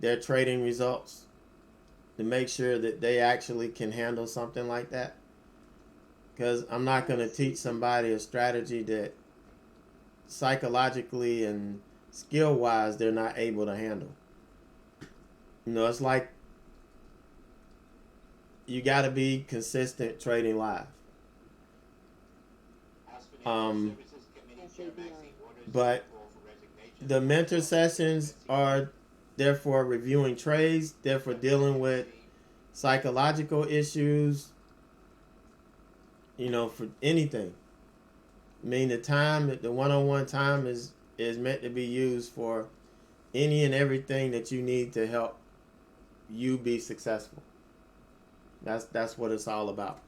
S3: their trading results, to make sure that they actually can handle something like that. Because I'm not going to teach somebody a strategy that psychologically and skill wise they're not able to handle. You know, it's like you got to be consistent trading live. But the mentor sessions are there for reviewing trades, they're for dealing with psychological issues, you know, for anything. I mean, the one-on-one time is meant to be used for any and everything that you need to help you be successful. That's what it's all about.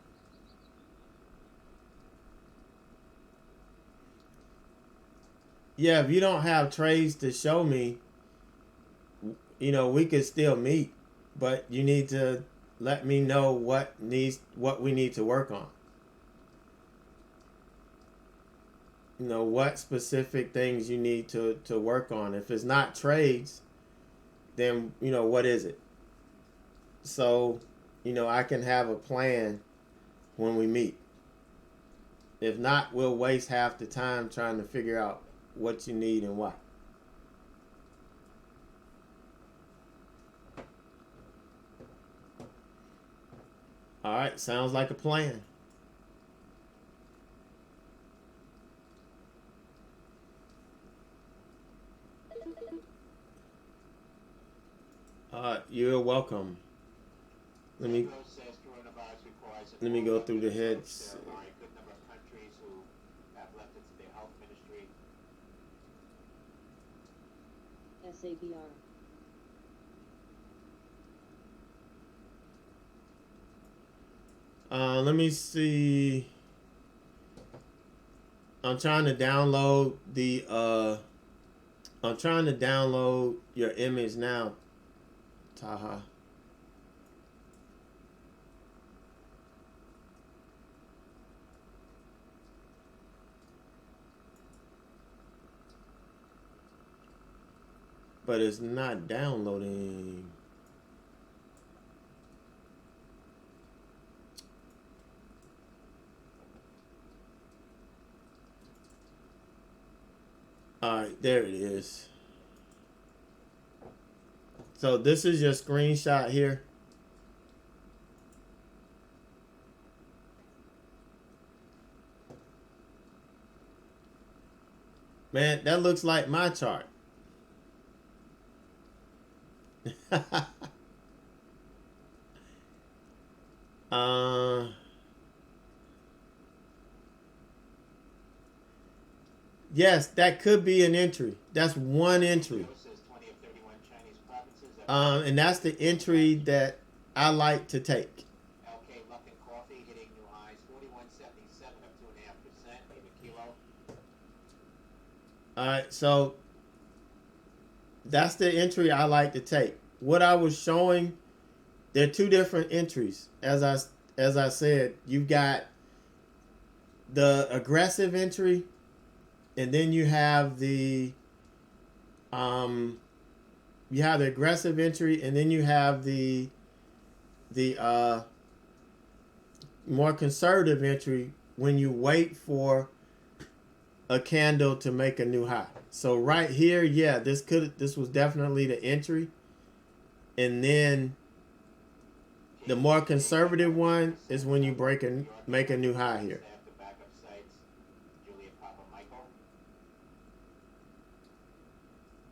S3: Yeah, if you don't have trades to show me, you know, we could still meet, but you need to let me know what we need to work on. You know, what specific things you need to work on. If it's not trades, then, you know, what is it? So, you know, I can have a plan when we meet. If not, we'll waste half the time trying to figure out what you need and why. All right, sounds like a plan. You're welcome. Let me go through the heads.
S4: SABR.
S3: Let me see. I'm trying to download your image now, Taha. But it's not downloading. All right, there it is. So this is your screenshot here. Man, that looks like my chart. Yes, that could be an entry. That's one entry. And that's the entry that I like to take. All right, so that's the entry I like to take. What I was showing, there are two different entries. As I said, you've got the aggressive entry, and then you have the aggressive entry, and then you have the more conservative entry when you wait for a candle to make a new high. So right here, yeah, this was definitely the entry. And then the more conservative one is when you make a new high here.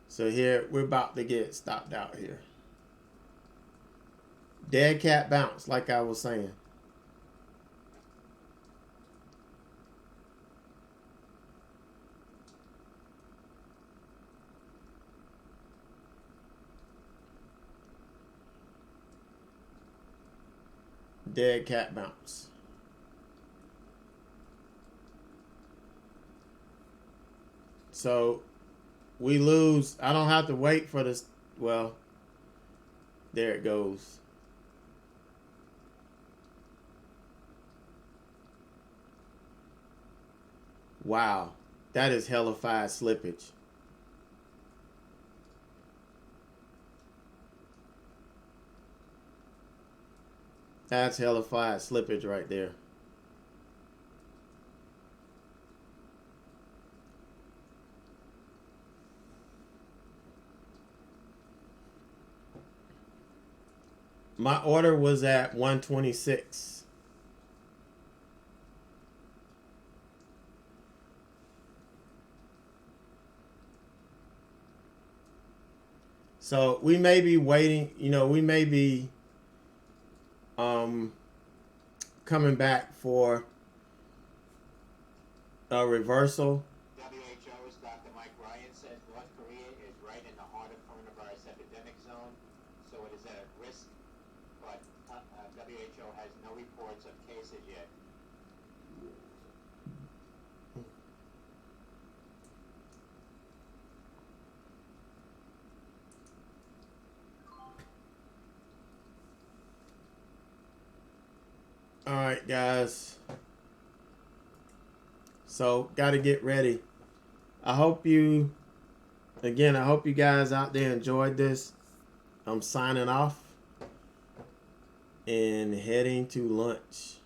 S3: So here, we're about to get stopped out here. Dead cat bounce, like I was saying. Dead cat bounce. So we lose. I don't have to wait for this. Well, there it goes. Wow, that is hellified slippage. That's hellified slippage right there. My order was at 126. So we may be waiting, we may be coming back for a reversal.
S5: WHO's Dr. Mike Ryan says North Korea is right in the heart of coronavirus epidemic zone, so it is at risk, but WHO has no reports of cases yet.
S3: All right, guys. So, got to get ready. I hope you guys out there enjoyed this. I'm signing off and heading to lunch.